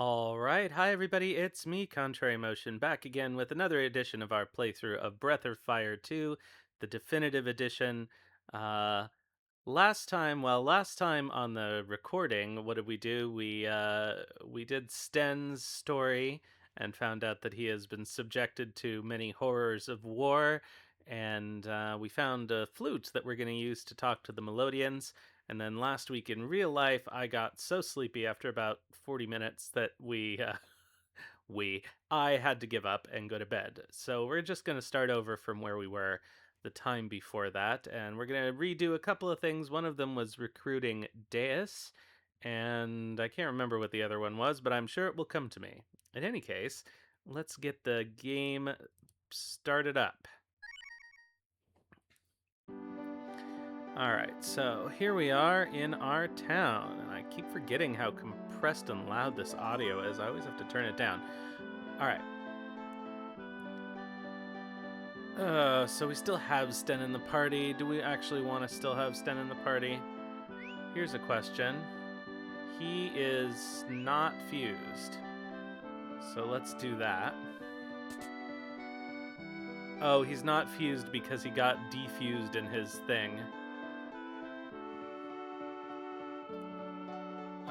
All right. Hi, everybody. It's me, Contrary Motion, back again with another edition of our playthrough of Breath of Fire 2, the definitive edition. Uh, last time on the recording, what did we do? We did Sten's story and found out that he has been subjected to many horrors of war, and we found a flute that we're going to use to talk to the Melodians. And then last week in real life, I got so sleepy after about 40 minutes that we I had to give up and go to bed. So we're just going to start over from where we were the time before that, and we're going to redo a couple of things. One of them was recruiting Deus, and I can't remember what the other one was, but I'm sure it will come to me. In any case, let's get the game started up. Alright, so here we are in our town, and I keep forgetting how compressed and loud this audio is. I always have to turn it down. Alright. So we still have Sten in the party. Do we actually want to still have Sten in the party? Here's a question. He is not fused. So let's do that. Oh, he's not fused because he got defused in his thing.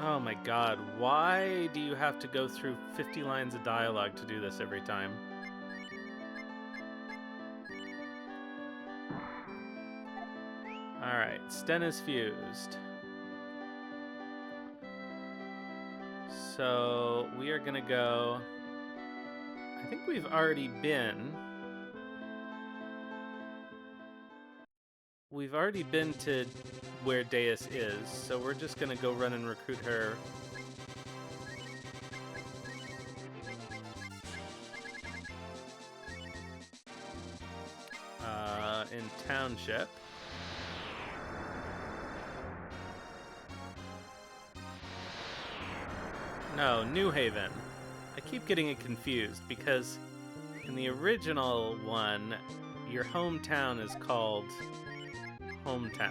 Oh my god, why do you have to go through 50 lines of dialogue to do this every time? Alright, Sten is fused. So we are gonna go... I think we've already been... We've already been to where Deus is, so we're just gonna go run and recruit her. In Township. No, New Haven. I keep getting it confused because in the original one, your hometown is called Hometown.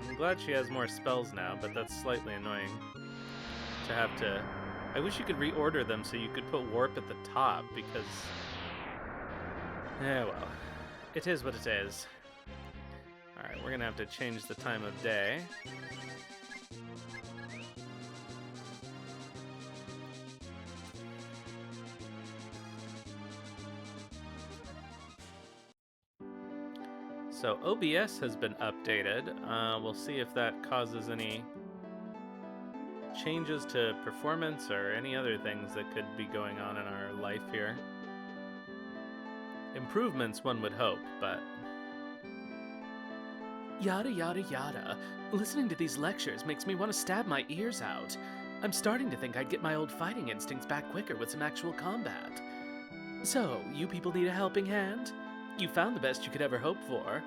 I'm glad she has more spells now, but that's slightly annoying to have to... I wish you could reorder them so you could put warp at the top, because... well. It is what it is. Alright, we're gonna have to change the time of day. So OBS has been updated. We'll see if that causes any changes to performance or any other things that could be going on in our life here. Improvements, one would hope, but... Yada yada yada. Listening to these lectures makes me want to stab my ears out. I'm starting to think I'd get my old fighting instincts back quicker with some actual combat. So, you people need a helping hand? You found the best you could ever hope for.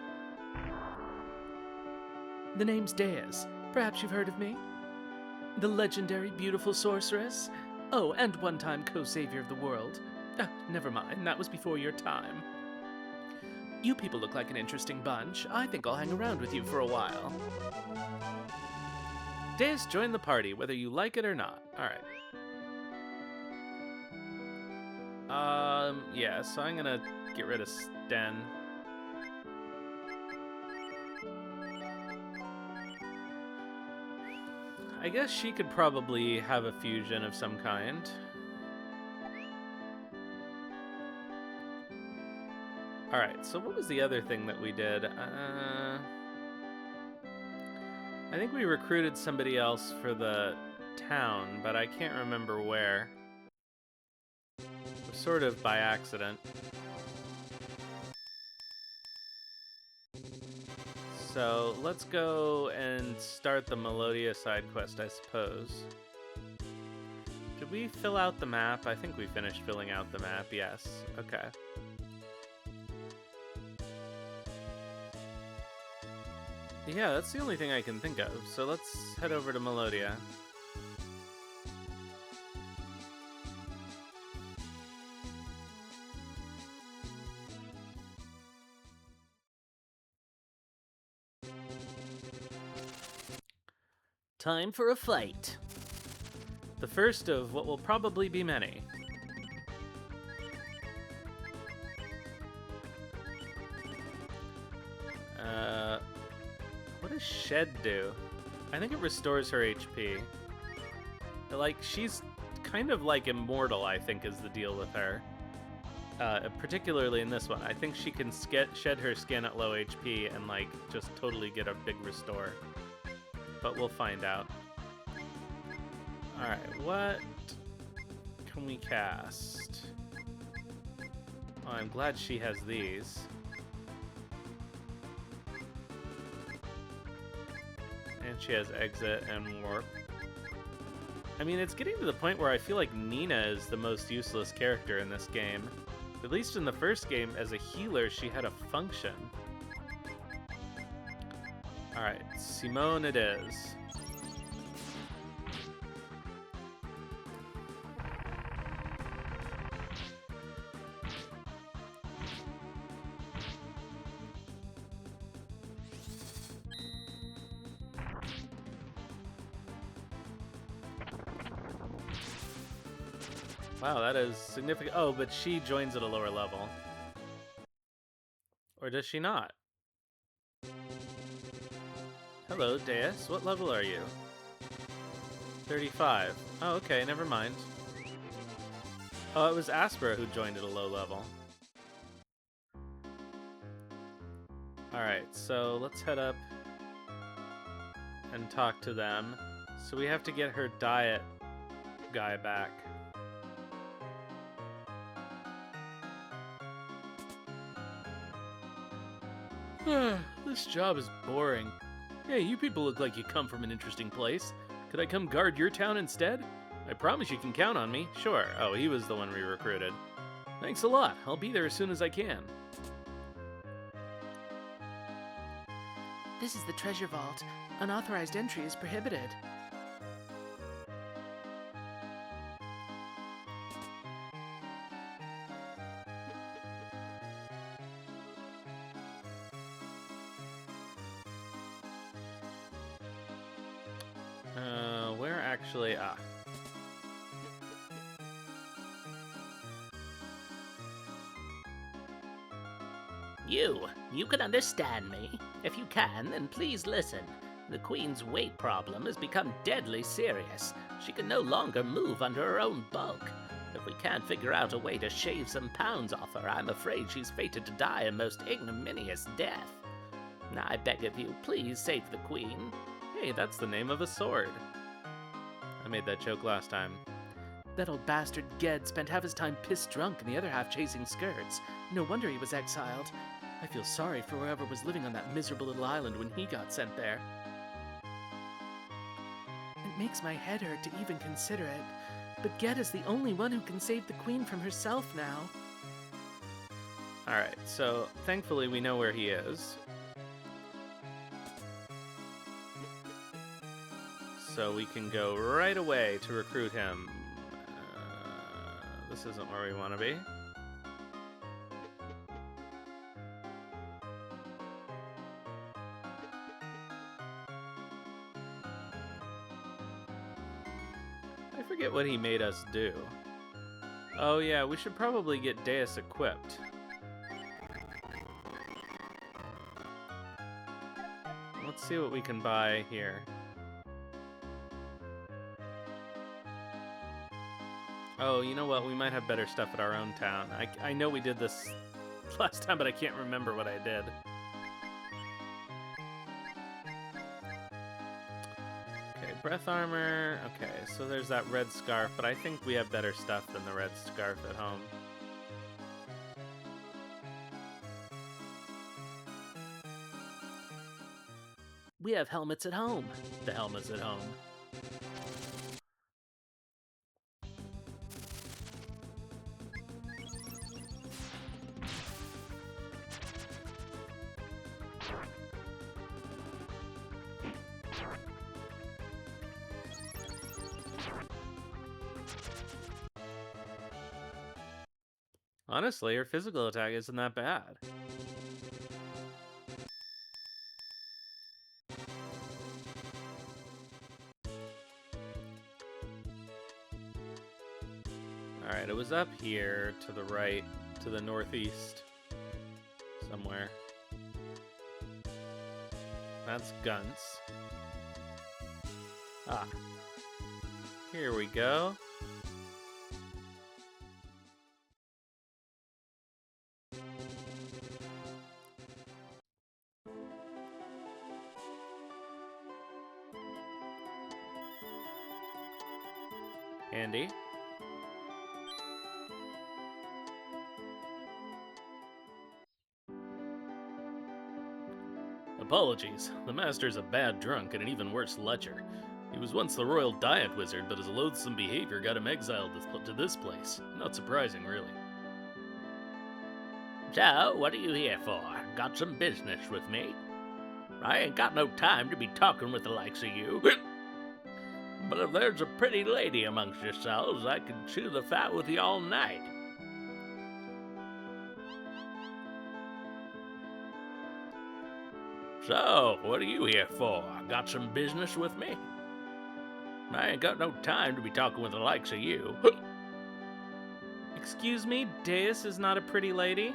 The name's Deus. Perhaps you've heard of me? The legendary beautiful sorceress? Oh, and one-time co-savior of the world. Never mind, that was before your time. You people look like an interesting bunch. I think I'll hang around with you for a while. Deus, join the party, whether you like it or not. Alright. Yeah, so I'm gonna get rid of Sten. I guess she could probably have a fusion of some kind. Alright, so what was the other thing that we did? I think we recruited somebody else for the town, but I can't remember where. It was sort of by accident. So let's go and start the Melodia side quest, I suppose. Did we fill out the map? I think we finished filling out the map, yes. Okay. Yeah, that's the only thing I can think of, so let's head over to Melodia. Time for a fight. The first of what will probably be many. What does Shed do? I think it restores her HP. Like, she's kind of like immortal, I think, is the deal with her. Particularly in this one. I think she can shed her skin at low HP and, like, just totally get a big restore. But we'll find out. Alright, what can we cast? Oh, I'm glad she has these. And she has Exit and Warp. I mean, it's getting to the point where I feel like Nina is the most useless character in this game. At least in the first game, as a healer, she had a function. Alright, Simone it is. Wow, that is significant. Oh, but she joins at a lower level. Or does she not? Hello, Deus. What level are you? 35. Oh, okay, never mind. Oh, it was Aspera who joined at a low level. Alright, so let's head up and talk to them. So we have to get her diet guy back. This job is boring. Hey, you people look like you come from an interesting place. Could I come guard your town instead? I promise you can count on me. Sure. Oh, he was the one we recruited. Thanks a lot. I'll be there as soon as I can. This is the treasure vault. Unauthorized entry is prohibited. Where actually? Ah. You can understand me. If you can, then please listen. The Queen's weight problem has become deadly serious. She can no longer move under her own bulk. If we can't figure out a way to shave some pounds off her, I'm afraid she's fated to die a most ignominious death. Now I beg of you, please save the Queen. Hey, that's the name of a sword. I made that joke last time. That old bastard Ged spent half his time pissed drunk and the other half chasing skirts. No wonder he was exiled. I feel sorry for whoever was living on that miserable little island when he got sent there. It makes my head hurt to even consider it, but Ged is the only one who can save the Queen from herself now. Alright, so thankfully we know where he is. So we can go right away to recruit him. This isn't where we want to be. I forget what he made us do. Oh yeah, we should probably get Deus equipped. Let's see what we can buy here. Oh, you know what? We might have better stuff at our own town. I know we did this last time, but I can't remember what I did. Okay, breath armor. Okay, so there's that red scarf, but I think we have better stuff than the red scarf at home. We have helmets at home. The helmet's at home. Honestly, her physical attack isn't that bad. Alright, it was up here to the right, to the northeast. Somewhere. That's Gunts. Ah. Here we go. Handy. Apologies. The master's a bad drunk and an even worse lecher. He was once the royal diet wizard, but his loathsome behavior got him exiled to this place. Not surprising, really. So, what are you here for? Got some business with me? I ain't got no time to be talking with the likes of you. But if there's a pretty lady amongst yourselves, I can chew the fat with you all night. So, what are you here for? Got some business with me? I ain't got no time to be talking with the likes of you. Excuse me, Deus is not a pretty lady?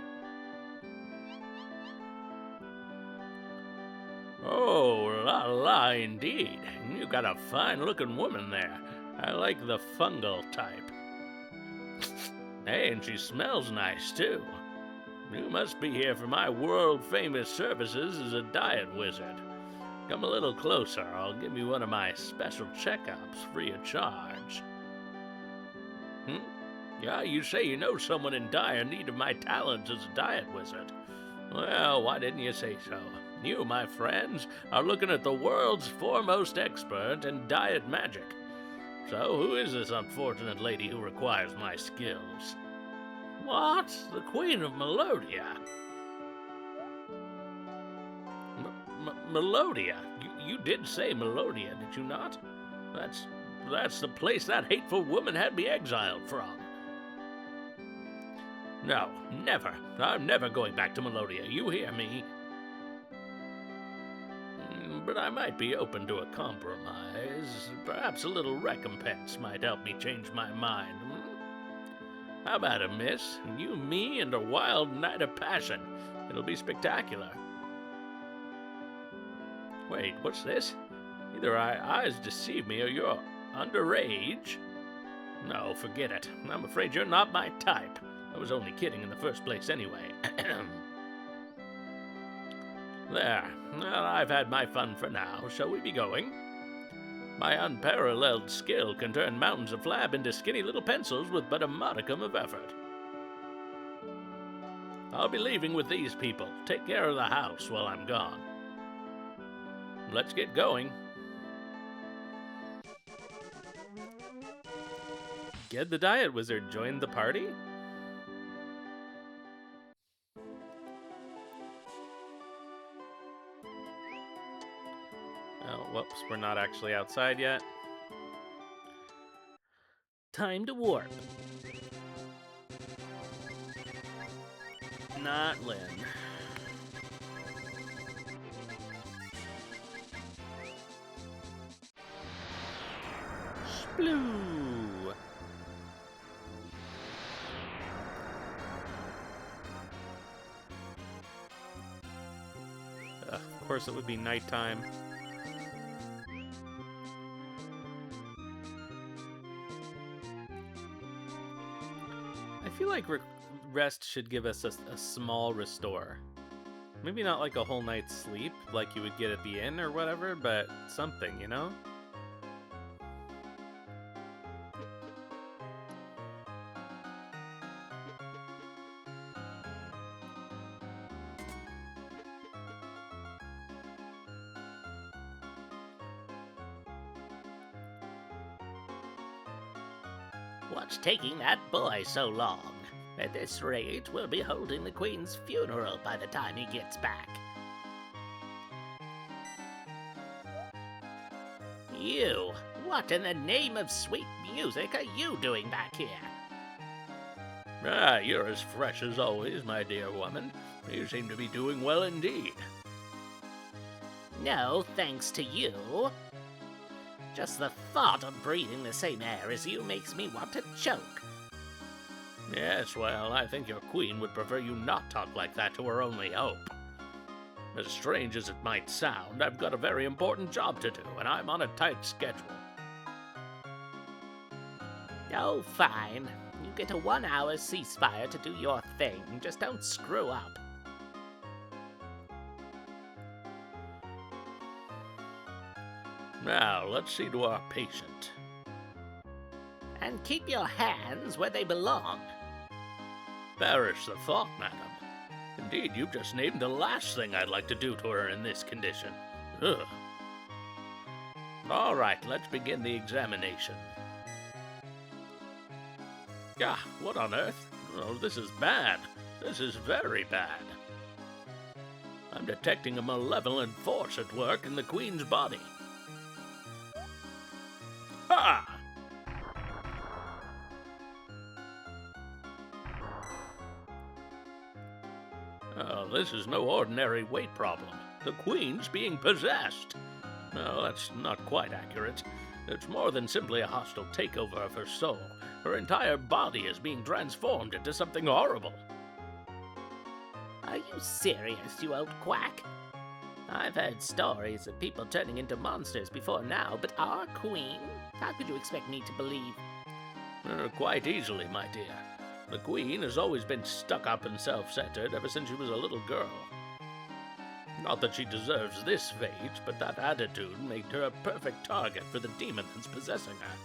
Oh, la la, indeed. You got a fine-looking woman there. I like the fungal type. Hey, and she smells nice, too. You must be here for my world-famous services as a diet wizard. Come a little closer. I'll give you one of my special checkups free of charge. Yeah, you say you know someone in dire need of my talents as a diet wizard. Well, why didn't you say so? You, my friends, are looking at the world's foremost expert in diet magic. So, who is this unfortunate lady who requires my skills? What? The Queen of Melodia? Melodia? You did say Melodia, did you not? That's the place that hateful woman had me exiled from. No, never. I'm never going back to Melodia. You hear me? But I might be open to a compromise. Perhaps a little recompense might help me change my mind. How about it, miss? You, me, and a wild night of passion. It'll be spectacular. Wait, what's this? Either our eyes deceive me or you're underage. No, forget it. I'm afraid you're not my type. I was only kidding in the first place anyway. There. Well, I've had my fun for now. Shall we be going? My unparalleled skill can turn mountains of flab into skinny little pencils with but a modicum of effort. I'll be leaving with these people. Take care of the house while I'm gone. Let's get going. Ged the diet wizard joined the party? Oh, whoops, we're not actually outside yet. Time to warp. Not Lynn. Sploo! Of course it would be nighttime. I feel like rest should give us a small restore. Maybe not like a whole night's sleep like you would get at the inn or whatever, but something, you know? What's taking that boy so long? At this rate, we'll be holding the Queen's funeral by the time he gets back. You, what in the name of sweet music are you doing back here? Ah, you're as fresh as always, my dear woman. You seem to be doing well indeed. No, thanks to you. Just the thought of breathing the same air as you makes me want to choke. Yes, well, I think your queen would prefer you not talk like that to her only hope. As strange as it might sound, I've got a very important job to do, and I'm on a tight schedule. Oh, fine. You get a 1 hour ceasefire to do your thing. Just don't screw up. Now, let's see to our patient. And keep your hands where they belong. Perish the thought, madam. Indeed, you've just named the last thing I'd like to do to her in this condition. Ugh. All right, let's begin the examination. Ah, what on earth? Oh, this is bad. This is very bad. I'm detecting a malevolent force at work in the Queen's body. Ha! Oh, this is no ordinary weight problem. The Queen's being possessed. No, that's not quite accurate. It's more than simply a hostile takeover of her soul. Her entire body is being transformed into something horrible. Are you serious, you old quack? I've heard stories of people turning into monsters before now, but our queen? How could you expect me to believe? Quite easily, my dear. The Queen has always been stuck up and self-centered ever since she was a little girl. Not that she deserves this fate, but that attitude made her a perfect target for the demon that's possessing her.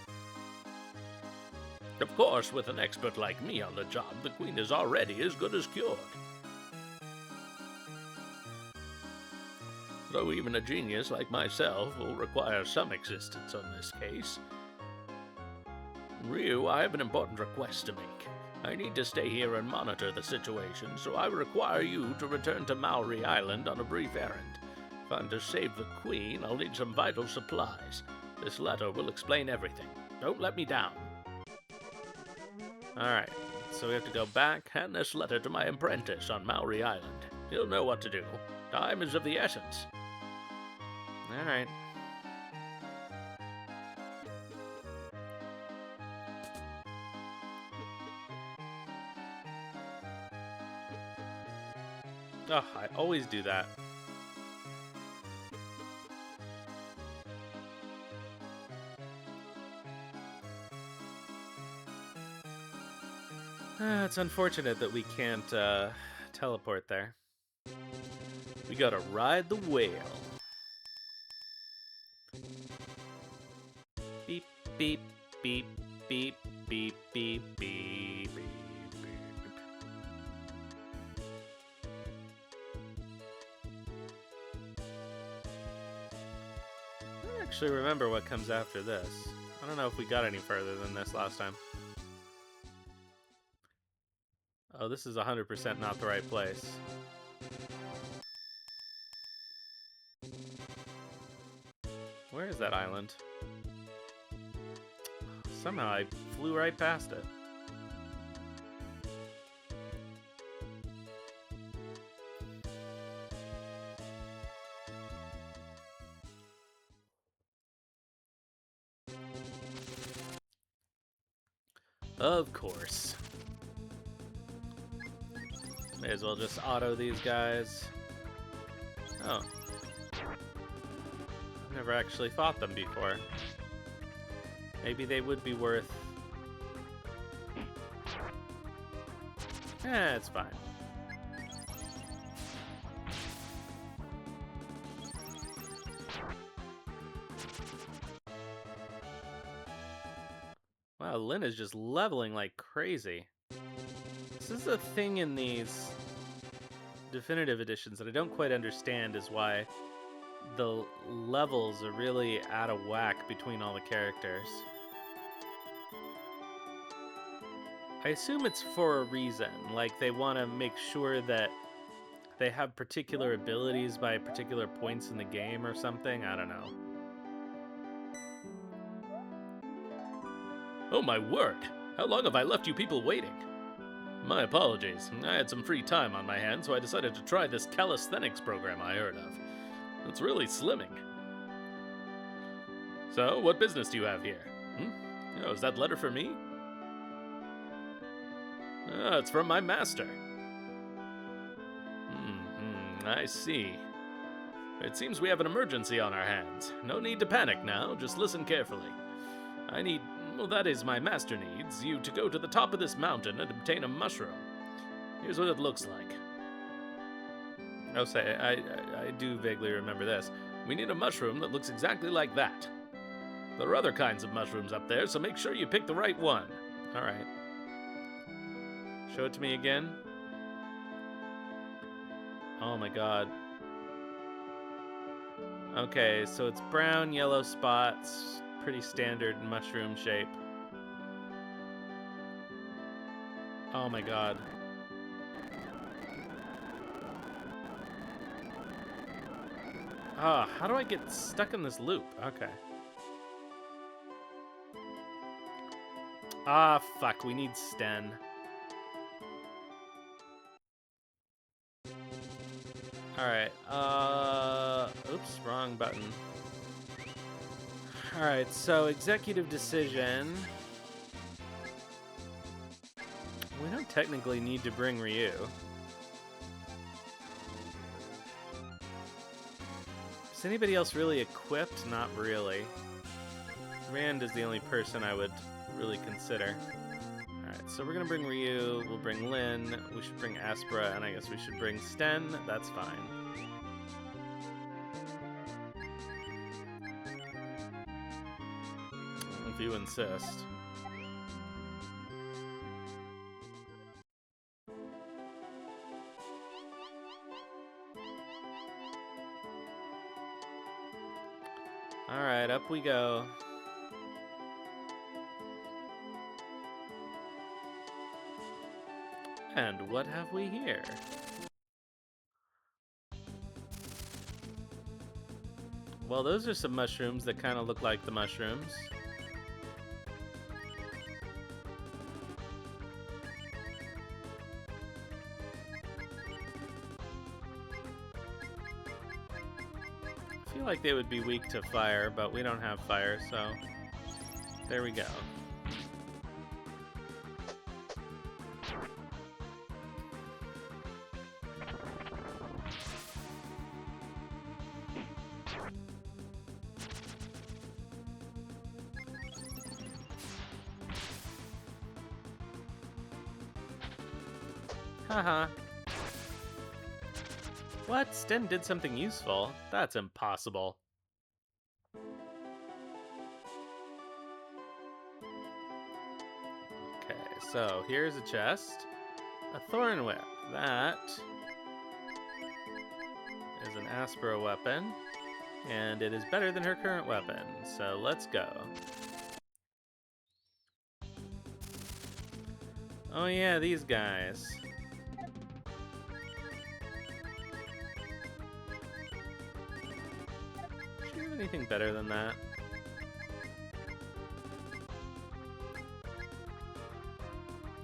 Of course, with an expert like me on the job, the Queen is already as good as cured. Though even a genius like myself will require some assistance on this case. Ryu, I have an important request to make. I need to stay here and monitor the situation, so I require you to return to Maori Island on a brief errand. If I'm to save the Queen, I'll need some vital supplies. This letter will explain everything. Don't let me down. Alright, so we have to go back. Hand this letter to my apprentice on Maori Island. He'll know what to do. Time is of the essence. Alright. Oh, I always do that. It's unfortunate that we can't teleport there. We gotta ride the whale. Beep, beep, beep, beep, beep, beep, beep, beep, beep. I don't actually remember what comes after this. I don't know if we got any further than this last time. Oh, this is 100% not the right place. Where is that island? Somehow I flew right past it. Of course. May as well just auto these guys. Oh. I've never actually fought them before. Maybe they would be worth... it's fine. Wow, Lynn is just leveling like crazy. This is a thing in these definitive editions that I don't quite understand, is why the levels are really out of whack between all the characters. I assume it's for a reason, like they want to make sure that they have particular abilities by particular points in the game or something. I don't know. Oh my word! How long have I left you people waiting? My apologies. I had some free time on my hands, so I decided to try this calisthenics program I heard of. It's really slimming. So, what business do you have here? Oh, is that letter for me? It's from my master. I see. It seems we have an emergency on our hands. No need to panic now, just listen carefully. That is, my master needs you to go to the top of this mountain and obtain a mushroom. Here's what it looks like. I'll say, I do vaguely remember this. We need a mushroom that looks exactly like that. There are other kinds of mushrooms up there, so make sure you pick the right one. Alright. Show it to me again. Oh my god. Okay, so it's brown, yellow spots. Pretty standard mushroom shape. Oh my god. How do I get stuck in this loop? Okay. Fuck, we need Sten. Alright, oops, wrong button. Alright, so executive decision. We don't technically need to bring Ryu. Is anybody else really equipped? Not really. Rand is the only person I would really consider. Alright, so we're gonna bring Ryu, we'll bring Lin, we should bring Aspera, and I guess we should bring Sten. That's fine. If you insist. Alright, up we go. And what have we here? Well, those are some mushrooms that kind of look like the mushrooms. I feel like they would be weak to fire, but we don't have fire, so there we go. Haha. What? Sten did something useful? That's impossible. Okay, so here's a chest. A thorn whip. That is an Aspera weapon. And it is better than her current weapon. So let's go. Oh yeah, these guys. Should we have anything better than that?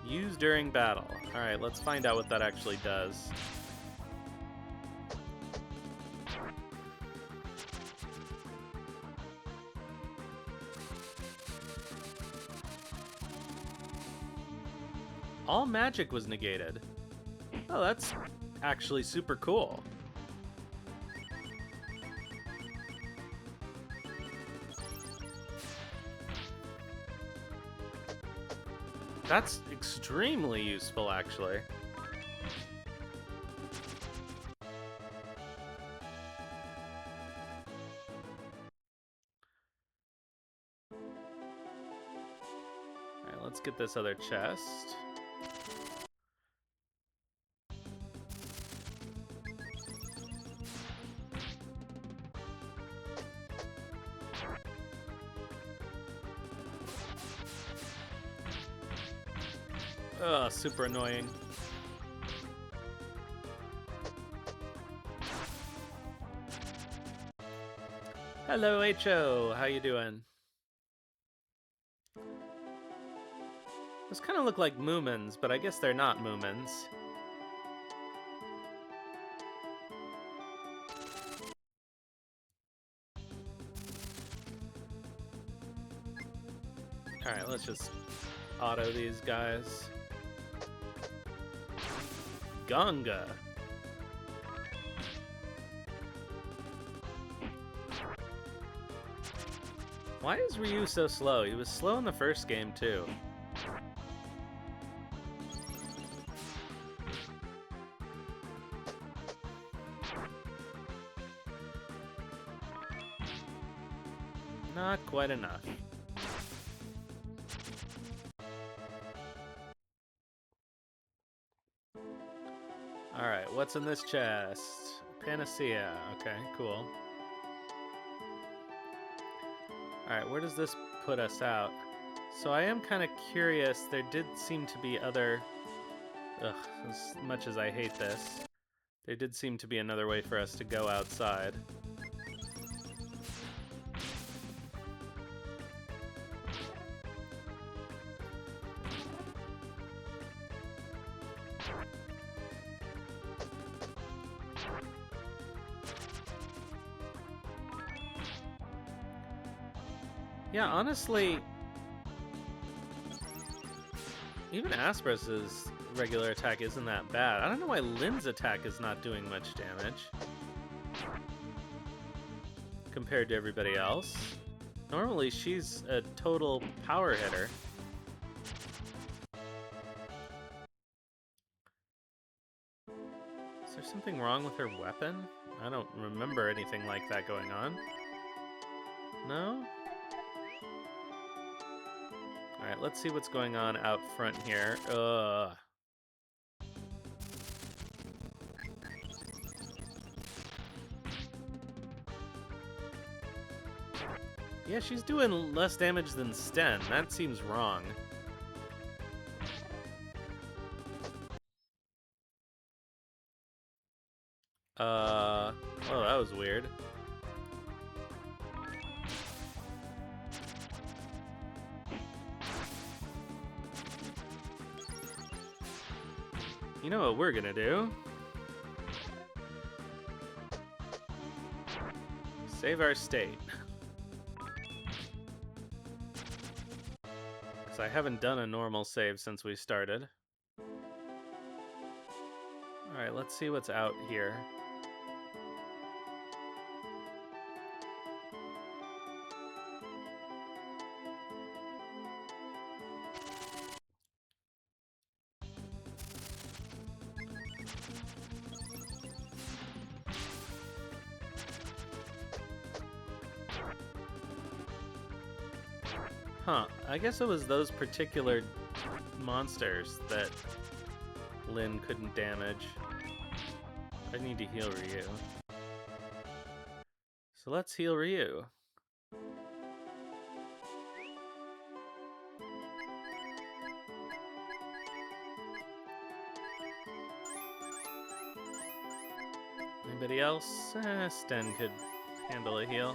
Use during battle. Alright, let's find out what that actually does. All magic was negated. Oh, that's actually super cool. That's extremely useful, actually. Alright, let's get this other chest. Ugh, super annoying. Hello, HO. How you doing? Those kind of look like Moomins, but I guess they're not Moomins. Alright, let's just auto these guys. Gonga. Why is Ryu so slow? He was slow in the first game, too. Not quite enough. Alright, what's in this chest? Panacea. Okay, cool. Alright, where does this put us out? So I am kind of curious. There did seem to be other... Ugh, as much as I hate this, there did seem to be another way for us to go outside. Yeah, honestly, even Asper's regular attack isn't that bad. I don't know why Lynn's attack is not doing much damage compared to everybody else. Normally, she's a total power hitter. Is there something wrong with her weapon? I don't remember anything like that going on. No? Alright, let's see what's going on out front here. Ugh. Yeah, she's doing less damage than Sten. That seems wrong. Oh, that was weird. You know what we're gonna do? Save our state. Because I haven't done a normal save since we started. Alright, let's see what's out here. Huh, I guess it was those particular monsters that Lynn couldn't damage. I need to heal Ryu. So let's heal Ryu. Anybody else? Sten could handle a heal.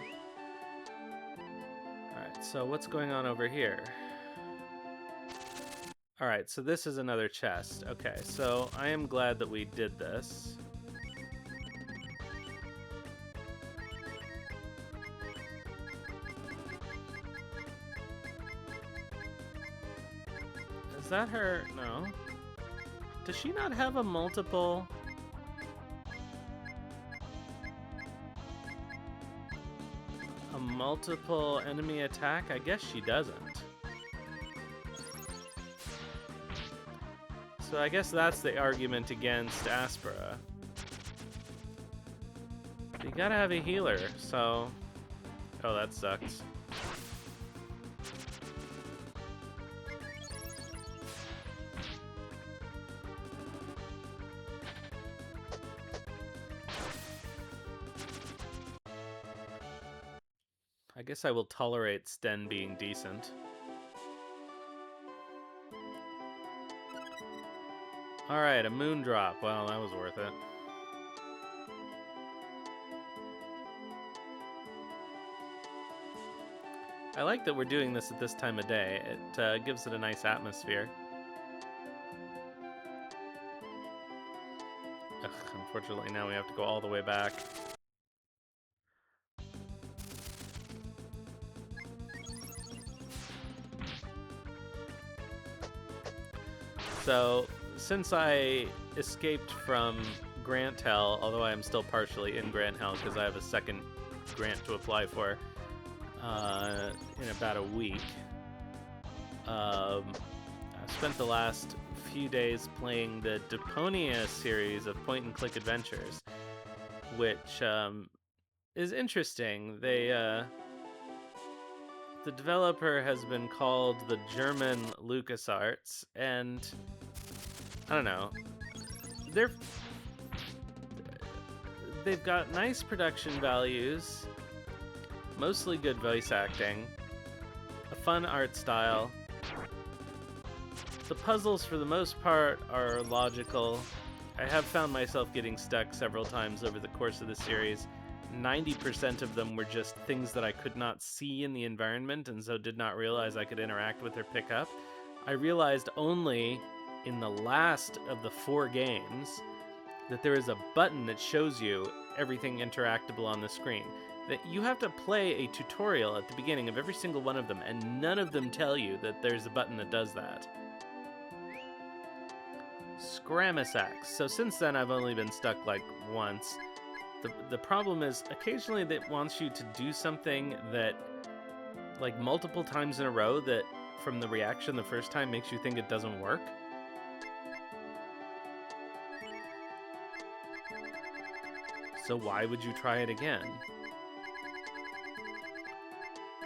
Alright, so what's going on over here? Alright, so this is another chest. Okay, so I am glad that we did this. Is that her? No. Does she not have a multiple... multiple enemy attack? I guess she doesn't. So I guess that's the argument against Aspera. You gotta have a healer, so... Oh, that sucks. I guess I will tolerate Sten being decent. Alright, a moon drop. Well, that was worth it. I like that we're doing this at this time of day. It gives it a nice atmosphere. Ugh, unfortunately, now we have to go all the way back. So, since I escaped from Grant Hell, although I am still partially in Grant Hell because I have a second grant to apply for in about a week. I spent the last few days playing the Deponia series of point-and-click adventures, which is interesting. The developer has been called the German LucasArts, and I don't know. They're they've got nice production values, mostly good voice acting, a fun art style. The puzzles, for the most part, are logical. I have found myself getting stuck several times over the course of the series. 90% of them were just things that I could not see in the environment and so did not realize I could interact with or pick up. I realized only in the last of the 4 games that there is a button that shows you everything interactable on the screen. That you have to play a tutorial at the beginning of every single one of them, and none of them tell you that there's a button that does that. Scramasax. So since then, I've only been stuck like once. The problem is occasionally it wants you to do something that, like multiple times in a row, that from the reaction the first time makes you think it doesn't work. So why would you try it again?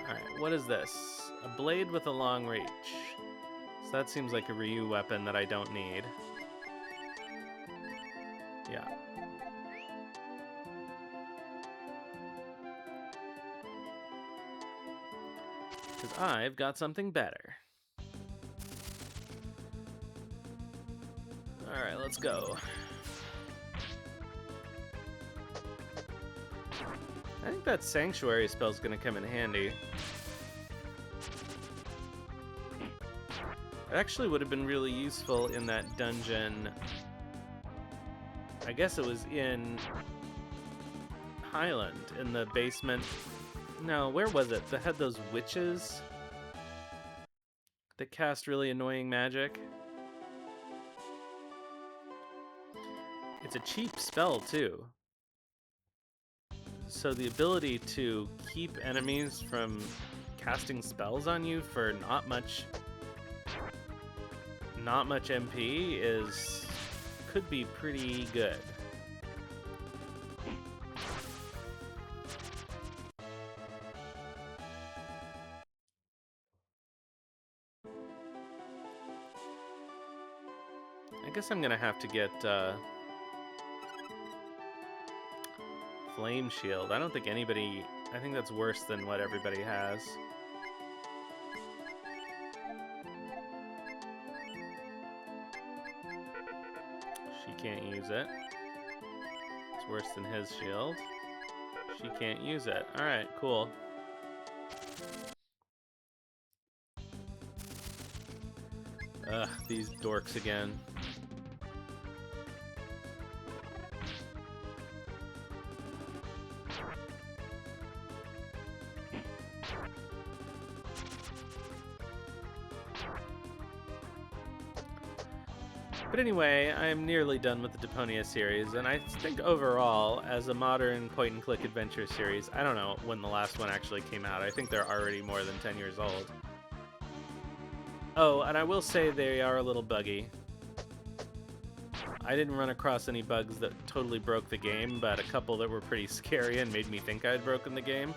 Alright, what is this? A blade with a long reach. So that seems like a Ryu weapon that I don't need. Yeah. Because I've got something better. Alright, let's go. I think that Sanctuary spell's gonna come in handy. It actually would have been really useful in that dungeon. I guess it was in Highland, in the basement. No, where was it? That had those witches that cast really annoying magic. It's a cheap spell, too. So the ability to keep enemies from casting spells on you for not much MP could be pretty good. I guess I'm gonna have to get Flame Shield. I don't think anybody... I think that's worse than what everybody has. She can't use it. It's worse than his shield. She can't use it. Alright, cool. Ugh, these dorks again. But anyway, I'm nearly done with the Deponia series, and I think overall, as a modern point-and-click adventure series, I don't know when the last one actually came out. I think they're already more than 10 years old. Oh, and I will say they are a little buggy. I didn't run across any bugs that totally broke the game, but a couple that were pretty scary and made me think I'd broken the game.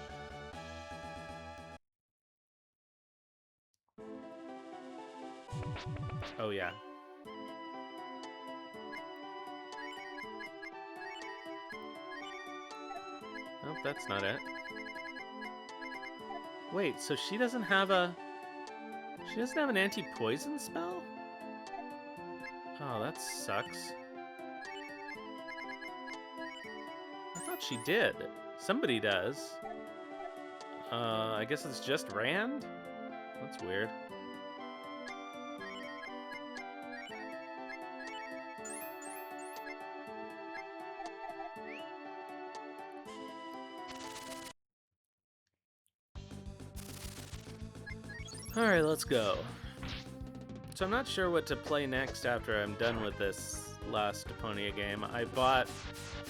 Oh yeah. Nope, that's not it. Wait, so she doesn't have a... She doesn't have an anti-poison spell? Oh, that sucks. I thought she did. Somebody does. I guess it's just Rand? That's weird. Alright, let's go. So I'm not sure what to play next after I'm done with this last Deponia game. I bought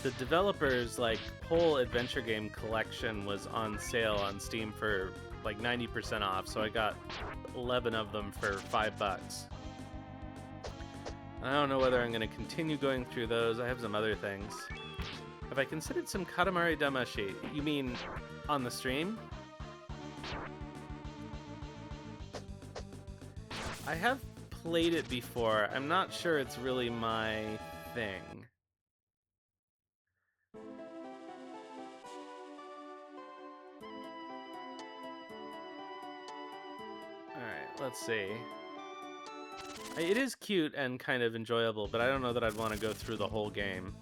the developer's like whole adventure game collection was on sale on Steam for like 90% off, so I got 11 of them for $5. I don't know whether I'm going to continue going through those. I have some other things. Have I considered some Katamari Damacy? You mean on the stream? I have played it before. I'm not sure it's really my thing. Alright, let's see. It is cute and kind of enjoyable, but I don't know that I'd want to go through the whole game.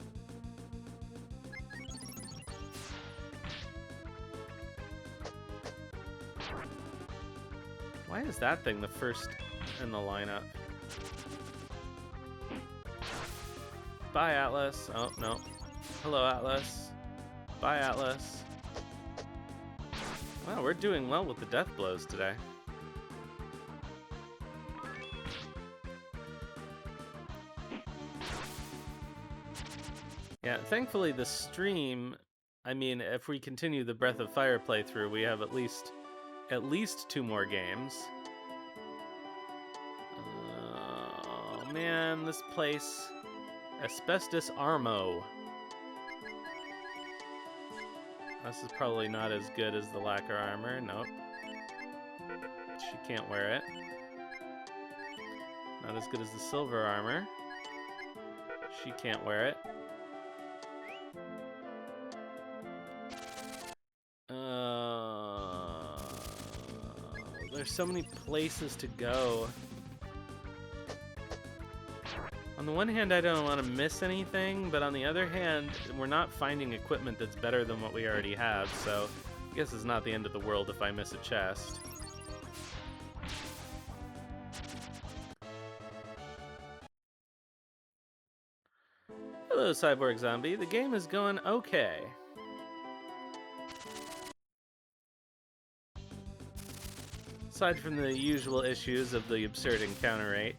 Why is that thing the first in the lineup? Bye, Atlas. Oh, no. Hello, Atlas. Bye, Atlas. Wow, we're doing well with the death blows today. Yeah, thankfully the stream, I mean, if we continue the Breath of Fire playthrough, we have at least 2 more games. Oh man, this place. Asbestos Armo. This is probably not as good as the lacquer armor. Nope. She can't wear it. Not as good as the silver armor. She can't wear it. There's so many places to go. On the one hand, I don't want to miss anything, but on the other hand, we're not finding equipment that's better than what we already have, so I guess it's not the end of the world if I miss a chest. Hello, Cyborg Zombie. The game is going okay. Aside from the usual issues of the absurd encounter rate.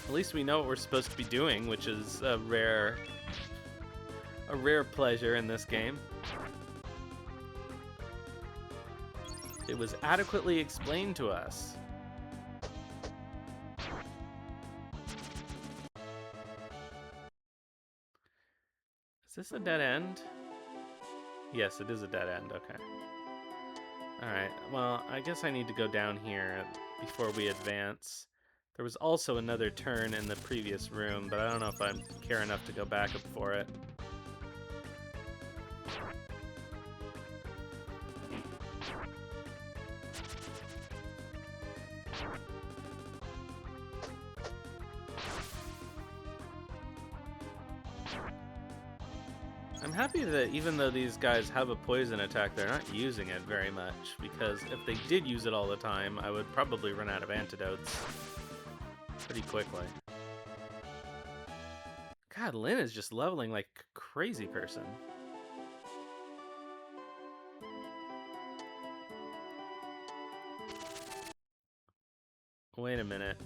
At least we know what we're supposed to be doing, which is a rare pleasure in this game. It was adequately explained to us. Is this a dead end? Yes, it is a dead end, okay. Alright, well, I guess I need to go down here before we advance. There was also another turn in the previous room, but I don't know if I care enough to go back up for it. I'm happy that even though these guys have a poison attack, they're not using it very much, because if they did use it all the time, I would probably run out of antidotes pretty quickly. God, Lynn is just leveling like a crazy person. Wait a minute.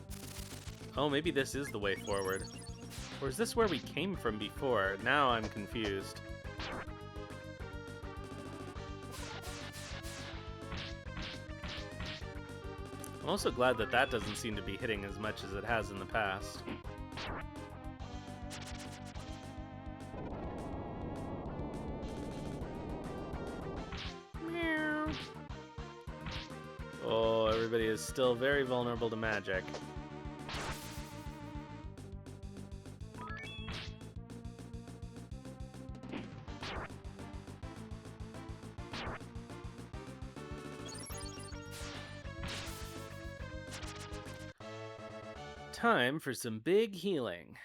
Oh, maybe this is the way forward. Or is this where we came from before? Now I'm confused. I'm also glad that that doesn't seem to be hitting as much as it has in the past. Meow. Oh, everybody is still very vulnerable to magic. Time for some big healing.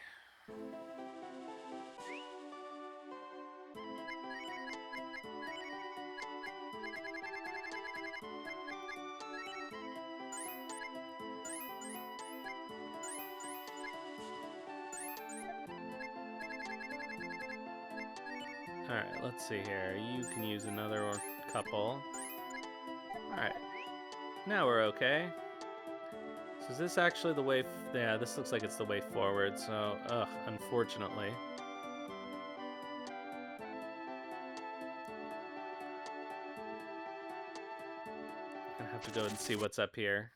Alright, let's see here. You can use another couple. Alright. Now we're okay. So is this actually the way? Yeah, this looks like it's the way forward. So, ugh, unfortunately. I have to go and see what's up here.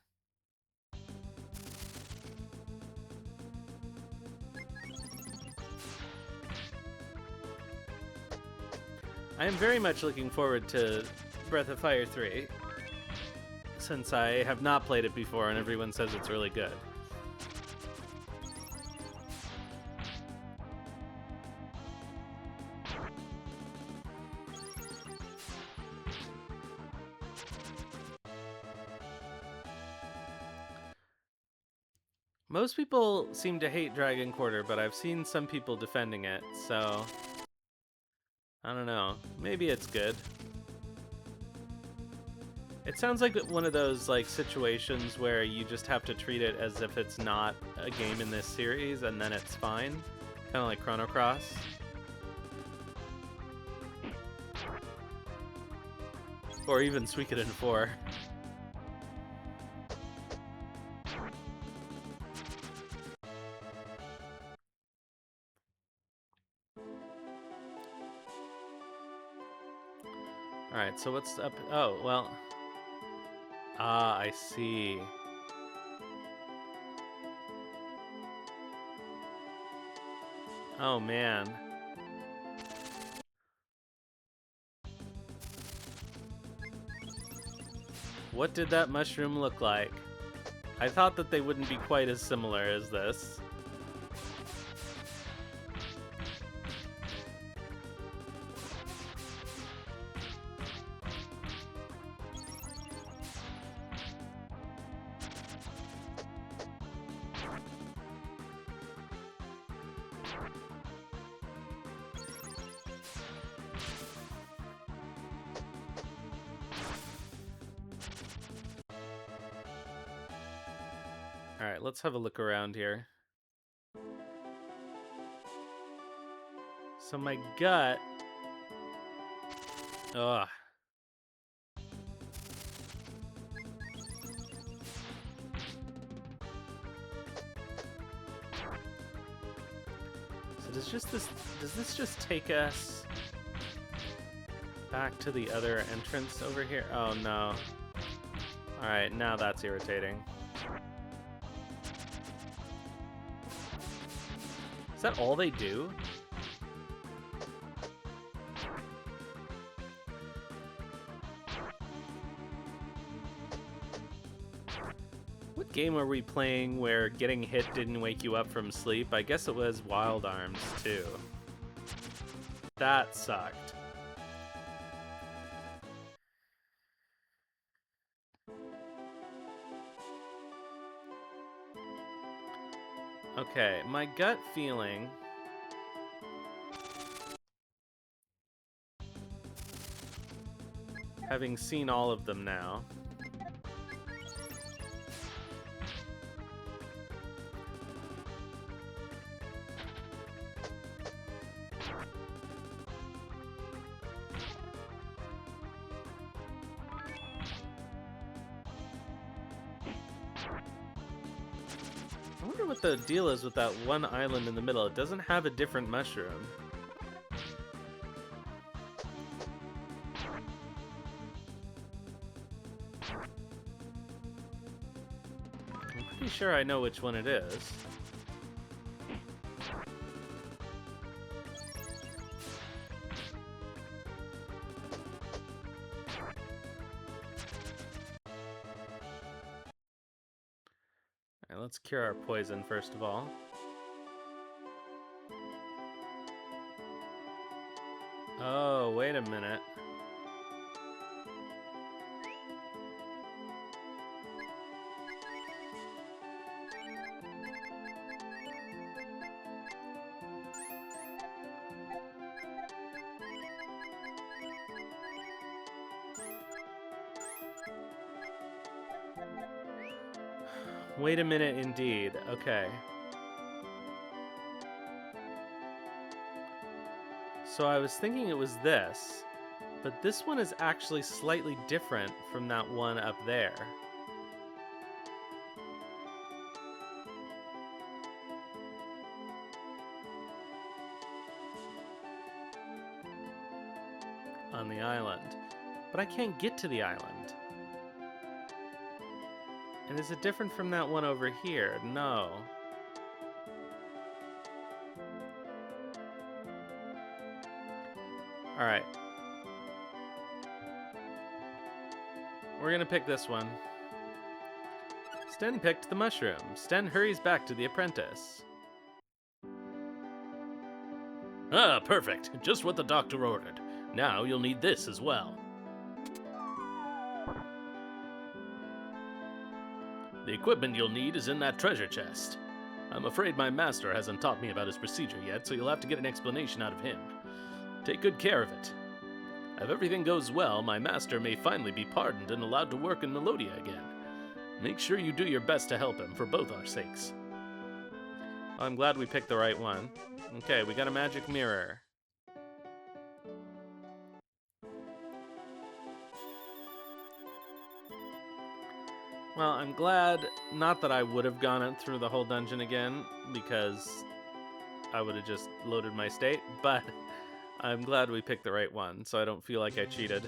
I am very much looking forward to Breath of Fire 3, since I have not played it before and everyone says it's really good. Most people seem to hate Dragon Quarter, but I've seen some people defending it, so I don't know. Maybe it's good. It sounds like one of those like situations where you just have to treat it as if it's not a game in this series, and then it's fine. Kind of like Chrono Cross. Or even Suikoden 4. Alright, so what's up? Oh, well. Ah, I see. Oh, man. What did that mushroom look like? I thought that they wouldn't be quite as similar as this. Alright, let's have a look around here. So my gut... Ugh. So does this just take us back to the other entrance over here? Oh no. Alright, now that's irritating. Is that all they do? What game are we playing where getting hit didn't wake you up from sleep? I guess it was Wild Arms 2. That sucked. Okay, my gut feeling... Having seen all of them now... I wonder what the deal is with that one island in the middle. It doesn't have a different mushroom. I'm pretty sure I know which one it is. Alright, let's cure our poison first of all. Oh, wait a minute. Wait a minute indeed. Okay. So I was thinking it was this, but this one is actually slightly different from that one up there. on the island. But I can't get to the island. And is it different from that one over here? No. Alright. We're gonna pick this one. Sten picked the mushroom. Sten hurries back to the apprentice. Ah, perfect. Just what the doctor ordered. Now you'll need this as well. The equipment you'll need is in that treasure chest. I'm afraid my master hasn't taught me about his procedure yet, so you'll have to get an explanation out of him. Take good care of it. If everything goes well, my master may finally be pardoned and allowed to work in Melodia again. Make sure you do your best to help him, for both our sakes. I'm glad we picked the right one. Okay, we got a magic mirror. Well, I'm glad, not that I would have gone through the whole dungeon again, because I would have just loaded my state, but I'm glad we picked the right one, so I don't feel like I cheated.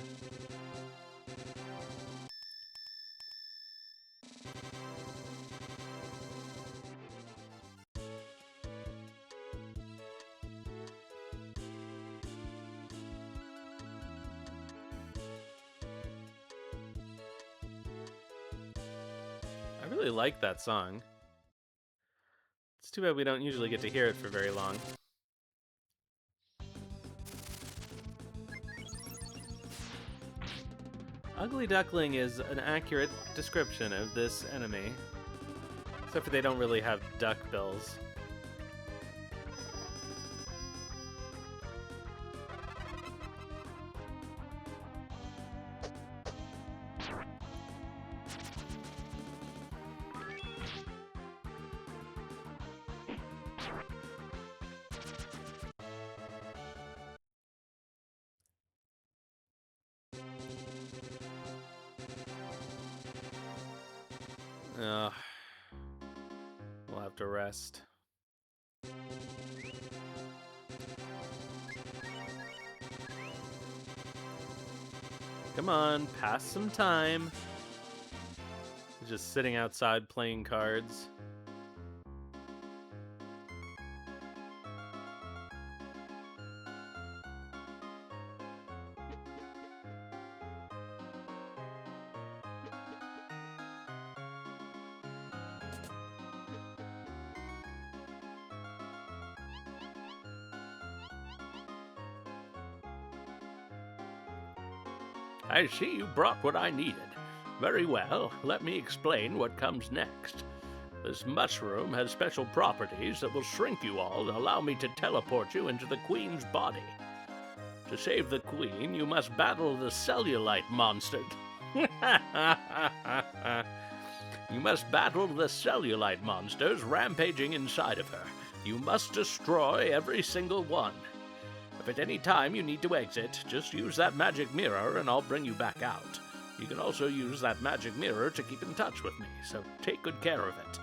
I really like that song. It's too bad we don't usually get to hear it for very long. Ugly Duckling is an accurate description of this enemy. Except for they don't really have duck bills. Ugh. We'll have to rest. Come on, pass some time. Just sitting outside playing cards. I see you brought what I needed. Very well, let me explain what comes next. This mushroom has special properties that will shrink you all and allow me to teleport you into the Queen's body. To save the Queen, you must battle the cellulite monster. You must battle the cellulite monsters rampaging inside of her. You must destroy every single one. If at any time you need to exit, just use that magic mirror and I'll bring you back out. You can also use that magic mirror to keep in touch with me, so take good care of it.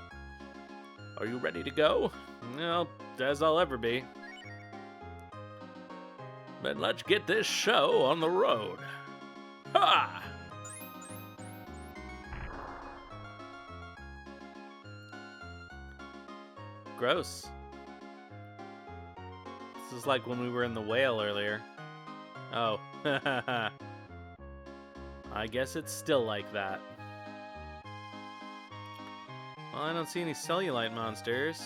Are you ready to go? Well, as I'll ever be. Then let's get this show on the road. Ha! Gross. This is like when we were in the whale earlier. Oh. I guess it's still like that. Well, I don't see any cellulite monsters.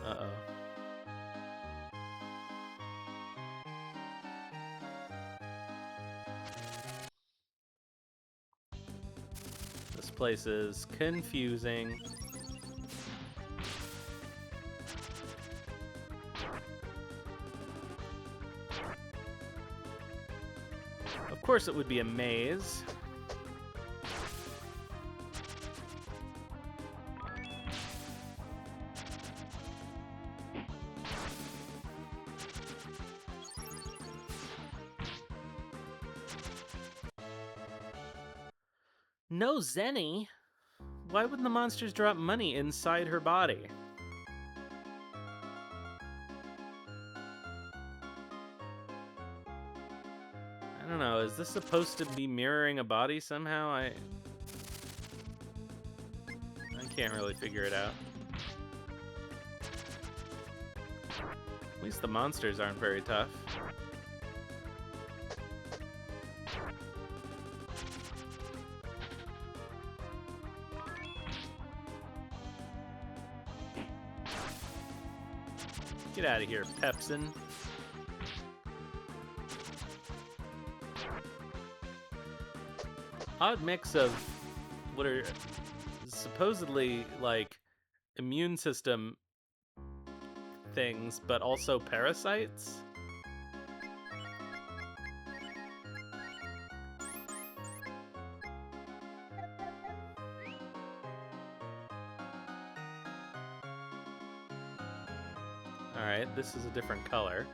Uh-oh. This place is confusing. Of course it would be a maze. No Zenny? Why wouldn't the monsters drop money inside her body? don't know. Is this supposed to be mirroring a body somehow? I can't really figure it out. At least the monsters aren't very tough. Get out of here, Pepsin. Odd mix of what are supposedly like immune system things, but also parasites. Alright, this is a different color.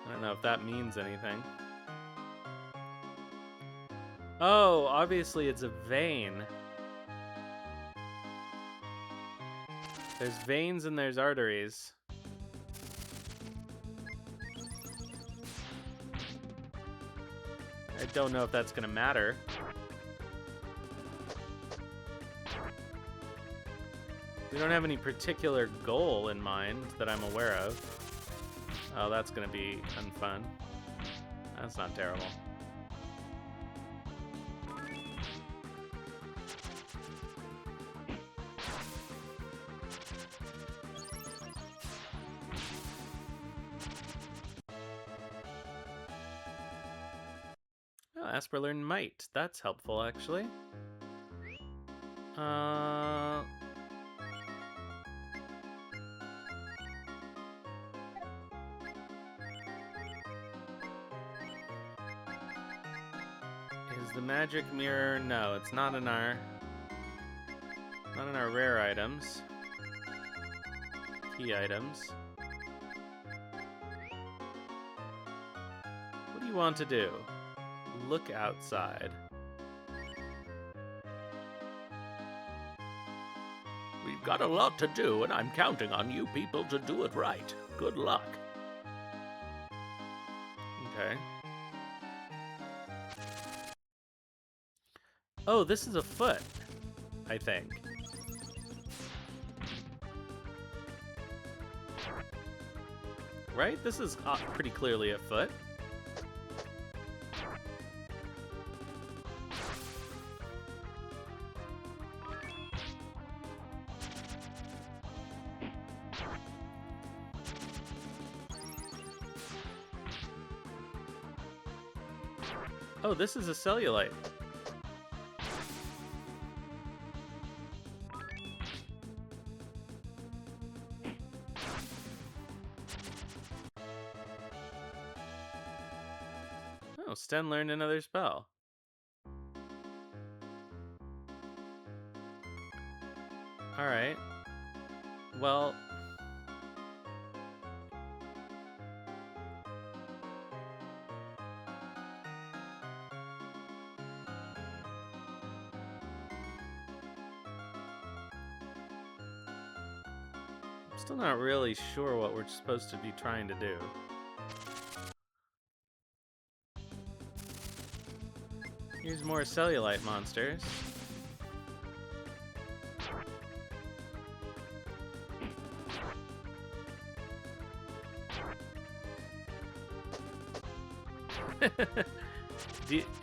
I don't know if that means anything. Oh, obviously it's a vein. There's veins and there's arteries. I don't know if that's gonna matter. We don't have any particular goal in mind that I'm aware of. Oh, that's gonna be unfun. That's not terrible. Oh, Asper learned Might. That's helpful, actually. Is the magic mirror? No, it's not in our rare items. Key items. What do you want to do? Look outside. We've got a lot to do, and I'm counting on you people to do it right. Good luck. Okay. Oh, this is a foot, I think. Right? This is pretty clearly a foot. Oh, this is a cellulite. Oh, Sten learned another spell. Alright. Well... I'm still not really sure what we're supposed to be trying to do. Here's more cellulite monsters.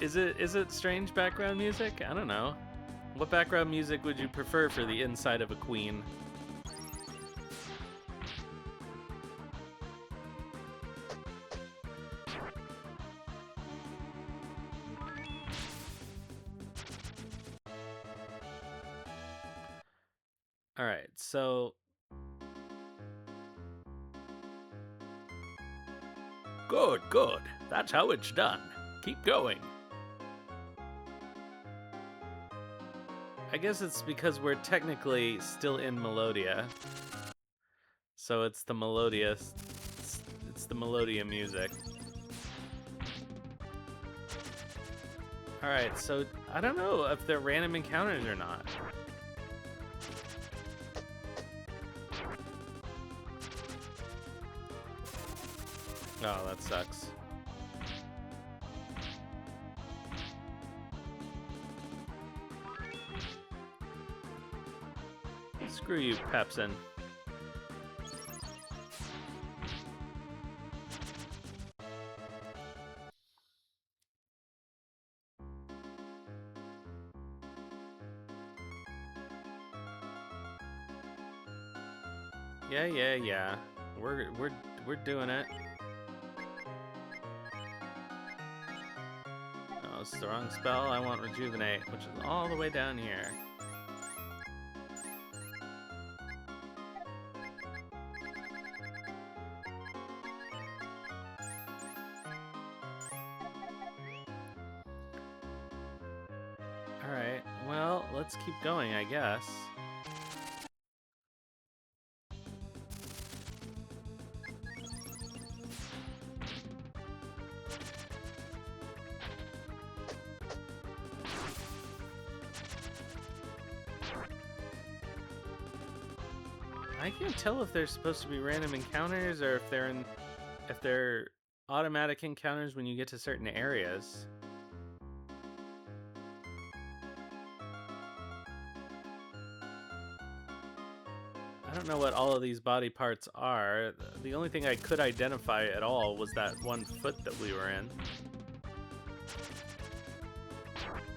Is it strange background music? I don't know. What background music would you prefer for the inside of a queen? All right, so Good, good. That's how it's done. Keep going. I guess it's because we're technically still in Melodia. So it's the Melodia music. All right, so I don't know if they're random encounters or not. Oh, that sucks. Screw you, Pepsin. Yeah. We're doing it. Oh, it's the wrong spell. I want Rejuvenate, which is all the way down here. Alright, well, let's keep going, I guess. I can't tell if they're supposed to be random encounters or if they're automatic encounters when you get to certain areas. I don't know what all of these body parts are. The only thing I could identify at all was that one foot that we were in.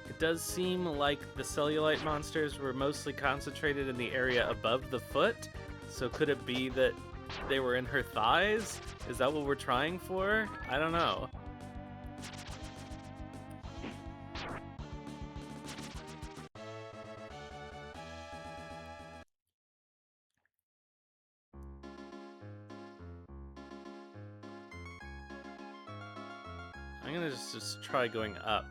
It does seem like the cellulite monsters were mostly concentrated in the area above the foot, so could it be that they were in her thighs? Is that what we're trying for? I don't know. I'm gonna just try going up.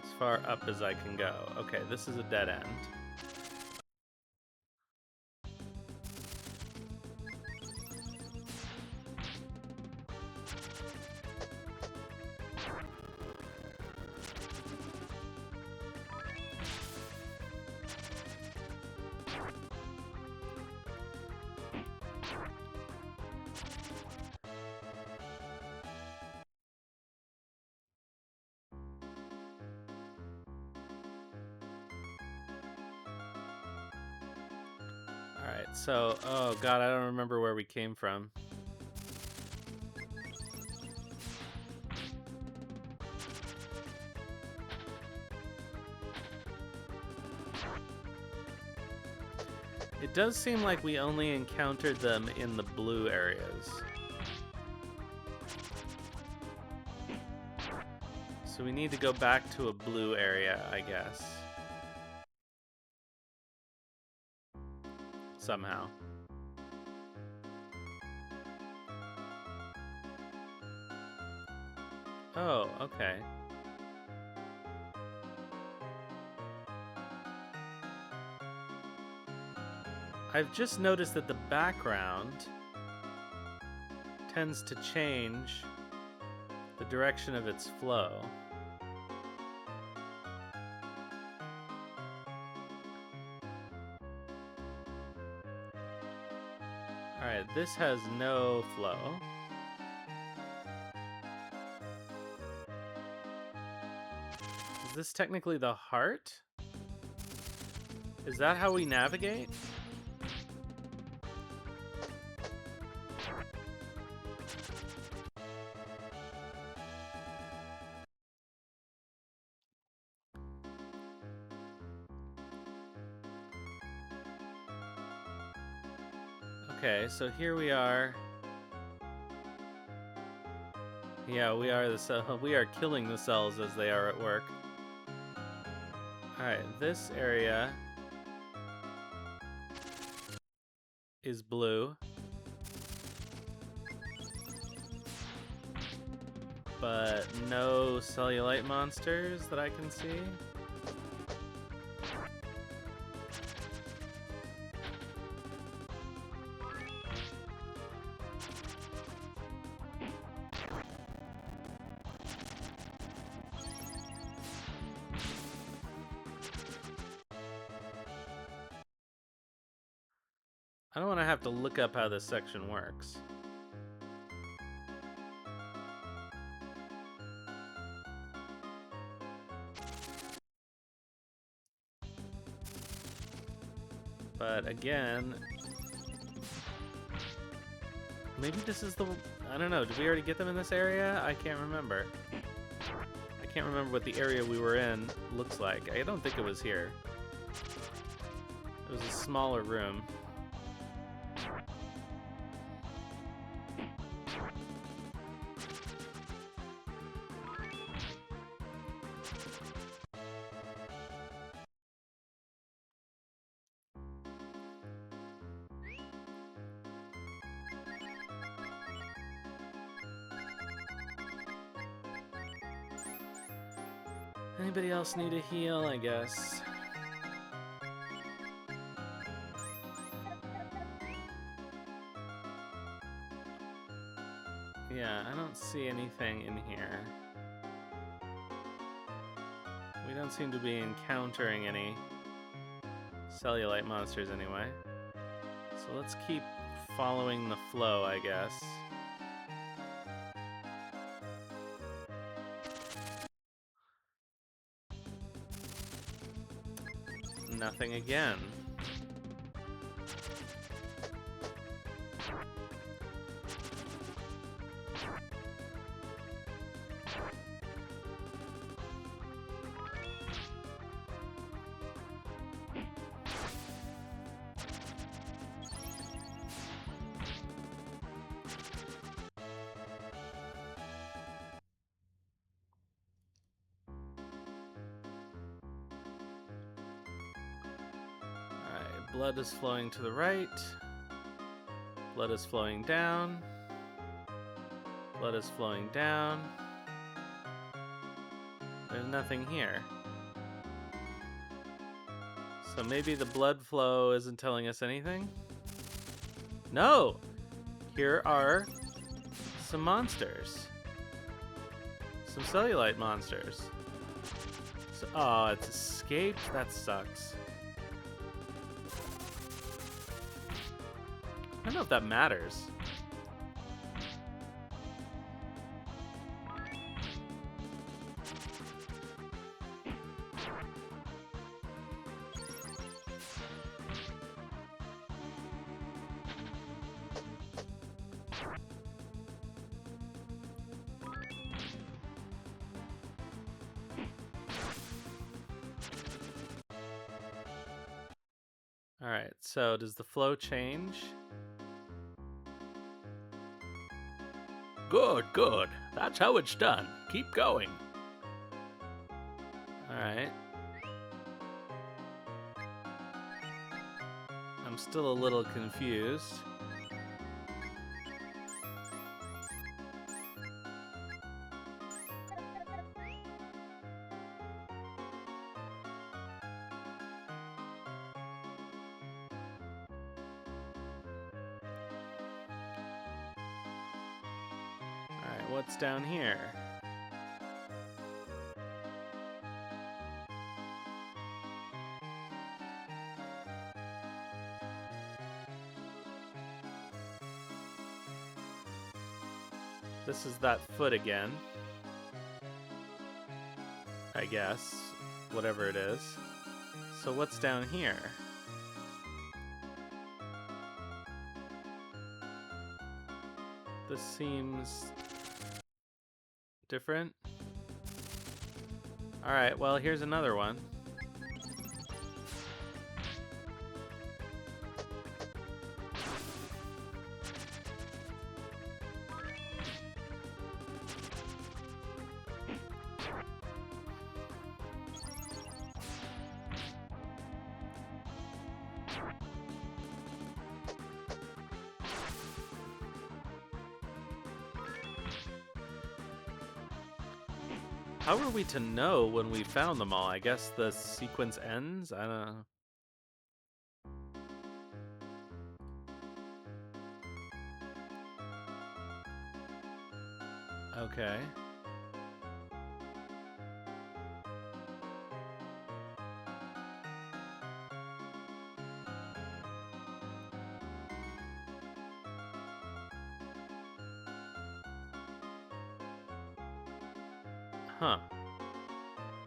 As far up as I can go. Okay, this is a dead end. Alright, so, oh god, I don't remember where we came from. It does seem like we only encountered them in the blue areas. So we need to go back to a blue area, I guess. Somehow. Oh, okay. I've just noticed that the background tends to change the direction of its flow. Alright, this has no flow. Is this technically the heart? Is that how we navigate? Okay, so here we are. Yeah, we are the cell. We are killing the cells as they are at work. All right, this area is blue, but no cellulite monsters that I can see. I don't want to have to look up how this section works. But again, maybe this is the... I don't know. Did we already get them in this area? I can't remember. I can't remember what the area we were in looks like. I don't think it was here. It was a smaller room. Anybody else need a heal, I guess? Yeah, I don't see anything in here. We don't seem to be encountering any cellulite monsters anyway. So let's keep following the flow, I guess. Nothing again. Alright, blood is flowing to the right. Blood is flowing down. Blood is flowing down. There's nothing here. So maybe the blood flow isn't telling us anything? No! Here are some monsters. Some cellulite monsters. So, oh, it's escaped? That sucks. I don't know if that matters. Alright, so does the flow change? Good, good. That's how it's done. Keep going. Alright. I'm still a little confused. Alright, what's down here? This is that foot again. I guess. Whatever it is. So what's down here? This seems different. Alright, well, here's another one. How are we to know when we found them all? I guess the sequence ends? I don't know. Okay. Huh.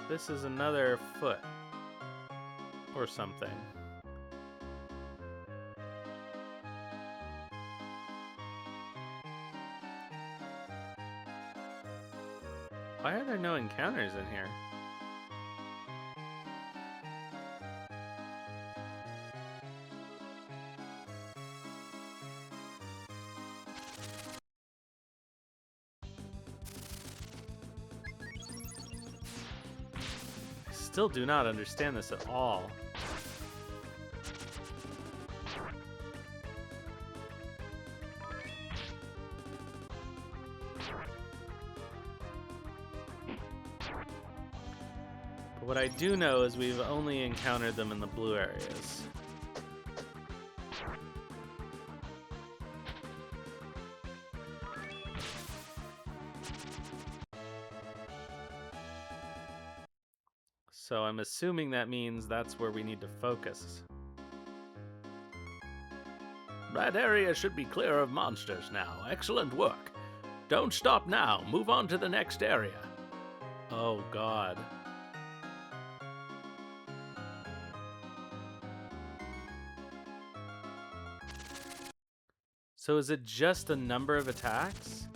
This is another foot. Or something. Why are there no encounters in here? I still do not understand this at all. But what I do know is we've only encountered them in the blue areas. So I'm assuming that means that's where we need to focus. That area should be clear of monsters now. Excellent work. Don't stop now. Move on to the next area. Oh god. So is it just a number of attacks?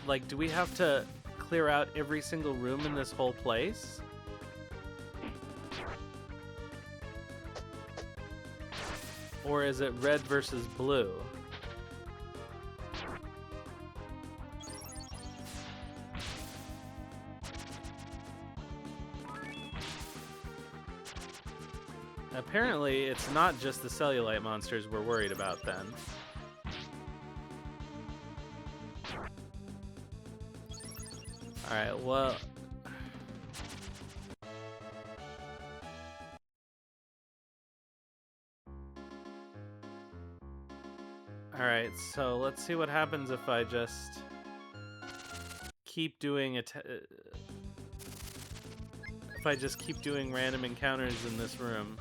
Like, do we have to clear out every single room in this whole place? Or is it red versus blue? Apparently, it's not just the cellulite monsters we're worried about then. Alright, well... Alright, so let's see what happens if I just keep doing if I just keep doing random encounters in this room.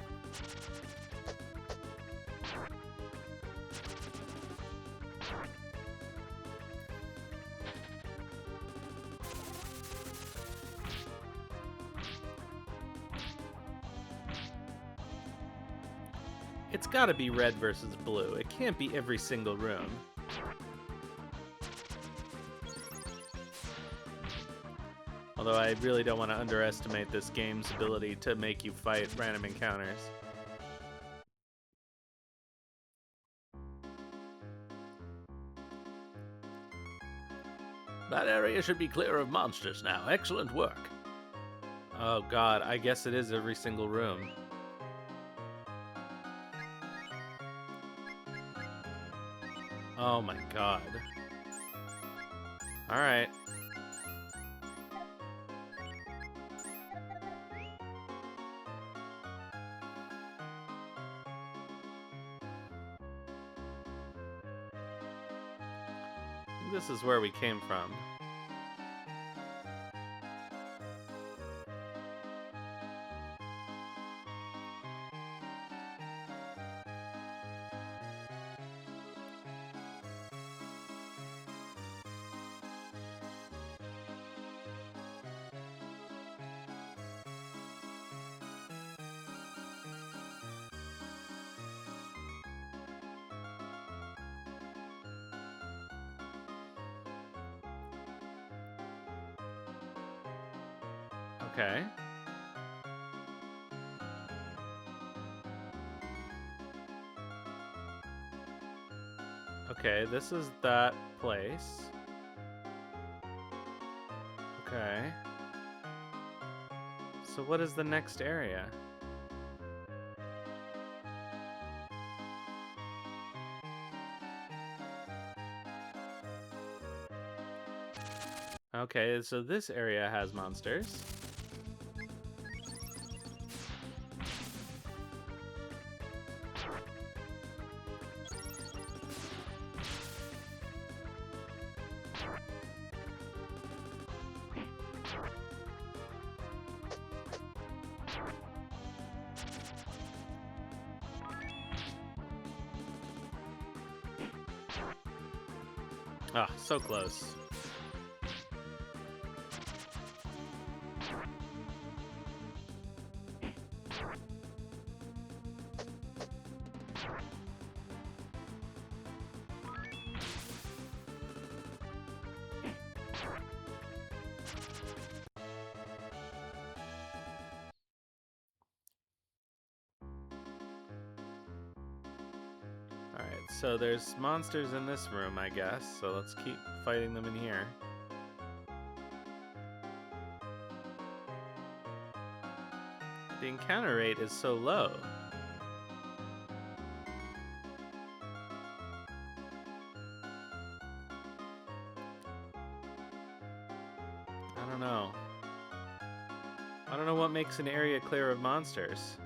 It's gotta be red versus blue. It can't be every single room. Although I really don't want to underestimate this game's ability to make you fight random encounters. That area should be clear of monsters now. Excellent work. Oh god, I guess it is every single room. Oh my god. Alright. This is where we came from. Okay. Okay, this is that place. Okay. So what is the next area? Okay, so this area has monsters. Ah, so close. Alright, so there's monsters in this room, I guess, so let's keep fighting them in here. The encounter rate is so low. I don't know. I don't know what makes an area clear of monsters.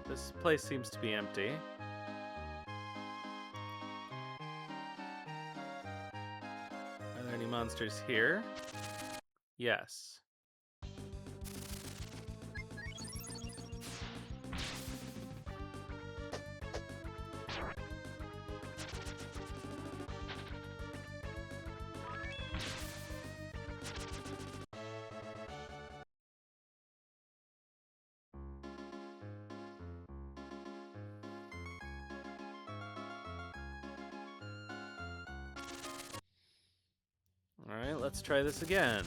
This place seems to be empty. Are there any monsters here? Yes. Alright, let's try this again.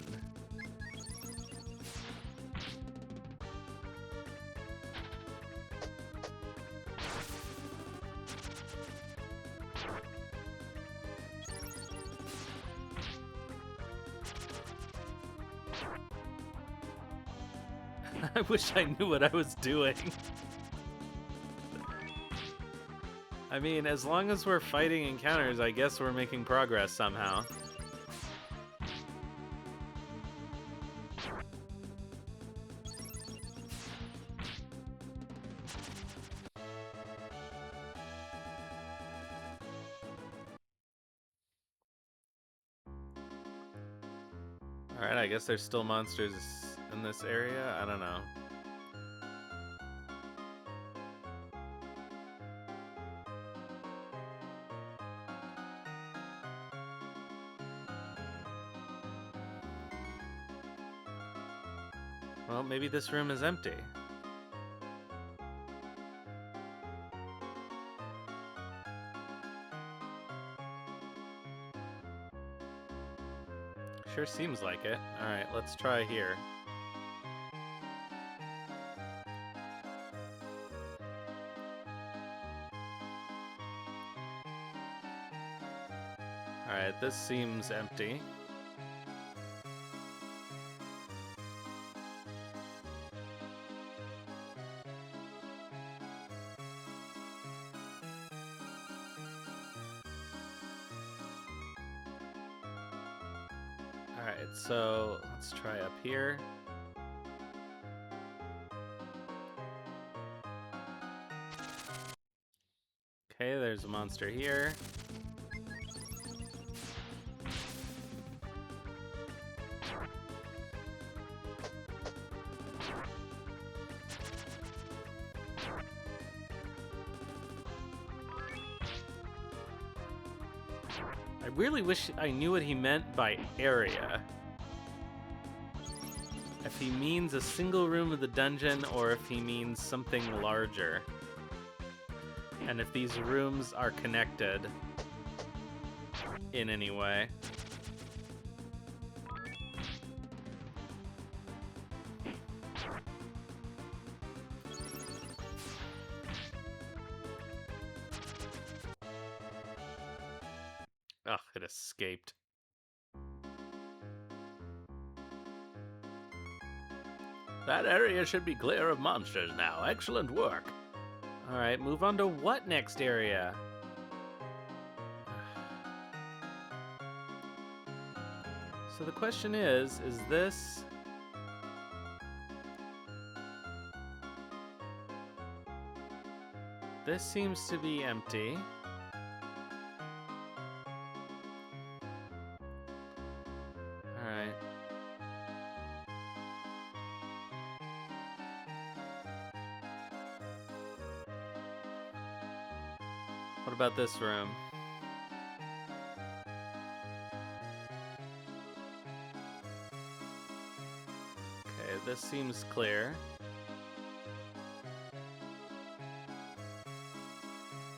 I wish I knew what I was doing. I mean, as long as we're fighting encounters, I guess we're making progress somehow. Alright, I guess there's still monsters in this area? I don't know. Well, maybe this room is empty. Sure seems like it. Alright, let's try here. Alright, this seems empty. Alright, so let's try up here. Okay, there's a monster here. I really wish I knew what he meant by area. If he means a single room of the dungeon or if he means something larger. And if these rooms are connected in any way. Ugh, it escaped. That area should be clear of monsters now. Excellent work. Alright, move on to what next area? So the question is this... This seems to be empty. Alright. What about this room? Okay, this seems clear.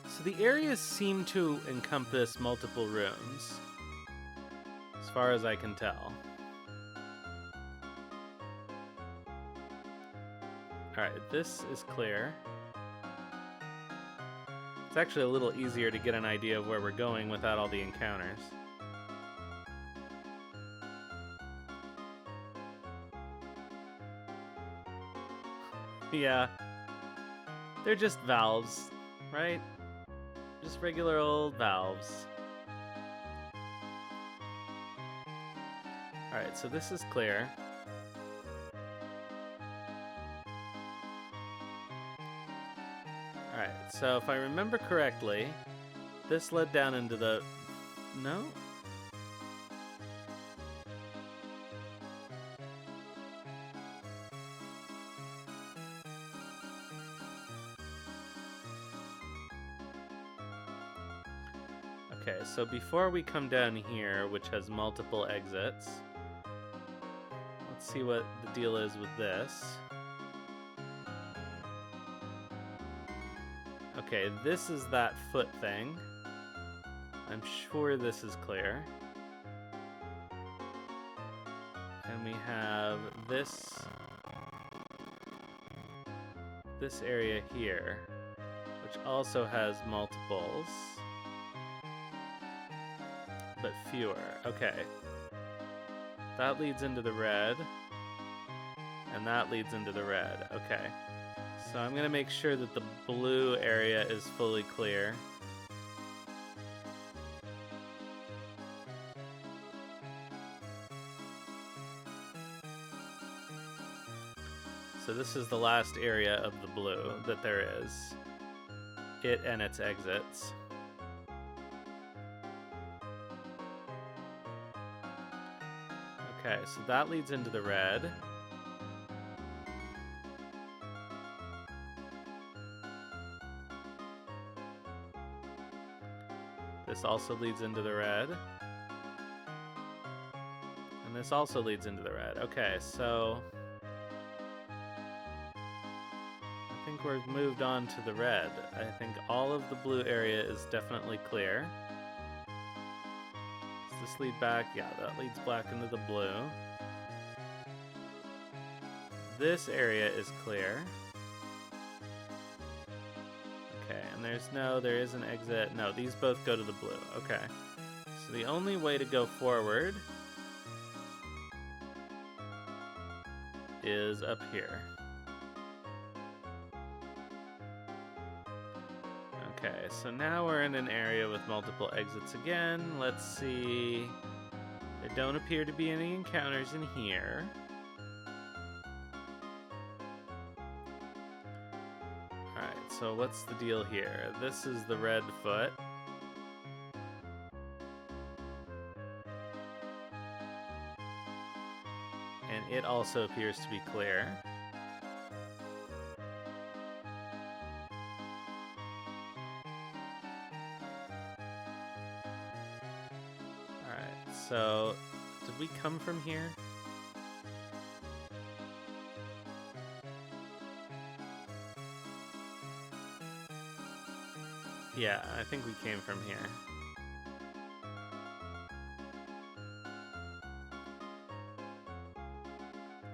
So the areas seem to encompass multiple rooms, as far as I can tell. Alright, this is clear. It's actually a little easier to get an idea of where we're going without all the encounters. Yeah, they're just valves, right? Just regular old valves. Alright, so this is clear. Alright, so if I remember correctly, this led down into the... No? Okay, so before we come down here, which has multiple exits, let's see what the deal is with this. Okay, this is that foot thing. I'm sure this is clear. And we have this area here, which also has multiples, but fewer. Okay. That leads into the red, and that leads into the red. Okay. So I'm going to make sure that the blue area is fully clear. So this is the last area of the blue that there is. It and its exits. Okay, so that leads into the red. This also leads into the red. And this also leads into the red. Okay, so I think we've moved on to the red. I think all of the blue area is definitely clear. Does this lead back? Yeah, that leads back into the blue. This area is clear. Okay, and there is an exit. No, these both go to the blue. Okay. So the only way to go forward is up here. Okay, so now we're in an area with multiple exits again. Let's see. There don't appear to be any encounters in here. Alright, so what's the deal here? This is the red foot. And it also appears to be clear. Alright, so did we come from here? Yeah, I think we came from here.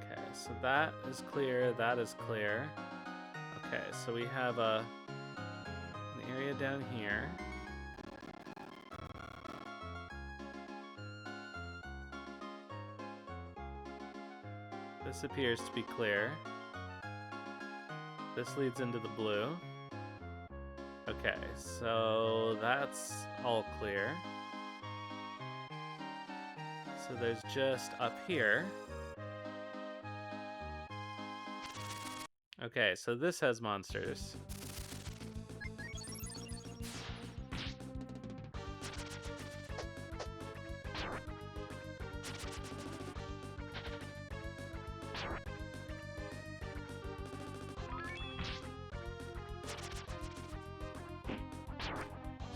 Okay, so that is clear, that is clear. Okay, so we have an area down here. This appears to be clear. This leads into the blue. Okay, so that's all clear. So there's just up here. Okay, so this has monsters.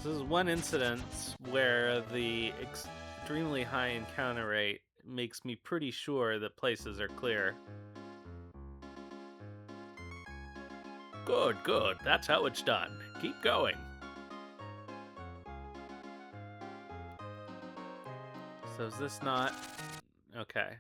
This is one incident where the extremely high encounter rate makes me pretty sure that places are clear. Good, good. That's how it's done. Keep going. So is this not... Okay.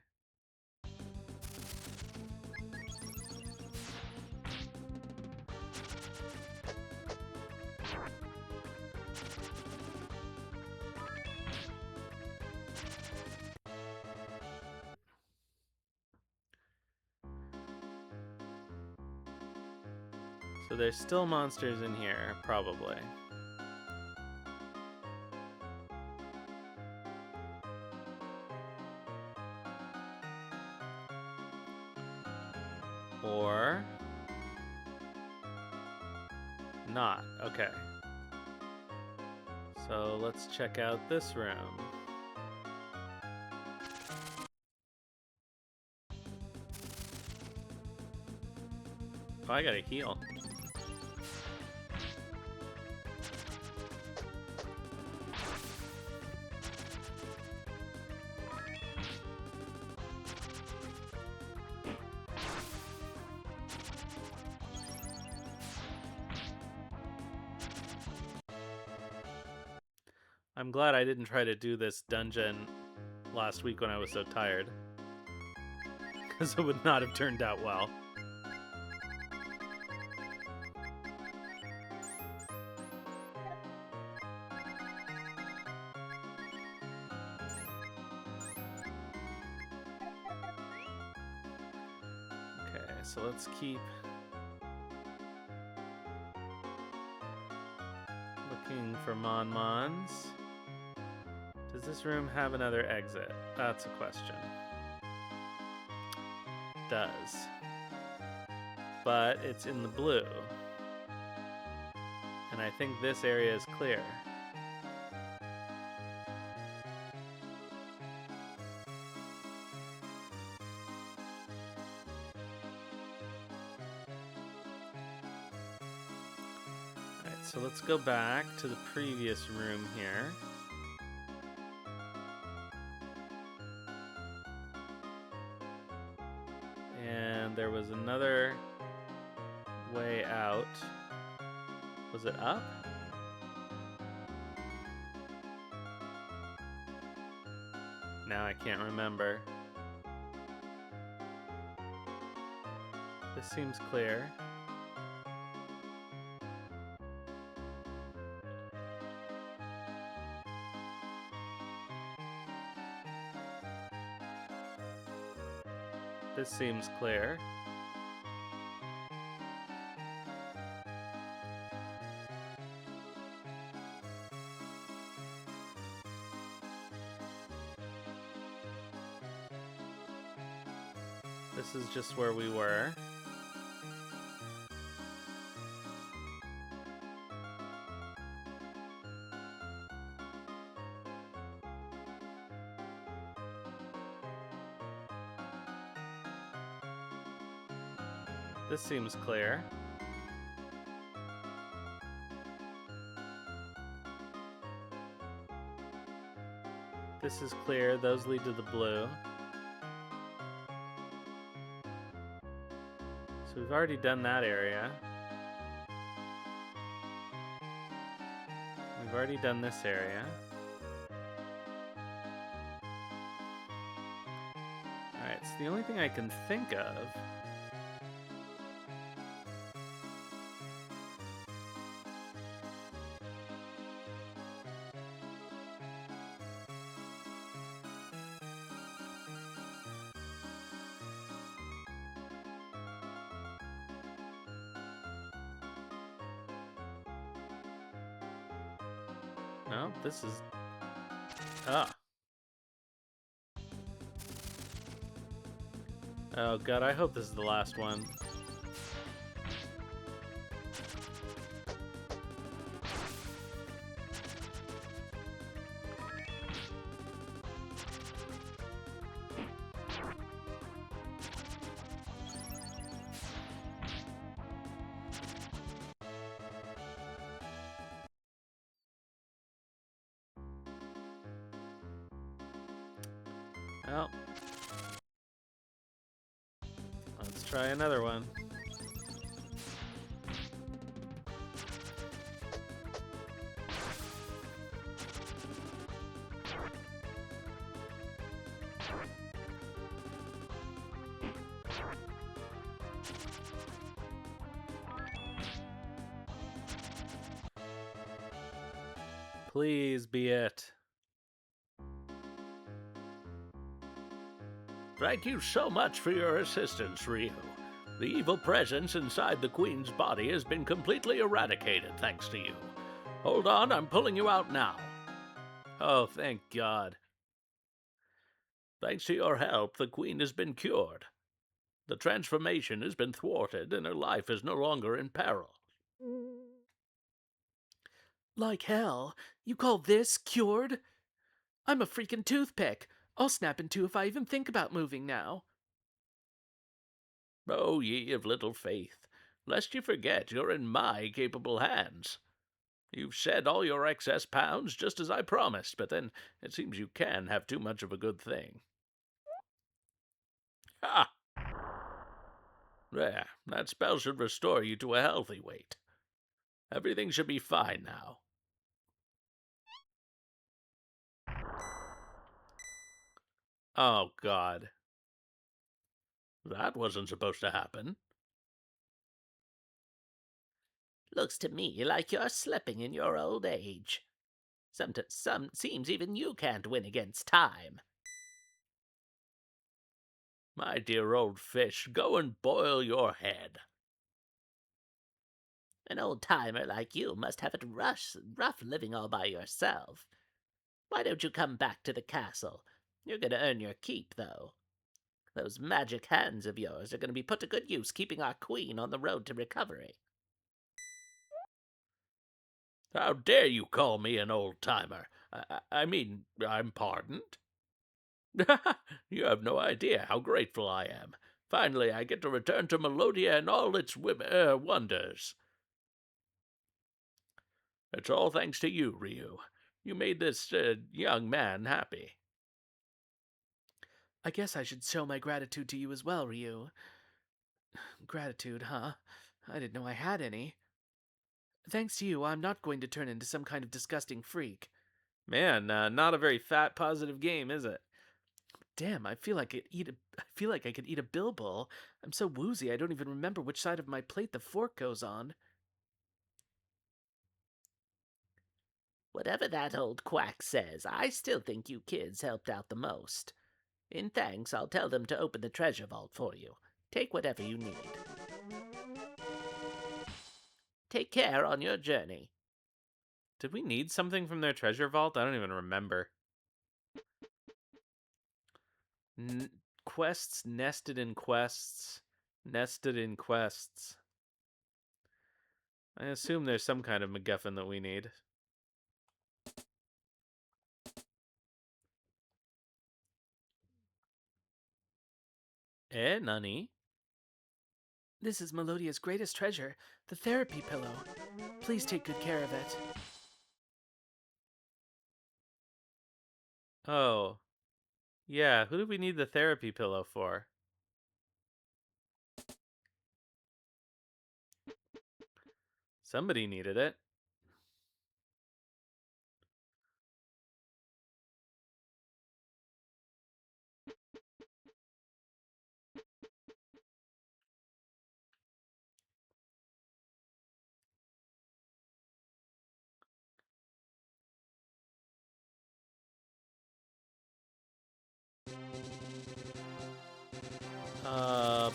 So there's still monsters in here, probably. Or not. Okay. So let's check out this room. Oh, I gotta heal. I'm glad I didn't try to do this dungeon last week when I was so tired, because it would not have turned out well. Okay, so let's keep looking for Mon-Mons. Does this room have another exit? That's a question. Does. But it's in the blue. And I think this area is clear. Alright, so let's go back to the previous room here. And there was another way out. Was it up? Now I can't remember. This seems clear. This seems clear. This is just where we were. This seems clear. This is clear. Those lead to the blue. So we've already done that area. We've already done this area. Alright, so the only thing I can think of no, this is... Ah. Oh god, I hope this is the last one. Well, let's try another one. Please be it. Thank you so much for your assistance, Ryu. The evil presence inside the Queen's body has been completely eradicated thanks to you. Hold on, I'm pulling you out now. Oh, thank God. Thanks to your help, the Queen has been cured. The transformation has been thwarted, and her life is no longer in peril. Like hell. You call this cured? I'm a freaking toothpick. I'll snap in two if I even think about moving now. O ye of little faith, lest you forget you're in my capable hands. You've shed all your excess pounds just as I promised, but then it seems you can have too much of a good thing. Ha! There, that spell should restore you to a healthy weight. Everything should be fine now. Oh, God. That wasn't supposed to happen. Looks to me like you're slipping in your old age. Some seems even you can't win against time. My dear old fish, go and boil your head. An old timer like you must have it rough living all by yourself. Why don't you come back to the castle? You're going to earn your keep, though. Those magic hands of yours are going to be put to good use keeping our queen on the road to recovery. How dare you call me an old-timer? I mean, I'm pardoned. You have no idea how grateful I am. Finally, I get to return to Melodia and all its wonders. It's all thanks to you, Ryu. You made this young man happy. I guess I should show my gratitude to you as well, Ryu. Gratitude, huh? I didn't know I had any. Thanks to you, I'm not going to turn into some kind of disgusting freak. Man, not a very fat positive game, is it? Damn, I feel like I could eat a bilbo. I'm so woozy I don't even remember which side of my plate the fork goes on. Whatever that old quack says, I still think you kids helped out the most. In thanks, I'll tell them to open the treasure vault for you. Take whatever you need. Take care on your journey. Did we need something from their treasure vault? I don't even remember. Quests nested in quests. Nested in quests. I assume there's some kind of MacGuffin that we need. Nani? This is Melodia's greatest treasure, the therapy pillow. Please take good care of it. Oh. Yeah, who do we need the therapy pillow for? Somebody needed it.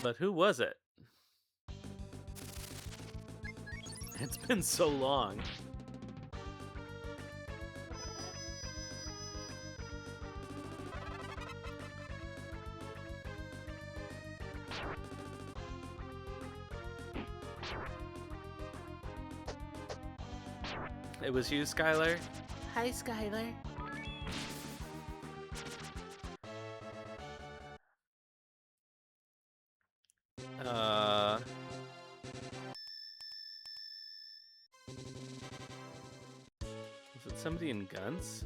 But who was it? It's been so long. It was you, Skylar? Hi, Skylar. Uh... Was it somebody in guns?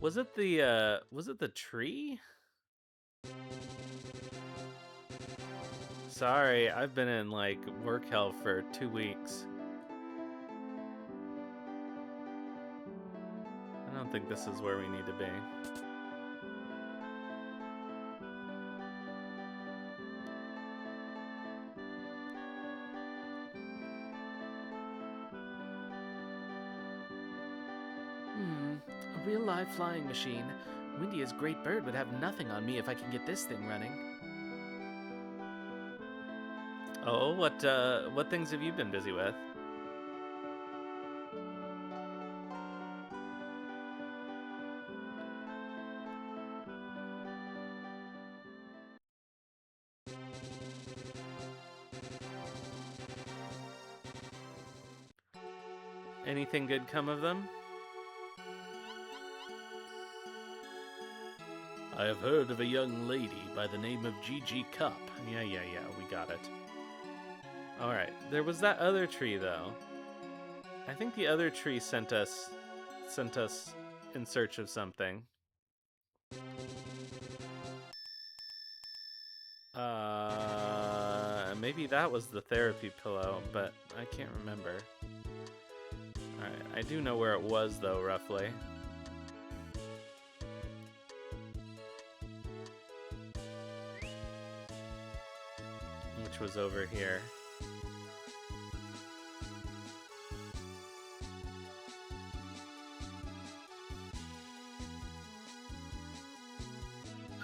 Was it the tree? Sorry, I've been in, like, work hell for 2 weeks. I don't think this is where we need to be. A real live flying machine. Windia's great bird would have nothing on me if I can get this thing running. Oh, what things have you been busy with? Anything good come of them? I have heard of a young lady by the name of Gigi Cup. Yeah, we got it. Alright, there was that other tree, though. I think the other tree sent us in search of something. Maybe that was the therapy pillow, but I can't remember. Alright, I do know where it was, though, roughly. Which was over here.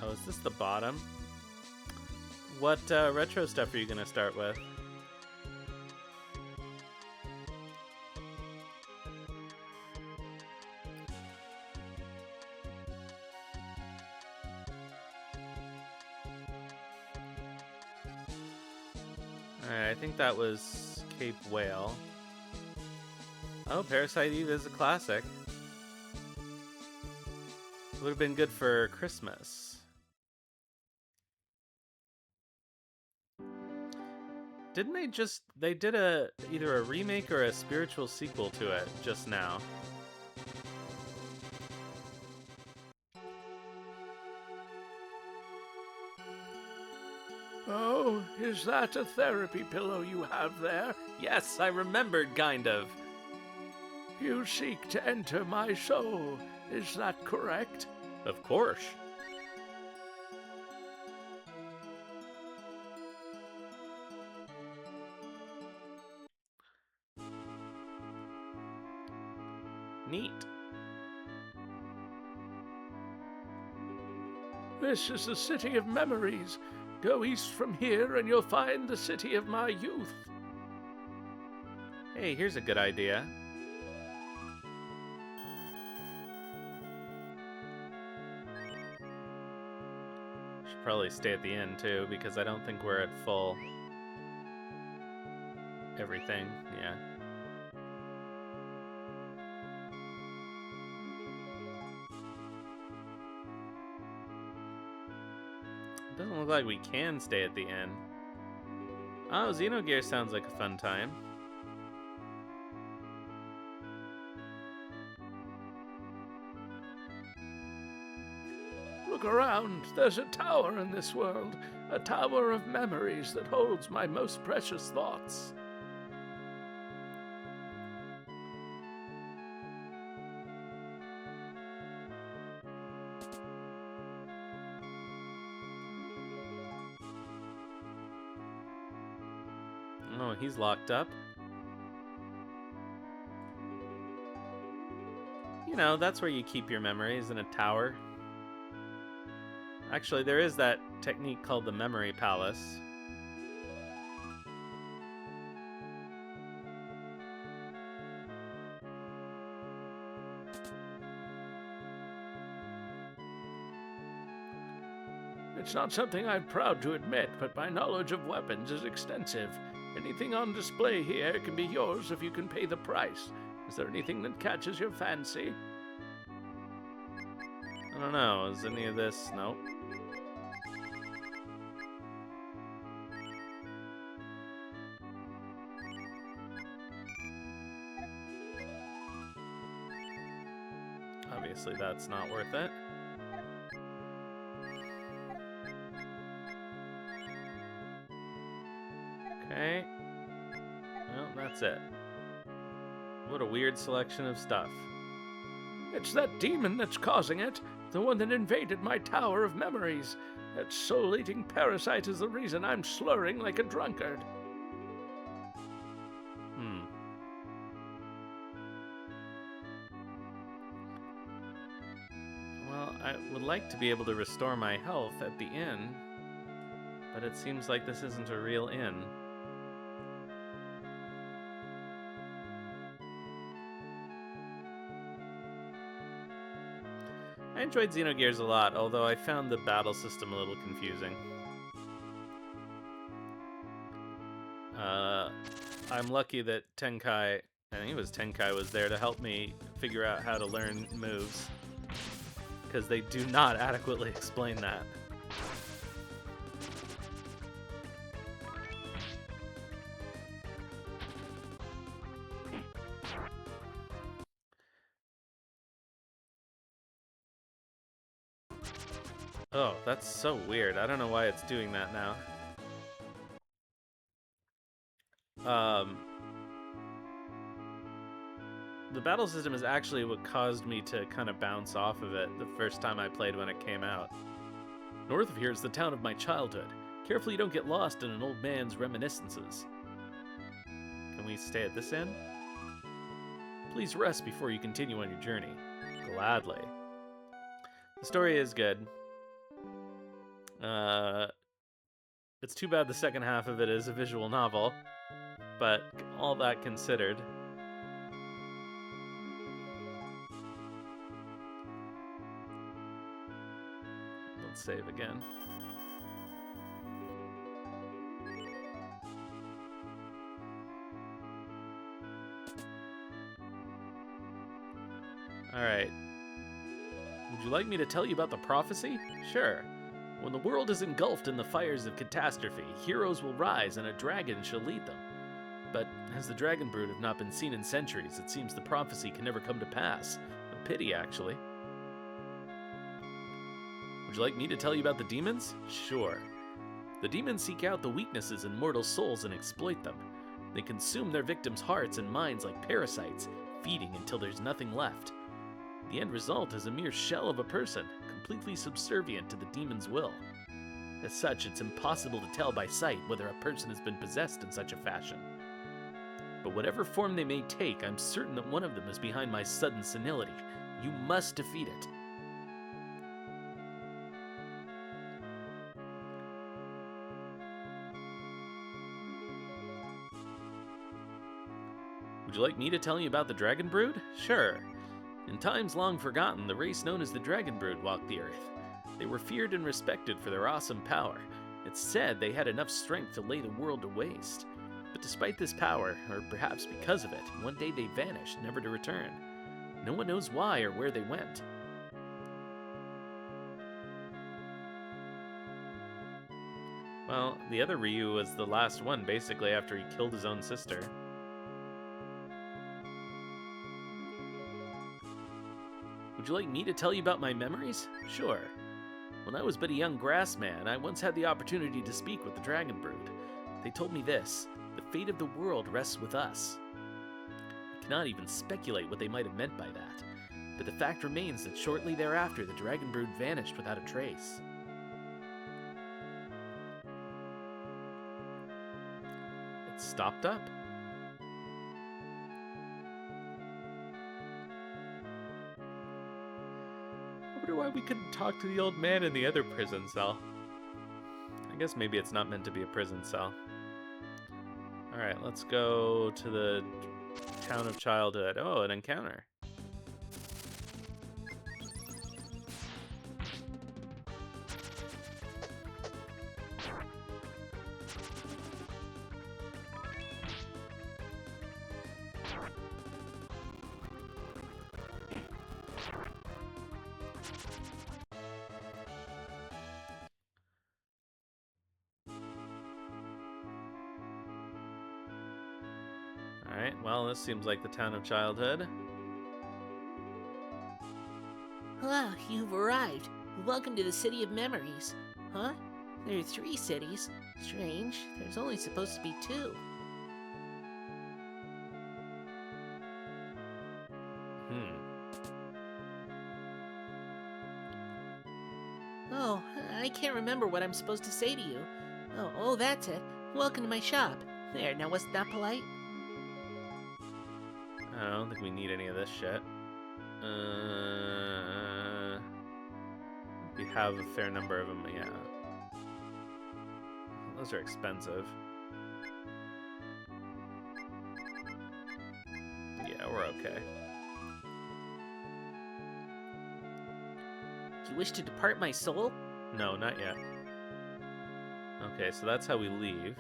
Oh, is this the bottom? What retro stuff are you gonna start with? Alright, I think that was Cape Whale. Oh, Parasite Eve is a classic. Would have been good for Christmas. Didn't they did either a remake or a spiritual sequel to it just now. Oh, is that a therapy pillow you have there? Yes, I remembered, kind of. You seek to enter my soul, is that correct? Of course. Neat. This is the city of memories. Go east from here and you'll find the city of my youth. Hey, here's a good idea. Should probably stay at the inn too, because I don't think we're at full everything. Yeah. Doesn't look like we can stay at the inn. Oh, Xenogear sounds like a fun time. Look around. There's a tower in this world. A tower of memories that holds my most precious thoughts. Oh, he's locked up. You know, that's where you keep your memories, in a tower. Actually, there is that technique called the Memory Palace. It's not something I'm proud to admit, but my knowledge of weapons is extensive. Anything on display here can be yours if you can pay the price. Is there anything that catches your fancy? I don't know, is any of this... Nope. Obviously that's not worth it. Okay. Well, that's it. What a weird selection of stuff. It's that demon that's causing it, the one that invaded my tower of memories. That soul-eating parasite is the reason I'm slurring like a drunkard. I would like to be able to restore my health at the inn, but it seems like this isn't a real inn. I enjoyed Xenogears a lot, although I found the battle system a little confusing. I'm lucky that Tenkai, I think it was Tenkai, was there to help me figure out how to learn moves, because they do not adequately explain that. Oh, that's so weird. I don't know why it's doing that now. The battle system is actually what caused me to kind of bounce off of it the first time I played when it came out. North of here is the town of my childhood. Careful you don't get lost in an old man's reminiscences. Can we stay at this inn? Please rest before you continue on your journey. Gladly. The story is good. It's too bad the second half of it is a visual novel, but all that considered. Let's save again. Alright. Would you like me to tell you about the prophecy? Sure. When the world is engulfed in the fires of catastrophe, heroes will rise and a dragon shall lead them. But as the dragon brood have not been seen in centuries, it seems the prophecy can never come to pass. A pity, actually. Would you like me to tell you about the demons? Sure. The demons seek out the weaknesses in mortal souls and exploit them. They consume their victims' hearts and minds like parasites, feeding until there's nothing left. The end result is a mere shell of a person, completely subservient to the demon's will. As such, it's impossible to tell by sight whether a person has been possessed in such a fashion. But whatever form they may take, I'm certain that one of them is behind my sudden senility. You must defeat it. Would you like me to tell you about the Dragon Brood? Sure. In times long forgotten, the race known as the Dragon Brood walked the earth. They were feared and respected for their awesome power. It's said they had enough strength to lay the world to waste. But despite this power, or perhaps because of it, one day they vanished, never to return. No one knows why or where they went. Well, the other Ryu was the last one, basically, after he killed his own sister. Would you like me to tell you about my memories? Sure. When I was but a young grass man, I once had the opportunity to speak with the Dragon Brood. They told me this: the fate of the world rests with us. I cannot even speculate what they might have meant by that, but the fact remains that shortly thereafter the Dragon Brood vanished without a trace. It stopped up. I wonder why we couldn't talk to the old man in the other prison cell. I guess maybe it's not meant to be a prison cell. Alright, let's go to the town of childhood. Oh, an encounter. Alright, well, this seems like the town of childhood. Ah, you've arrived. Welcome to the City of Memories. Huh? There are 3 cities. Strange, there's only supposed to be 2. Oh, I can't remember what I'm supposed to say to you. Oh, that's it. Welcome to my shop. There, now wasn't that polite? I don't think we need any of this shit. We have a fair number of them, yeah. Those are expensive. Yeah, we're okay. You wish to depart my soul? No, not yet. Okay, so that's how we leave.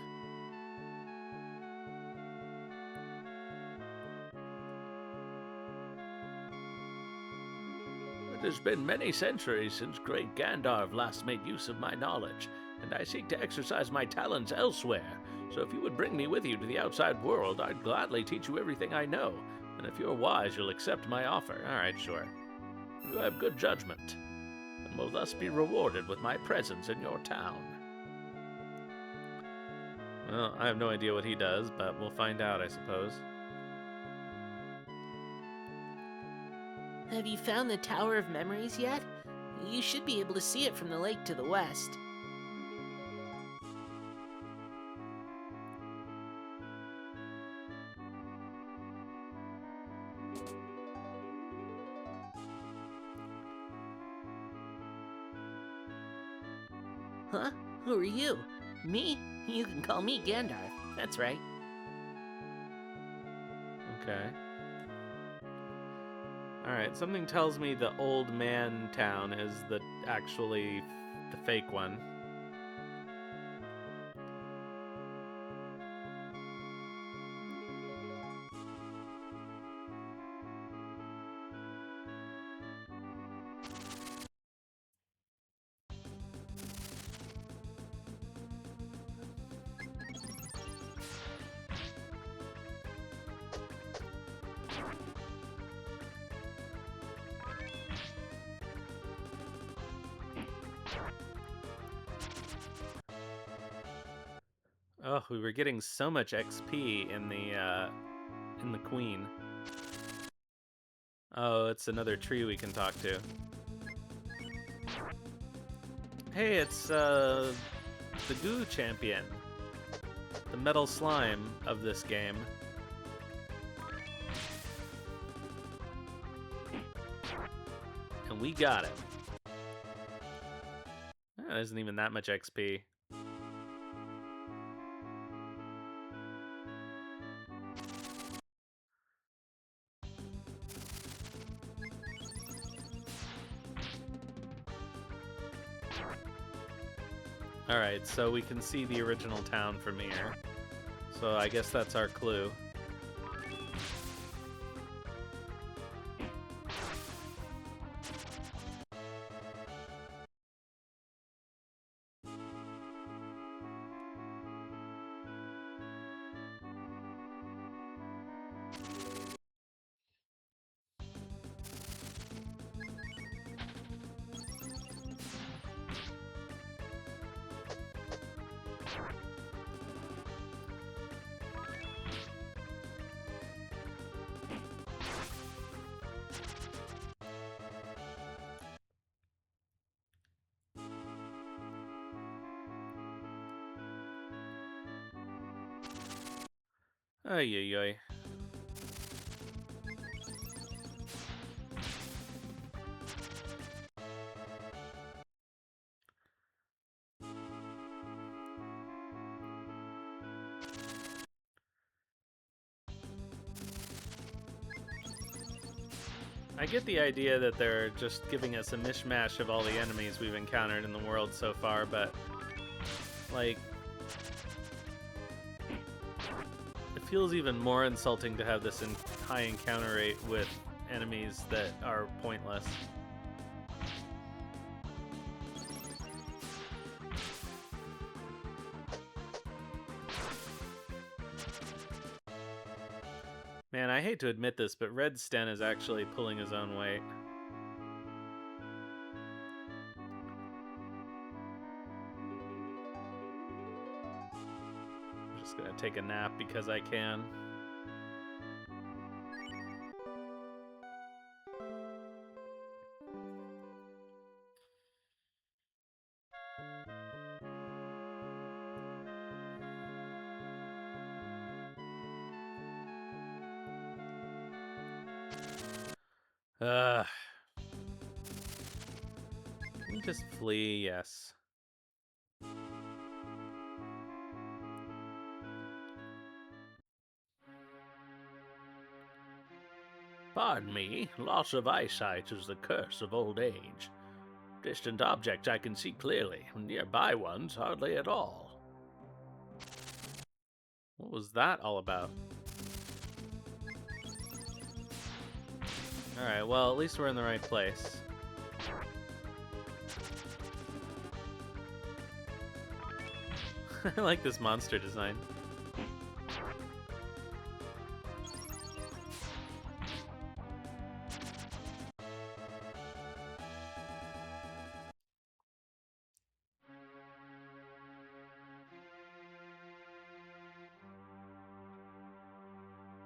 It has been many centuries since great Gandalf last made use of my knowledge, and I seek to exercise my talents elsewhere. So if you would bring me with you to the outside world, I'd gladly teach you everything I know. And if you're wise, you'll accept my offer. All right, sure. You have good judgment, and will thus be rewarded with my presence in your town. Well, I have no idea what he does, but we'll find out, I suppose. Have you found the Tower of Memories yet? You should be able to see it from the lake to the west. Huh? Who are you? Me? You can call me Gandalf. That's right. Okay. Alright, something tells me the old man town is actually the fake one. Oh, we were getting so much XP in the Queen. Oh, it's another tree we can talk to. Hey, it's the Goo Champion. The metal slime of this game. And we got him. That isn't even that much XP. Alright, so we can see the original town from here. So I guess that's our clue. Ay, ay, ay. I get the idea that they're just giving us a mishmash of all the enemies we've encountered in the world so far, but like, it feels even more insulting to have this high encounter rate with enemies that are pointless. Man, I hate to admit this, but Red Sten is actually pulling his own weight. I'm just gonna take a nap because I can. Ugh. Just flee, yes. Pardon me, loss of eyesight is the curse of old age. Distant objects I can see clearly, nearby ones hardly at all. What was that all about? Alright, well, at least we're in the right place. I like this monster design.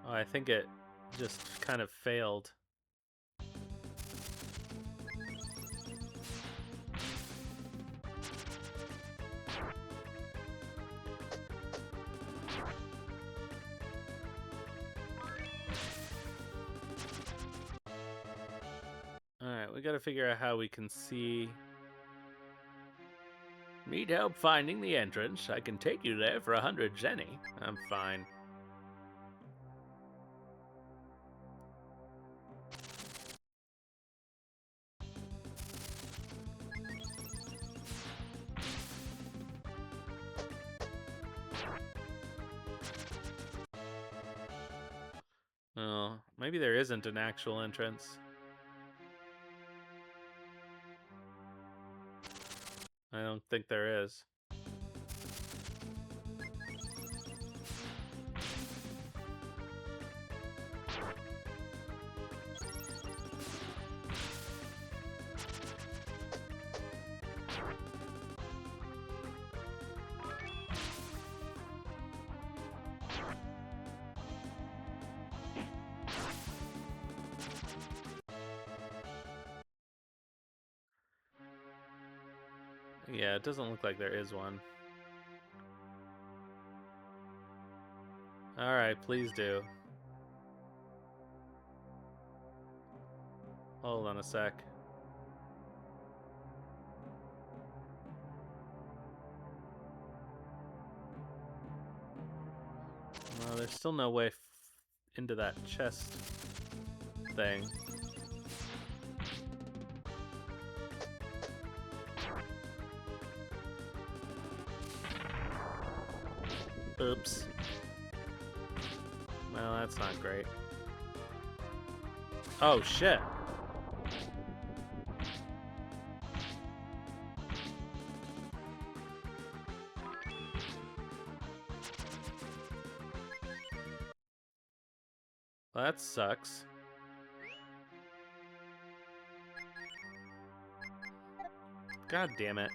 Oh, I think it just kind of failed. Alright, we gotta figure out how we can see. Need help finding the entrance? I can take you there for 100 zenny. I'm fine. Oh, maybe there isn't an actual entrance. I don't think there is. Yeah, it doesn't look like there is one. Alright, please do. Hold on a sec. No, there's still no way into that chest thing. Oops. Well, that's not great. Oh, shit. Well, that sucks. God damn it.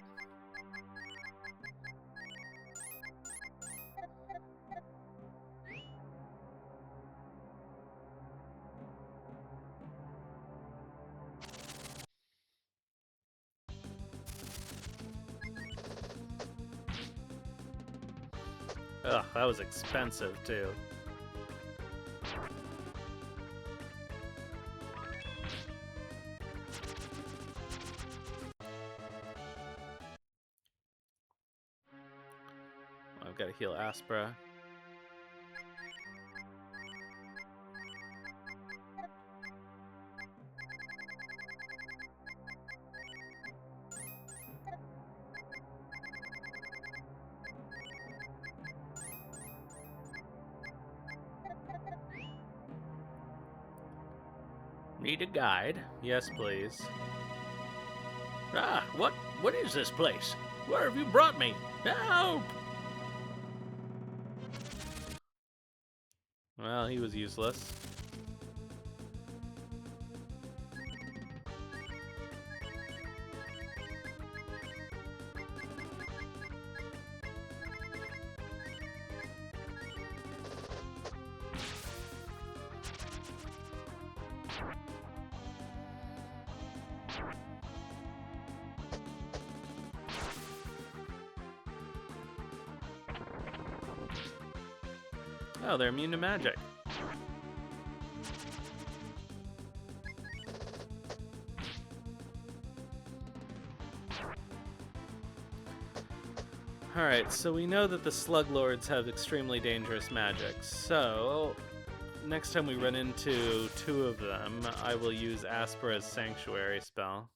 Ugh, that was expensive, too. I've got to heal Aspera. Need a guide? Yes, please. Ah, what is this place? Where have you brought me? Help! Well, he was useless. Oh, they're immune to magic. Alright, so we know that the Slug Lords have extremely dangerous magic, so next time we run into two of them, I will use Aspera's Sanctuary spell.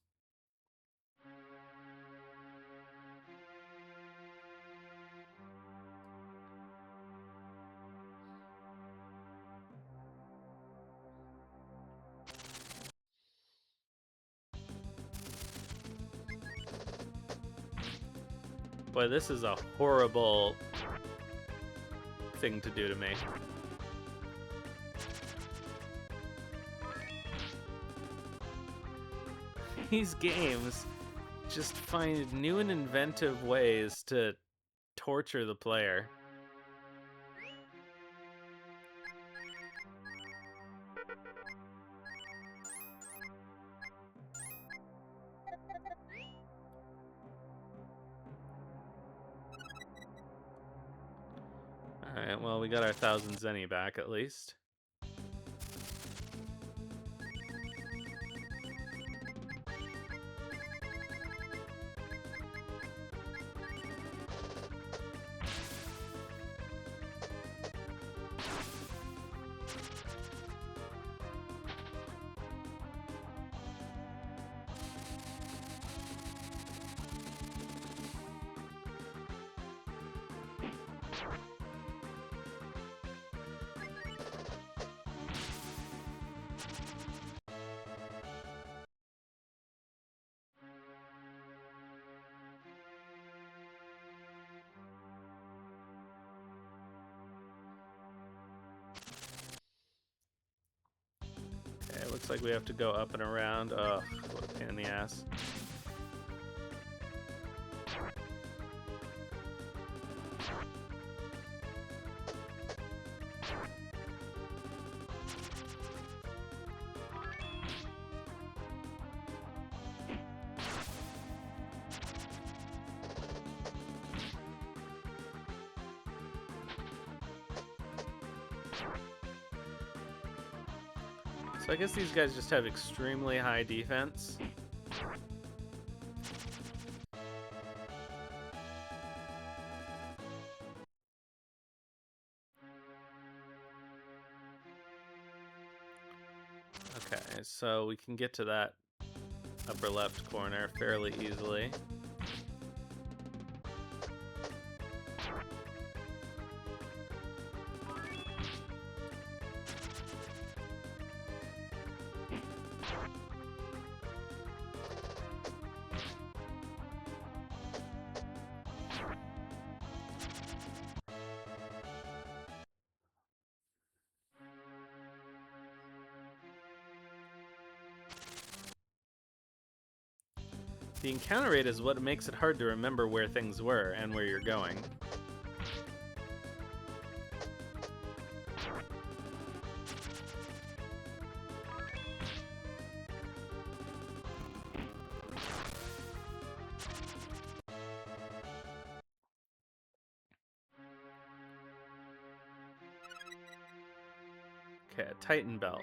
Boy, this is a horrible thing to do to me. These games just find new and inventive ways to torture the player. Alright, well, we got our 1,000 zenny back at least. Okay, looks like we have to go up and around. Ugh, what a pain in the ass. So I guess these guys just have extremely high defense. Okay, so we can get to that upper left corner fairly easily. The encounter rate is what makes it hard to remember where things were and where you're going. Okay, a Titan Belt.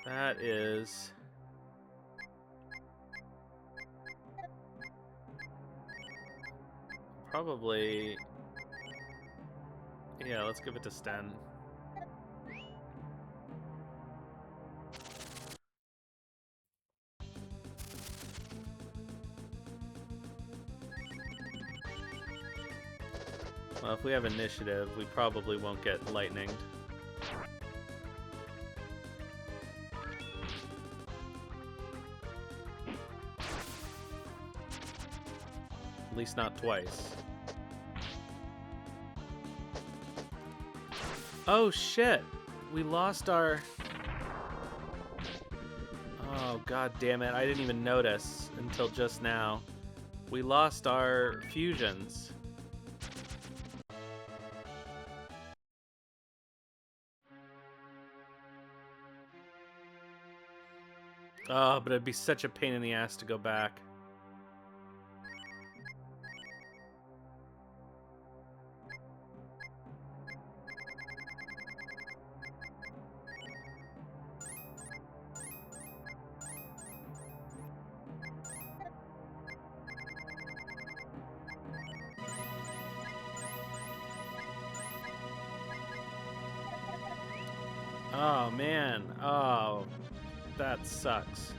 That is... probably... yeah, let's give it to Sten. Well, if we have initiative, we probably won't get lightninged. At least not twice. Oh shit! We lost our... oh god damn it, I didn't even notice until just now. We lost our fusions. Oh, but it'd be such a pain in the ass to go back. Oh, man. Oh, that sucks.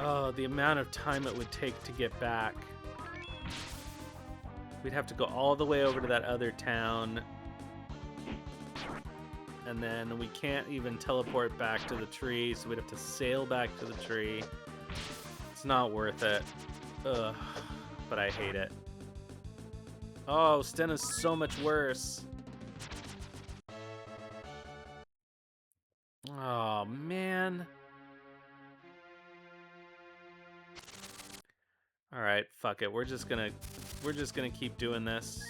Oh, the amount of time it would take to get back. We'd have to go all the way over to that other town. And then we can't even teleport back to the tree, so we'd have to sail back to the tree. It's not worth it. Ugh. But I hate it. Oh, Stenna's so much worse. Oh, man. All right, fuck it. We're just gonna keep doing this.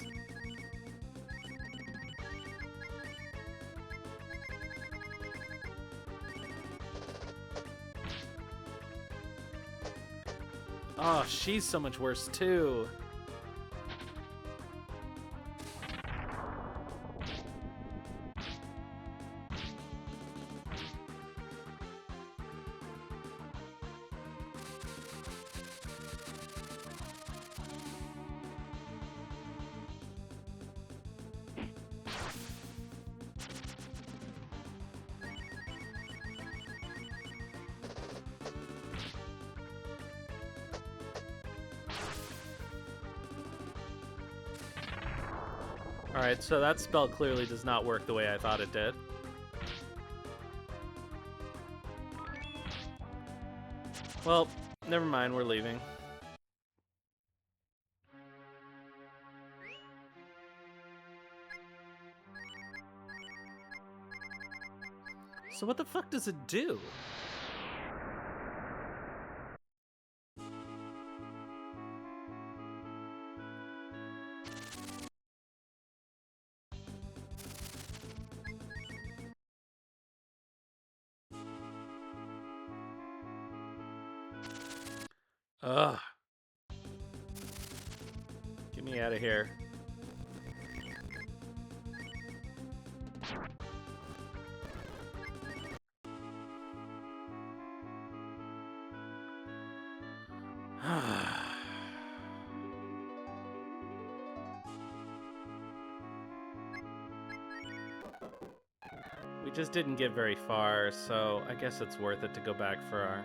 Oh, she's so much worse too. Alright, so that spell clearly does not work the way I thought it did. Well, never mind, we're leaving. So what the fuck does it do? Ugh. Get me out of here. We just didn't get very far, so I guess it's worth it to go back for our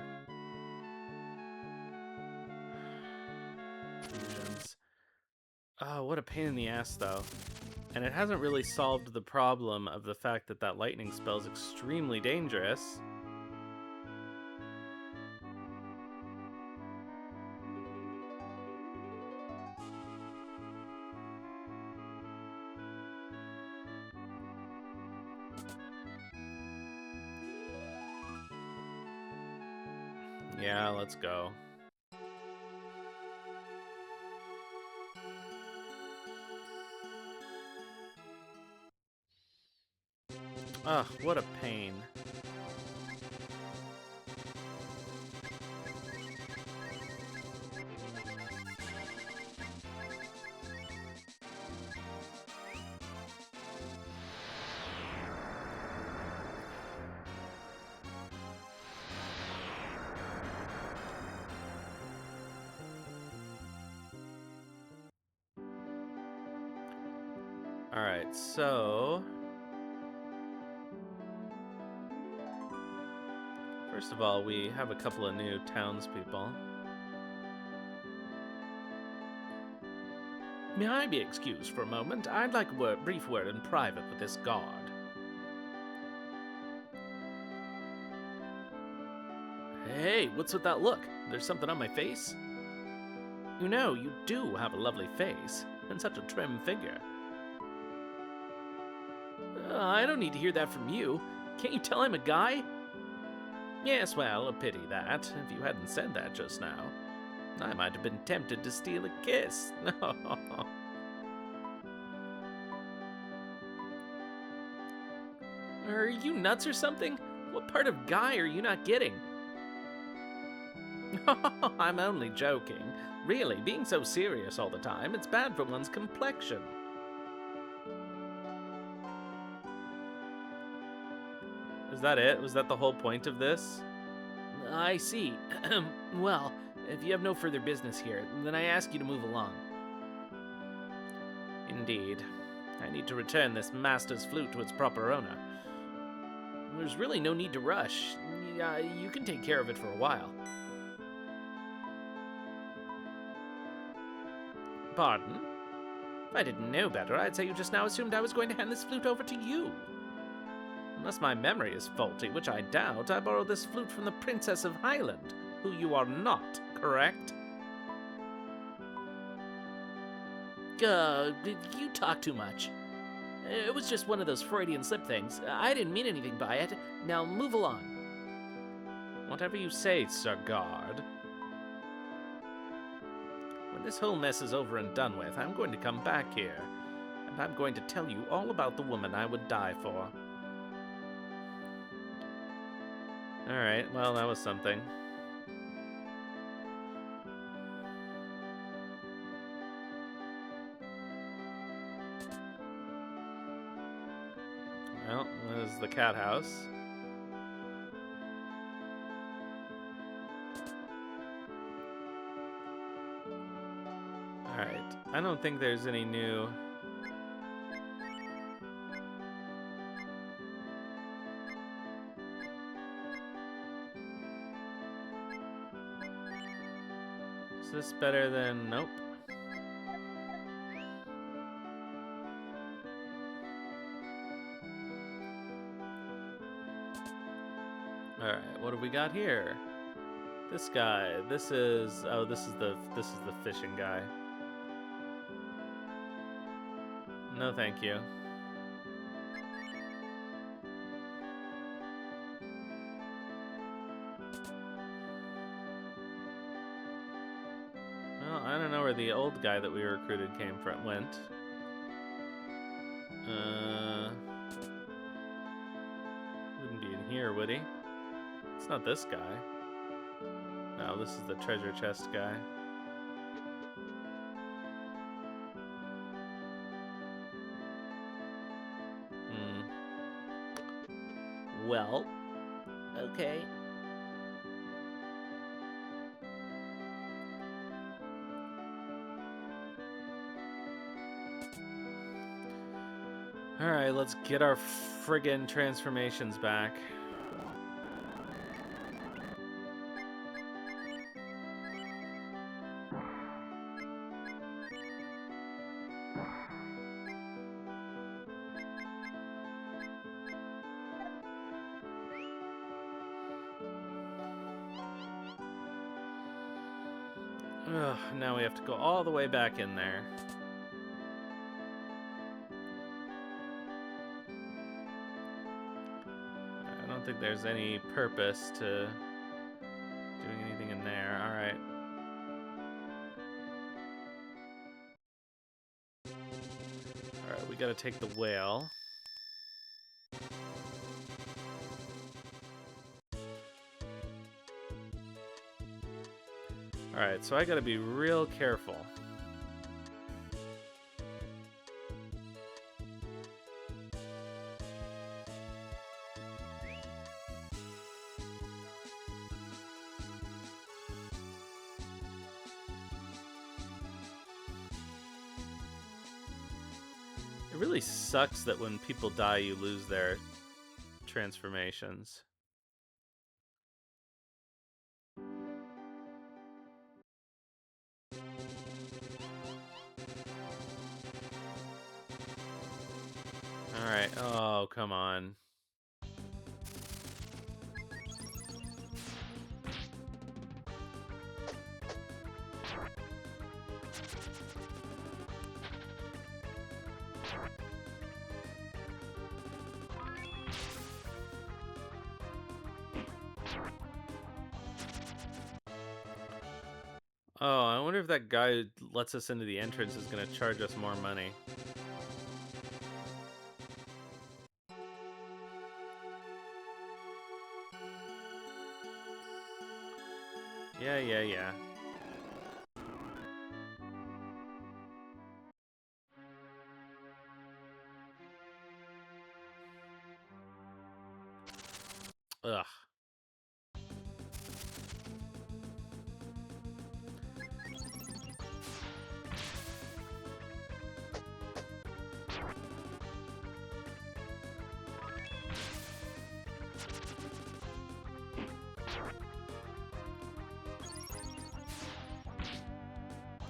fusions. Oh, what a pain in the ass, though. And it hasn't really solved the problem of the fact that that lightning spell is extremely dangerous. Yeah, let's go. Ugh, what a pain. Alright, so... First of all, we have a couple of new townspeople. May I be excused for a moment? I'd like a brief word in private with this guard. Hey, what's with that look? There's something on my face? You know, you do have a lovely face, and such a trim figure. I don't need to hear that from you. Can't you tell I'm a guy? Yes, well, a pity that. If you hadn't said that just now, I might have been tempted to steal a kiss. Are you nuts or something? What part of guy are you not getting? I'm only joking. Really, being so serious all the time, it's bad for one's complexion. Is that it? Was that the whole point of this? I see. Well, if you have no further business here, then I ask you to move along. Indeed. I need to return this master's flute to its proper owner. There's really no need to rush. You can take care of it for a while. Pardon? If I didn't know better, I'd say you just now assumed I was going to hand this flute over to you. Unless my memory is faulty, which I doubt, I borrowed this flute from the Princess of Highland, who you are not, correct? You talk too much. It was just one of those Freudian slip things. I didn't mean anything by it. Now move along. Whatever you say, Sir Guard. When this whole mess is over and done with, I'm going to come back here, and I'm going to tell you all about the woman I would die for. Alright, well, that was something. Well, this is the cat house. Alright, I don't think there's any new... Is this better than... Nope. Alright, what have we got here? This guy. This is... Oh, this is the fishing guy. No, thank you. Well, I don't know where the old guy that we recruited went. Wouldn't be in here, would he? It's not this guy. No, this is the treasure chest guy. Well, okay. Alright, let's get our friggin' transformations back. Ugh, now we have to go all the way back in there. I don't think there's any purpose to doing anything in there. Alright. Alright, we gotta take the whale. Alright, so I gotta be real careful. It really sucks that when people die, you lose their transformations. Alright, oh, come on. Oh, I wonder if that guy who lets us into the entrance is gonna charge us more money. Yeah.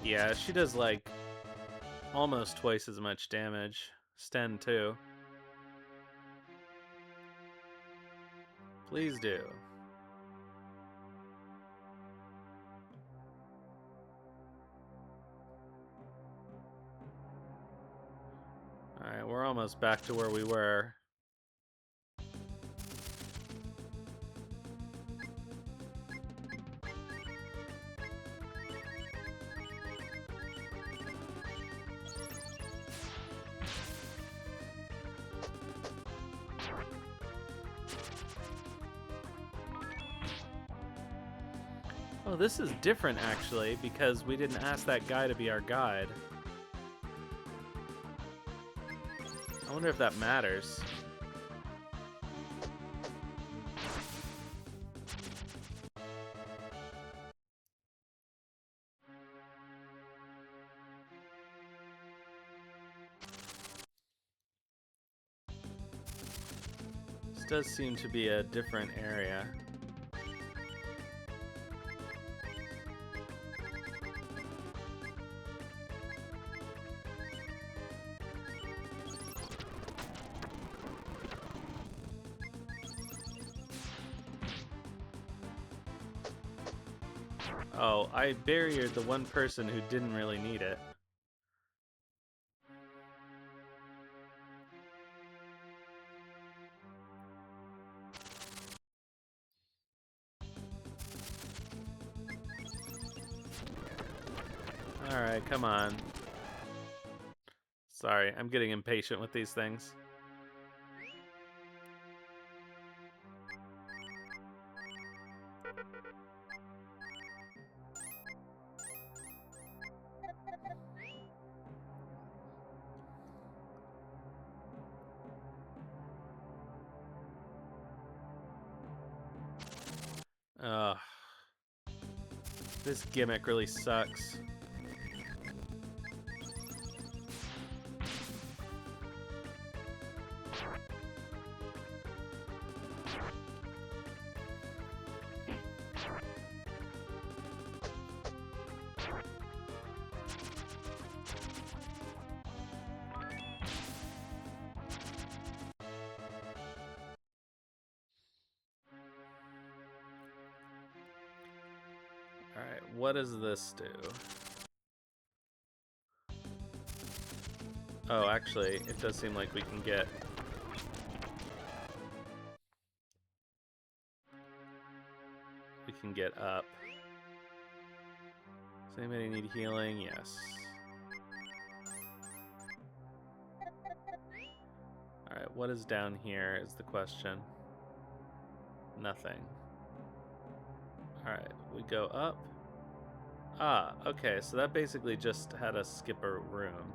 Yeah, she does like almost twice as much damage. Sten too. Please do. Alright, we're almost back to where we were. Oh, this is different actually, because we didn't ask that guy to be our guide. I wonder if that matters. This does seem to be a different area. Oh, I barriered the one person who didn't really need it. Alright, come on. Sorry, I'm getting impatient with these things. Ugh. This gimmick really sucks. Alright, what does this do? Oh, actually, it does seem like we can get... We can get up. Does anybody need healing? Yes. Alright, what is down here is the question. Nothing. Alright, we go up. Ah, okay, so that basically just had us skip a room.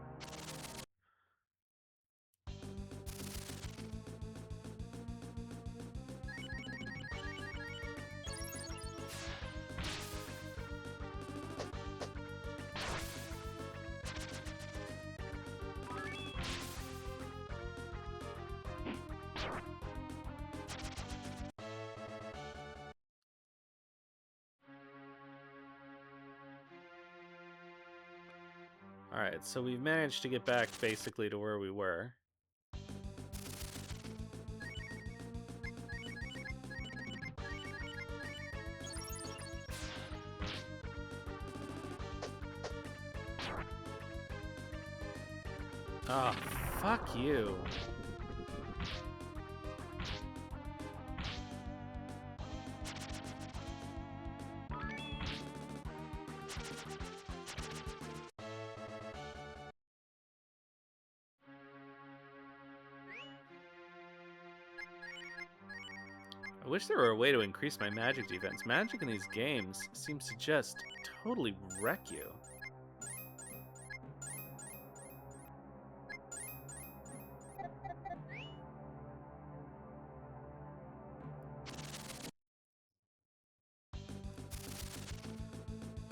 Alright, so we've managed to get back basically to where we were. Oh, fuck you. I wish there were a way to increase my magic defense. Magic in these games seems to just totally wreck you.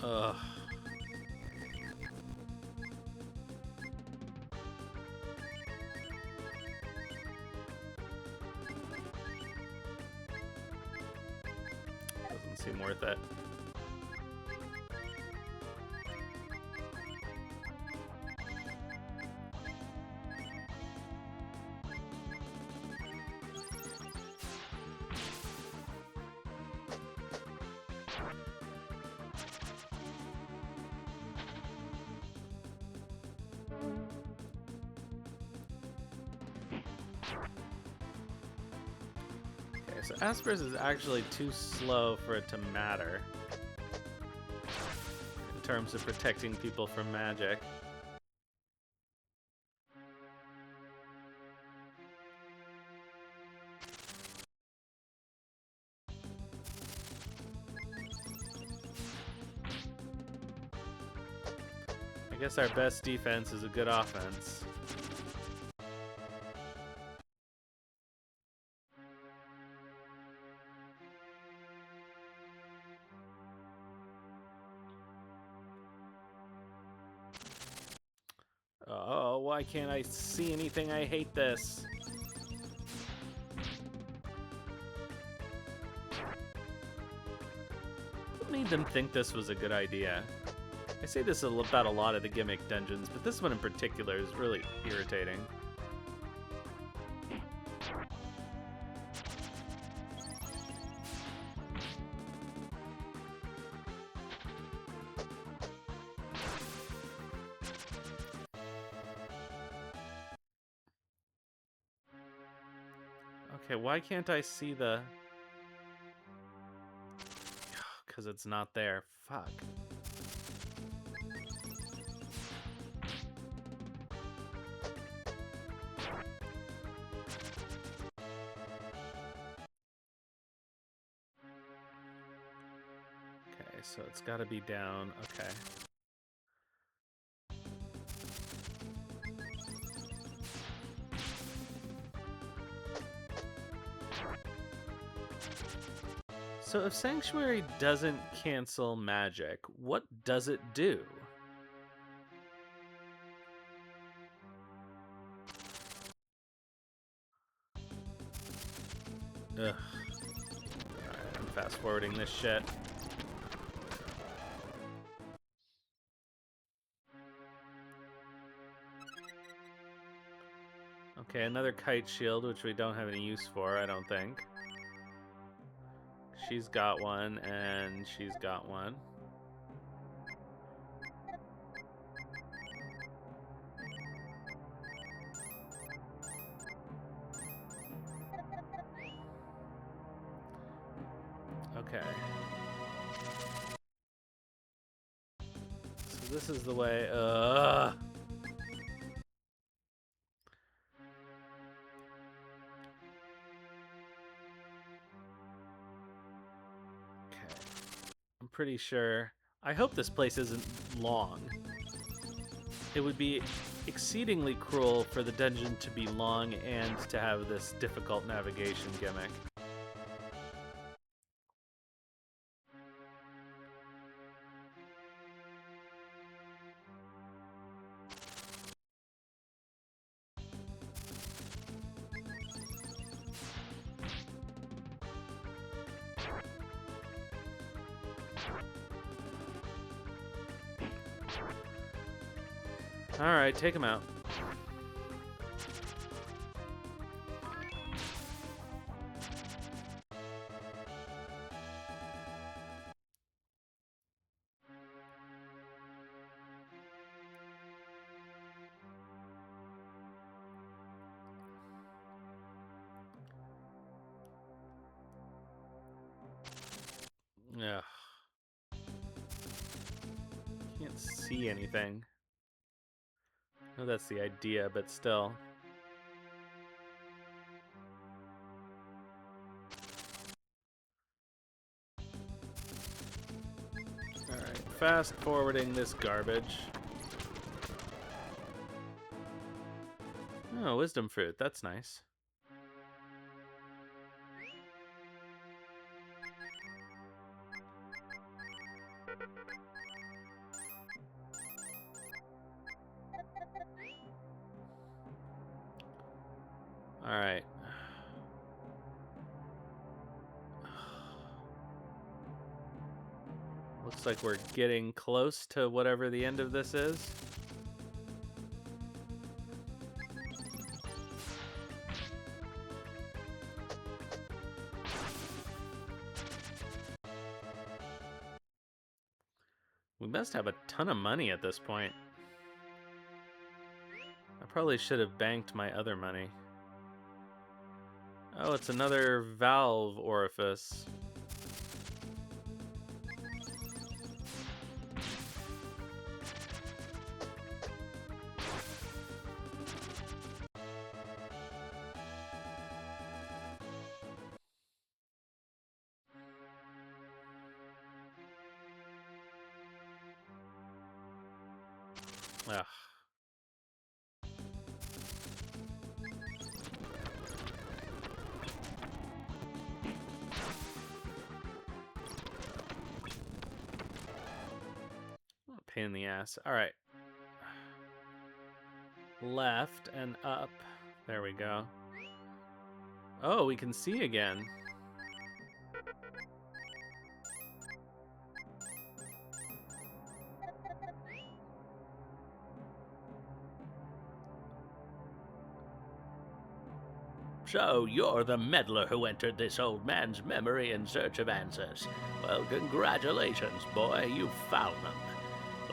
Ugh. Doesn't seem worth it. Okay, so Aspers is actually too slow for it to matter in terms of protecting people from magic. I guess our best defense is a good offense. Oh, why can't I see anything? I hate this. What made them think this was a good idea? I say this about a lot of the gimmick dungeons, but this one in particular is really irritating. Okay, why can't I see the... Because it's not there. Fuck. Okay, so it's got to be down. Okay. So if Sanctuary doesn't cancel magic, what does it do? Ugh. Alright, I'm fast forwarding this shit. Okay, another kite shield, which we don't have any use for, I don't think. She's got one, and she's got one. Okay. So this is the way. Okay. I'm pretty sure. I hope this place isn't long. It would be exceedingly cruel for the dungeon to be long and to have this difficult navigation gimmick. Alright, take him out. Ugh. Can't see anything. I know that's the idea, but still. Alright, fast forwarding this garbage. Oh, wisdom fruit, that's nice. Alright. Looks like we're getting close to whatever the end of this is. We must have a ton of money at this point. I probably should have banked my other money. Oh, it's another valve orifice. Ugh. What a pain in the ass. All right. Left and up. There we go. Oh, we can see again. So you're the meddler who entered this old man's memory in search of answers. Well, congratulations, boy, you've found them.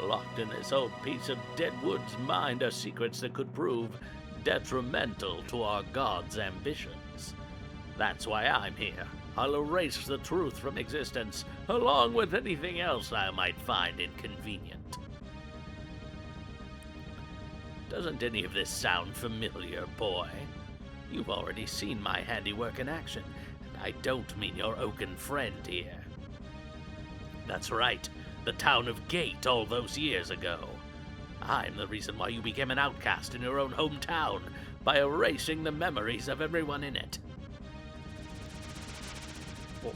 Locked in this old piece of Deadwood's mind are secrets that could prove detrimental to our god's ambitions. That's why I'm here. I'll erase the truth from existence, along with anything else I might find inconvenient. Doesn't any of this sound familiar, boy? You've already seen my handiwork in action, and I don't mean your oaken friend here. That's right, the town of Gate all those years ago. I'm the reason why you became an outcast in your own hometown, by erasing the memories of everyone in it.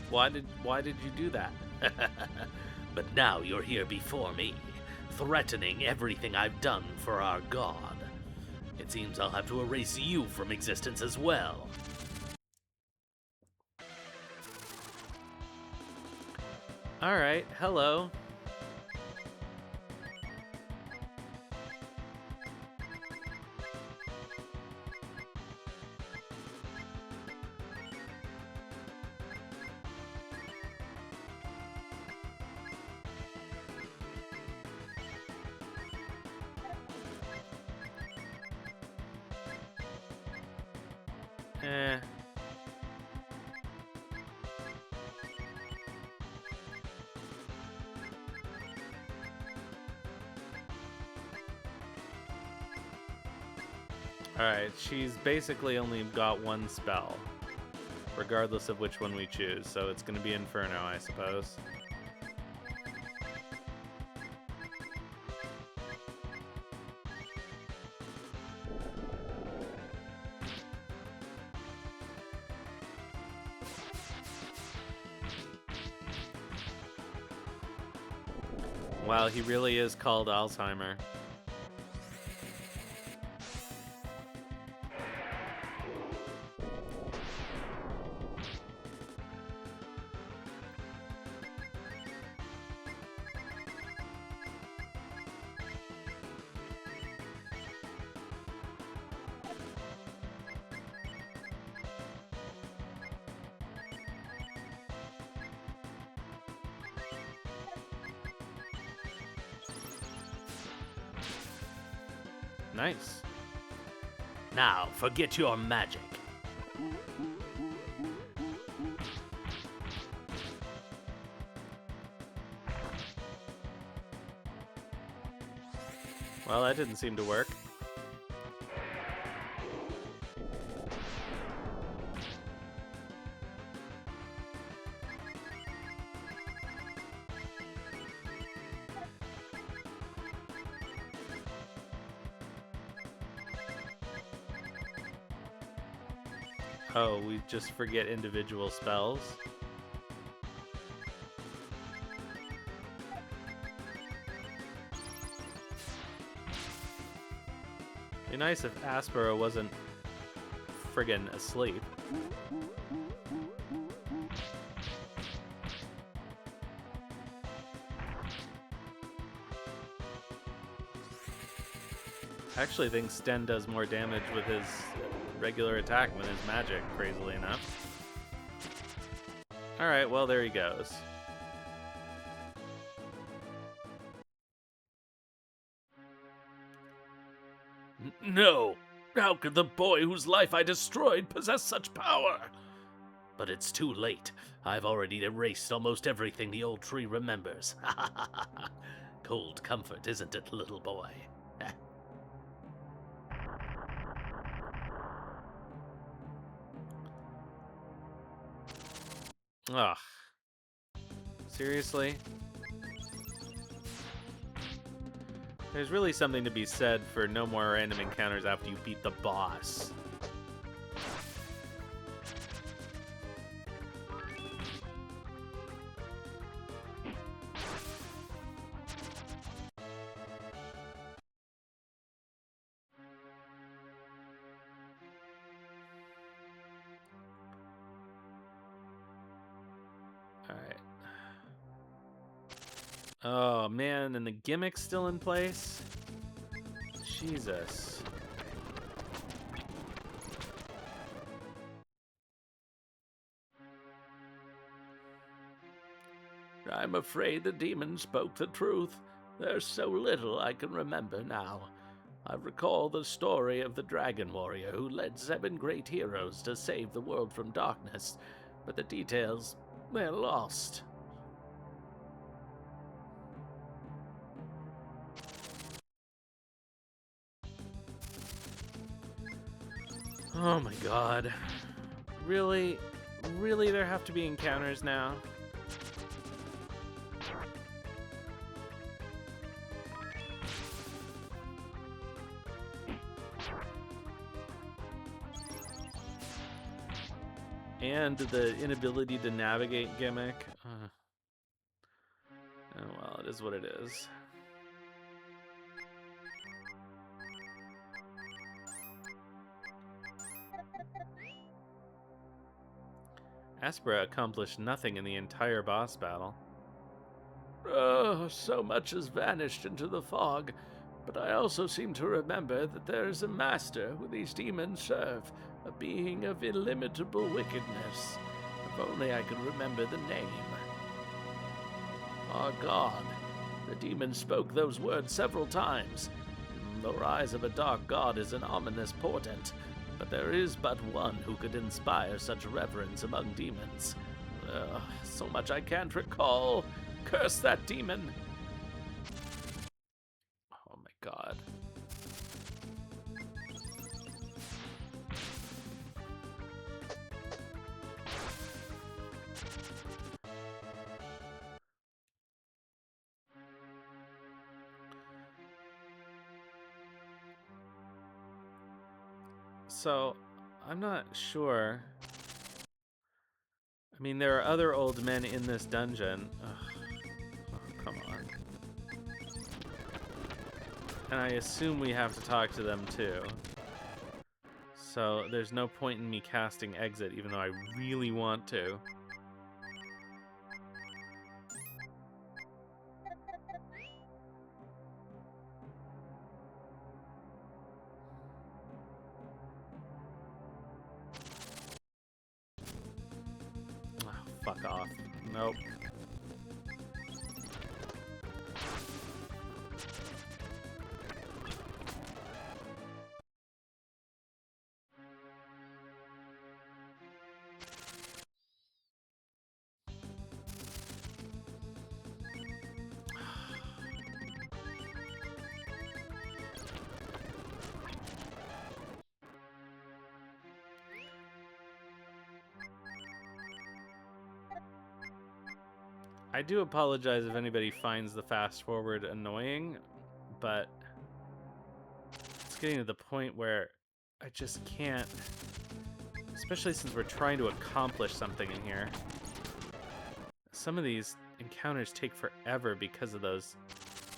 Why did you do that? But now you're here before me, threatening everything I've done for our god. It seems I'll have to erase you from existence as well. All right. Hello. Eh. Alright, she's basically only got one spell, regardless of which one we choose, so it's gonna be Inferno, I suppose. Wow, he really is called Alzheimer. Nice. Now, forget your magic. Well, that didn't seem to work. Oh, we just forget individual spells? Be nice if Aspera wasn't friggin' asleep. I actually think Sten does more damage with his regular attack than his magic, crazily enough. Alright, well, there he goes. No! How could the boy whose life I destroyed possess such power? But it's too late. I've already erased almost everything the old tree remembers. Cold comfort, isn't it, little boy? Ugh. Seriously? There's really something to be said for no more random encounters after you beat the boss. Alright. Oh man, and the gimmick's still in place? Jesus. I'm afraid the demon spoke the truth. There's so little I can remember now. I recall the story of the dragon warrior who led 7 great heroes to save the world from darkness, but the details, they're lost. Oh my god. Really? Really there have to be encounters now? And the inability to navigate gimmick. Oh well, it is what it is. Aspera accomplished nothing in the entire boss battle. Oh, so much has vanished into the fog, but I also seem to remember that there is a master who these demons serve, a being of illimitable wickedness. If only I could remember the name. Our god. The demon spoke those words several times. The rise of a dark god is an ominous portent, but there is but one who could inspire such reverence among demons. So much I can't recall. Curse that demon! Oh my god. So, I'm not sure. I mean, there are other old men in this dungeon. Ugh. Oh, come on. And I assume we have to talk to them too. So there's no point in me casting exit, even though I really want to. Oh, fuck off. Nope. I do apologize if anybody finds the fast forward annoying, but it's getting to the point where I just can't, especially since we're trying to accomplish something in here. Some of these encounters take forever because of those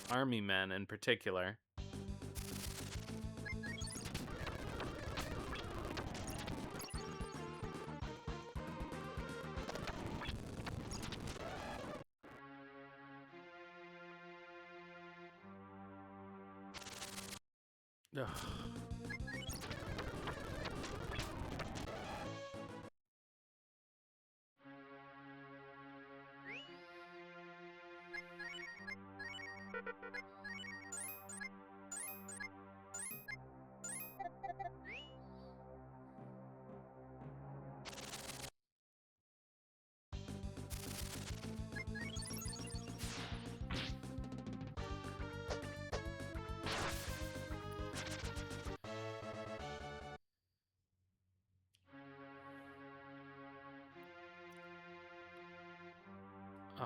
army men in particular. Ugh.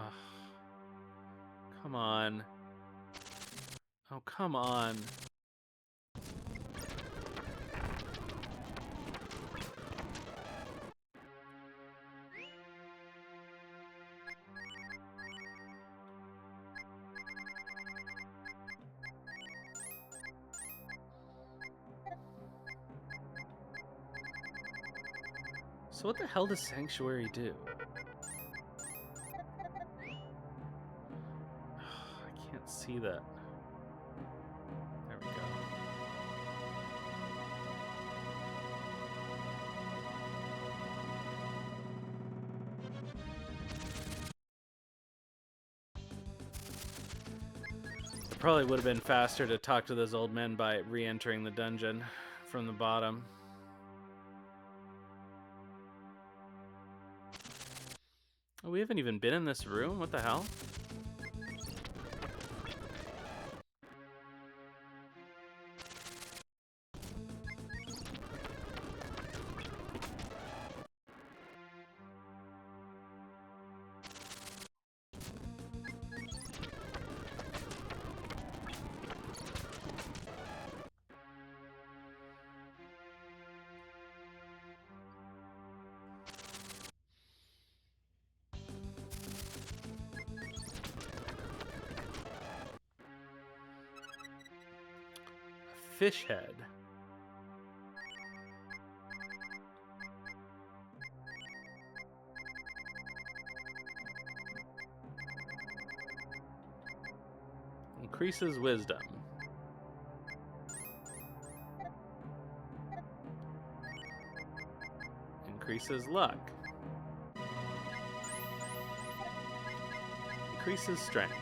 Oh, come on. Oh, come on. So what the hell does Sanctuary do? I can't see that. There we go. It probably would have been faster to talk to those old men by re-entering the dungeon from the bottom. Oh, we haven't even been in this room? What the hell? Fish head. Increases wisdom. Increases luck. Increases strength.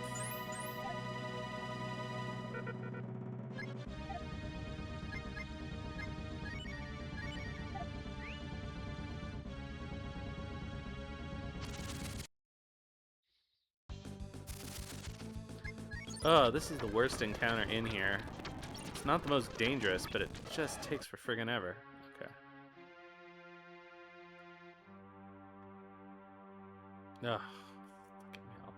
Oh, this is the worst encounter in here. It's not the most dangerous, but it just takes for friggin' ever. Okay. Ugh. Fucking hell.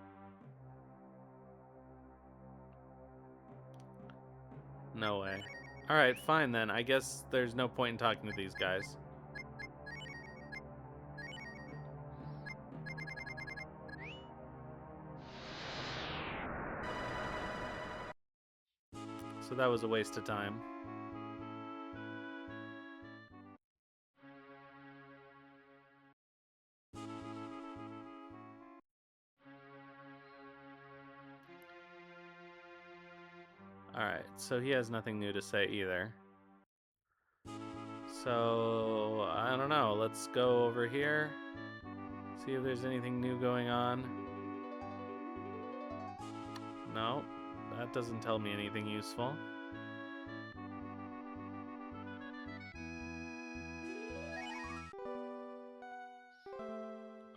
No way. Alright, fine then. I guess there's no point in talking to these guys. So that was a waste of time. Alright, so he has nothing new to say either. So, I don't know. Let's go over here. See if there's anything new going on. No, that doesn't tell me anything useful.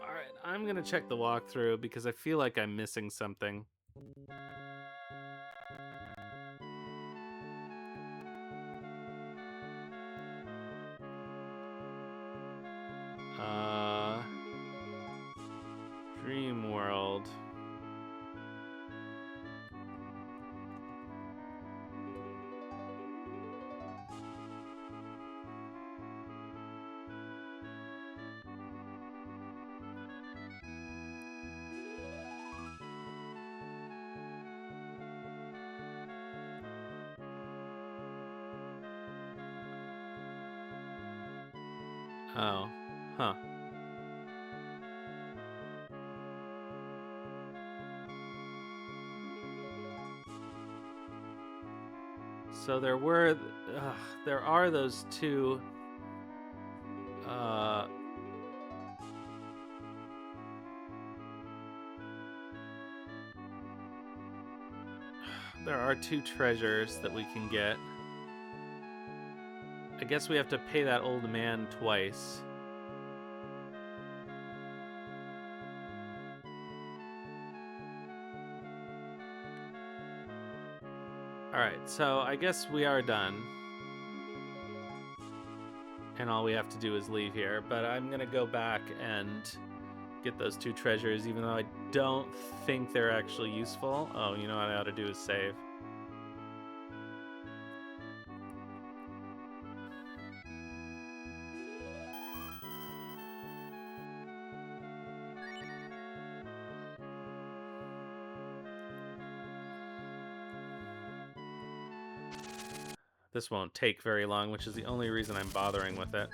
Alright, I'm gonna check the walkthrough because I feel like I'm missing something. Dream World. Oh, huh. So there are those two, uh, there are two treasures that we can get. I guess we have to pay that old man twice. Alright, so I guess we are done. And all we have to do is leave here. But I'm gonna go back and get those 2 treasures, even though I don't think they're actually useful. Oh, you know what I ought to do is save. This won't take very long, which is the only reason I'm bothering with it.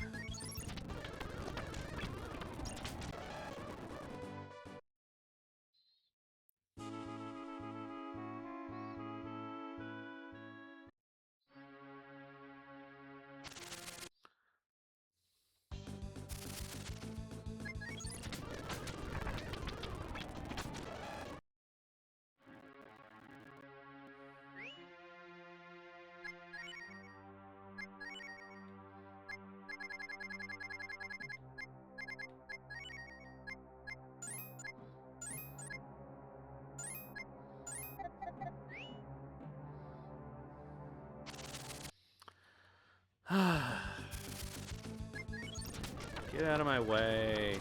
Get out of my way.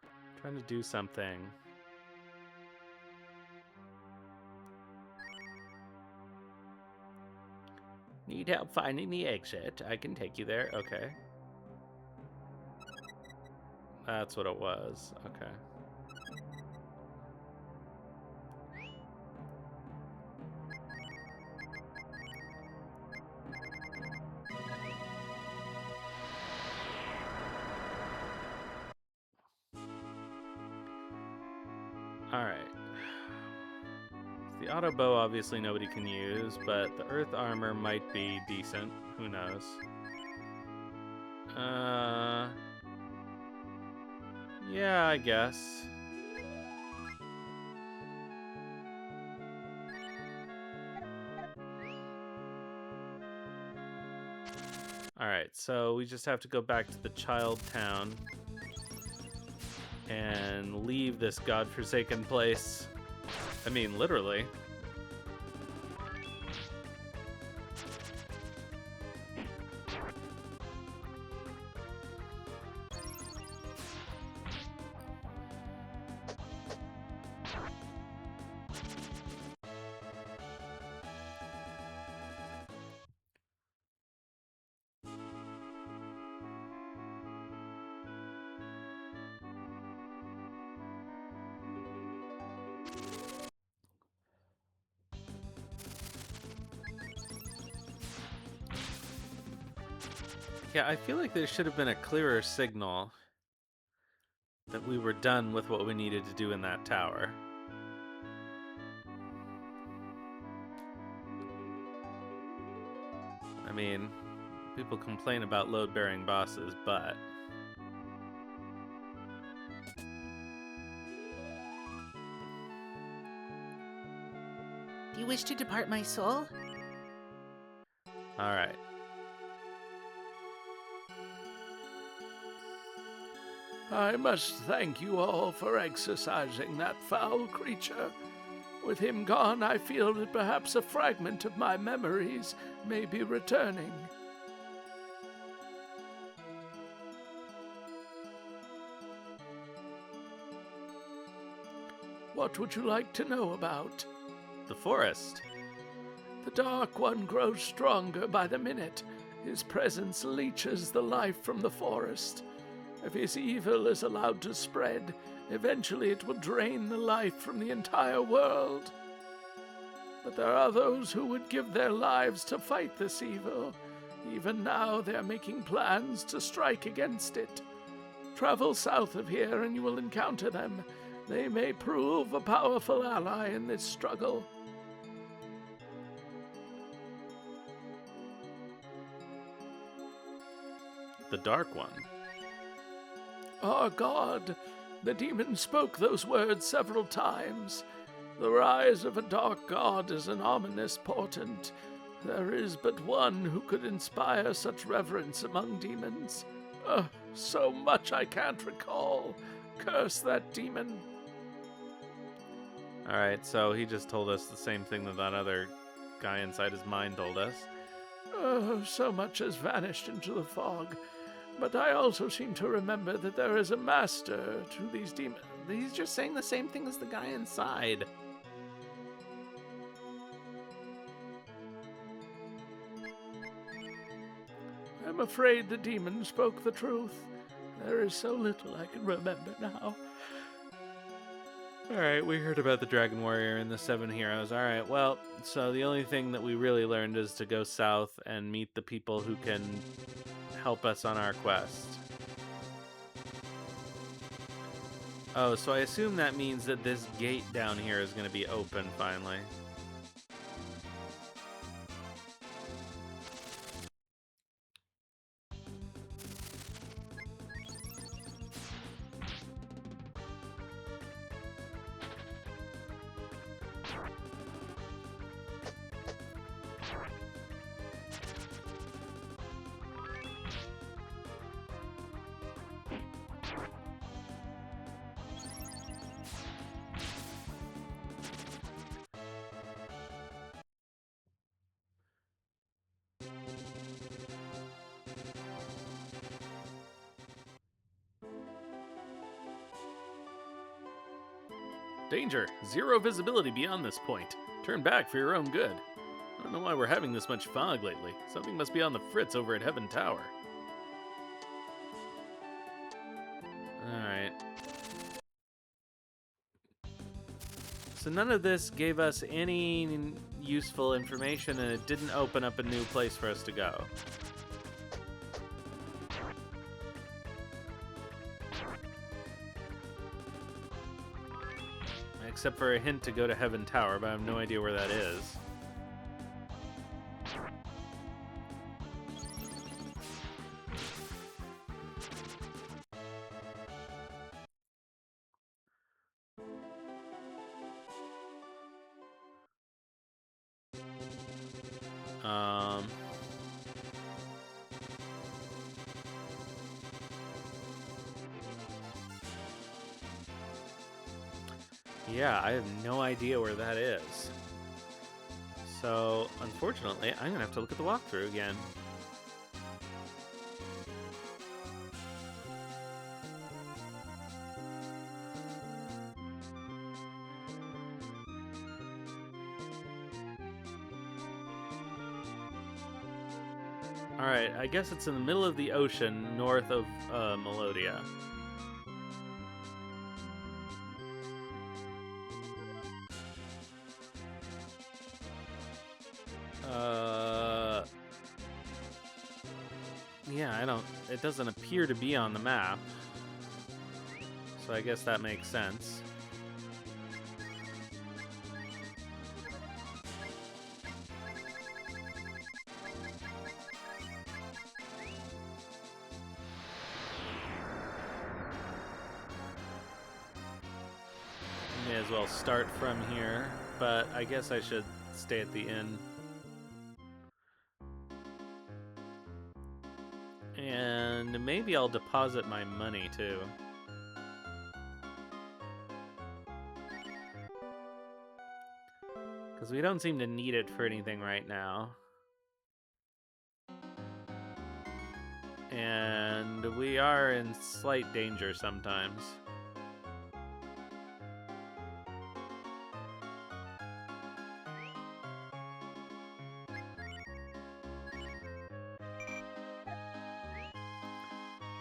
I'm trying to do something. Need help finding the exit? I can take you there. Okay. That's what it was. Okay. Alright. The auto bow obviously nobody can use, but the earth armor might be decent. Who knows? Yeah, I guess. Alright, so we just have to go back to the child town and leave this godforsaken place. I mean, literally. Yeah, I feel like there should have been a clearer signal that we were done with what we needed to do in that tower. I mean, people complain about load-bearing bosses, but... Do you wish to depart my soul? Alright. I must thank you all for exorcising that foul creature. With him gone, I feel that perhaps a fragment of my memories may be returning. What would you like to know about? The forest. The Dark One grows stronger by the minute. His presence leeches the life from the forest. If his evil is allowed to spread, eventually it will drain the life from the entire world. But there are those who would give their lives to fight this evil. Even now they are making plans to strike against it. Travel south of here and you will encounter them. They may prove a powerful ally in this struggle. The Dark One. Our God, the demon spoke those words several times. The rise of a dark god is an ominous portent. There is but one who could inspire such reverence among demons. So much I can't recall. Curse that demon. Alright, so he just told us the same thing that that other guy inside his mind told us. So much has vanished into the fog. But I also seem to remember that there is a master to these demons. He's just saying the same thing as the guy inside. I'm afraid the demon spoke the truth. There is so little I can remember now. Alright, we heard about the Dragon Warrior and the 7 heroes. Alright, well, so the only thing that we really learned is to go south and meet the people who can help us on our quest. Oh, so I assume that means that this gate down here is going to be open finally. Danger! Zero visibility beyond this point. Turn back for your own good. I don't know why we're having this much fog lately. Something must be on the fritz over at Heaven Tower. Alright. So none of this gave us any useful information, and it didn't open up a new place for us to go. Except for a hint to go to Heaven Tower, but I have no idea where that is. Um... Yeah, I have no idea where that is. So, unfortunately, I'm gonna have to look at the walkthrough again. Alright, I guess it's in the middle of the ocean, north of Melodia. Yeah, it doesn't appear to be on the map. So I guess that makes sense. May as well start from here, but I guess I should stay at the inn. And maybe I'll deposit my money too. Because we don't seem to need it for anything right now. And we are in slight danger sometimes.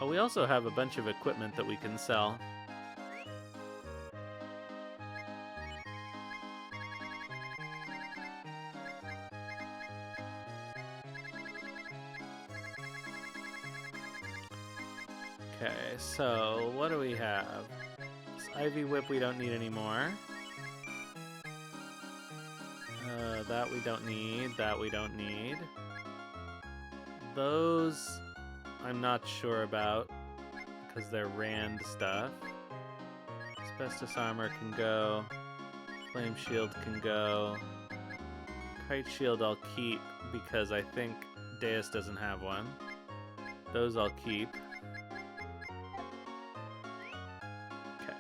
Oh, we also have a bunch of equipment that we can sell. Okay, so what do we have? This Ivy Whip we don't need anymore. That we don't need. That we don't need. Those I'm not sure about because they're Rand stuff. Asbestos Armor can go. Flame Shield can go. Kite Shield I'll keep because I think Deus doesn't have one. Those I'll keep. Okay.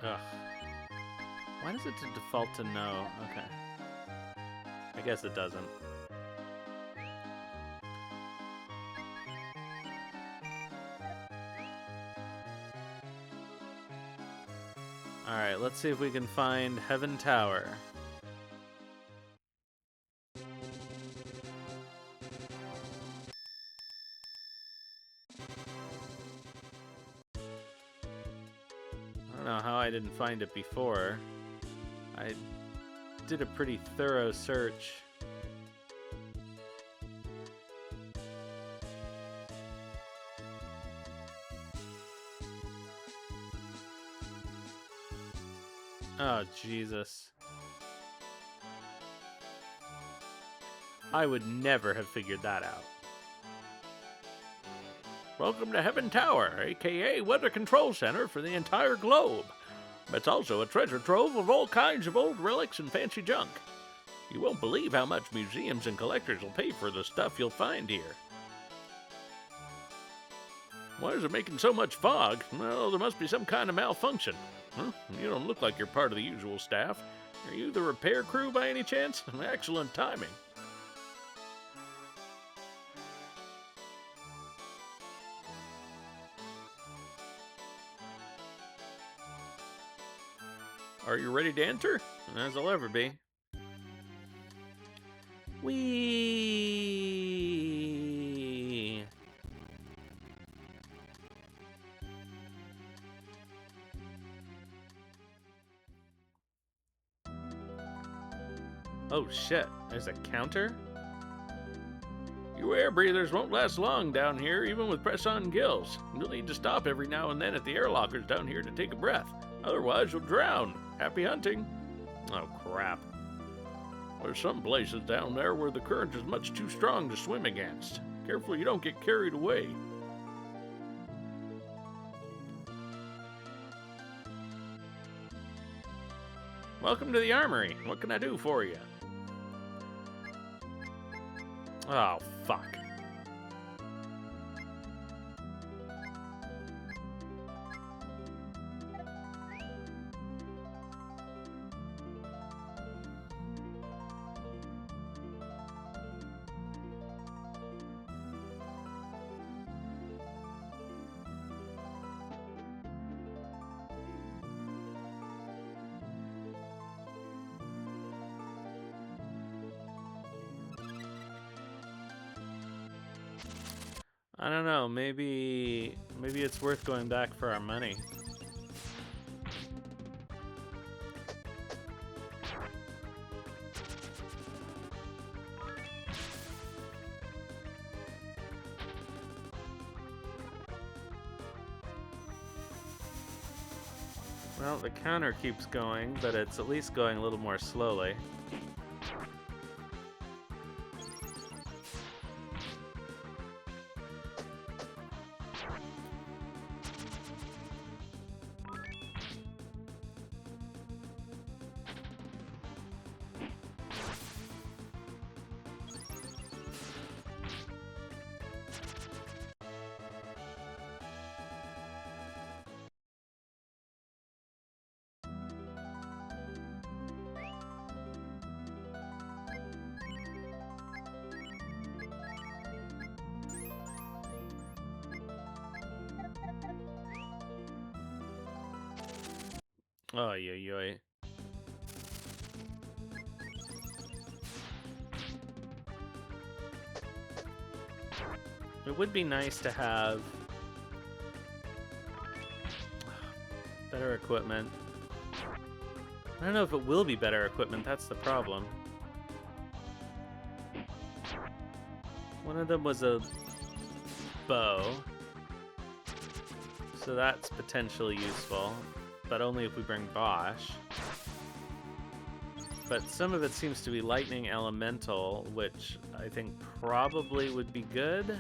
Ugh. Why does it default to no? Okay. I guess it doesn't. Alright, let's see if we can find Heaven Tower. I don't know how I didn't find it before. I did a pretty thorough search. Oh, Jesus. I would never have figured that out. Welcome to Heaven Tower, aka Weather Control Center for the entire globe. It's also a treasure trove of all kinds of old relics and fancy junk. You won't believe how much museums and collectors will pay for the stuff you'll find here. Why is it making so much fog? Well, there must be some kind of malfunction. Huh? You don't look like you're part of the usual staff. Are you the repair crew by any chance? Excellent timing. Are you ready to enter? As I'll ever be. Whee! Oh shit, there's a counter? You air breathers won't last long down here, even with press-on gills. You'll need to stop every now and then at the air lockers down here to take a breath. Otherwise, you'll drown. Happy hunting. Oh crap. There's some places down there where the current is much too strong to swim against. Careful you don't get carried away. Welcome to the armory. What can I do for you? Oh, fuck. I don't know, maybe it's worth going back for our money. Well, the counter keeps going, but it's at least going a little more slowly. Oh, yeah. It would be nice to have better equipment. I don't know if it will be better equipment, that's the problem. One of them was a bow, so that's potentially useful, but only if we bring Bosch. But some of it seems to be lightning elemental, which I think probably would be good.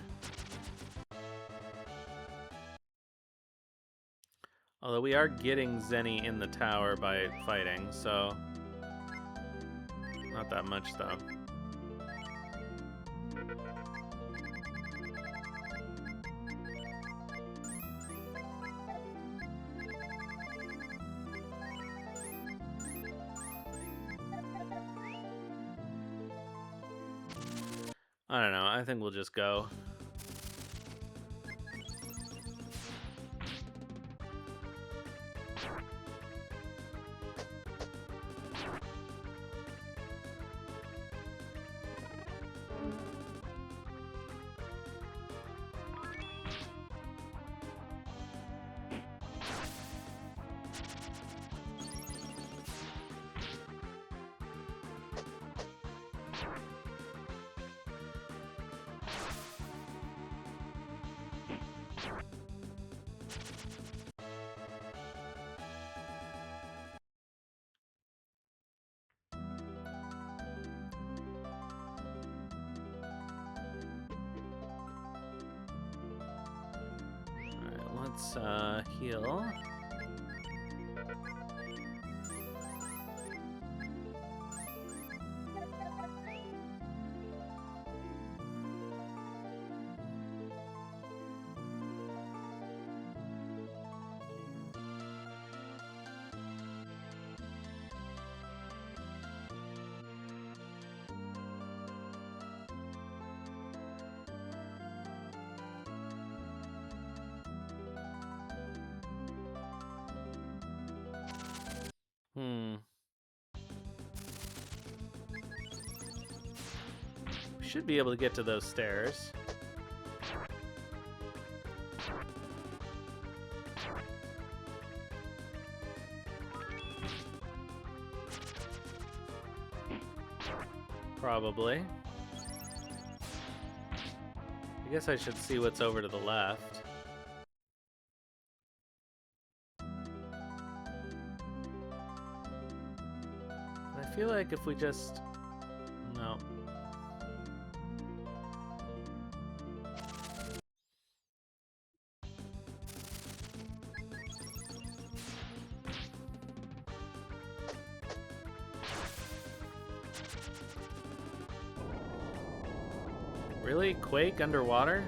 Although we are getting Zenny in the tower by fighting, so not that much though. I don't know, I think we'll just go. let's heal. Hmm. We should be able to get to those stairs. Probably. I guess I should see what's over to the left. I feel like if we just... No. Really? Quake underwater?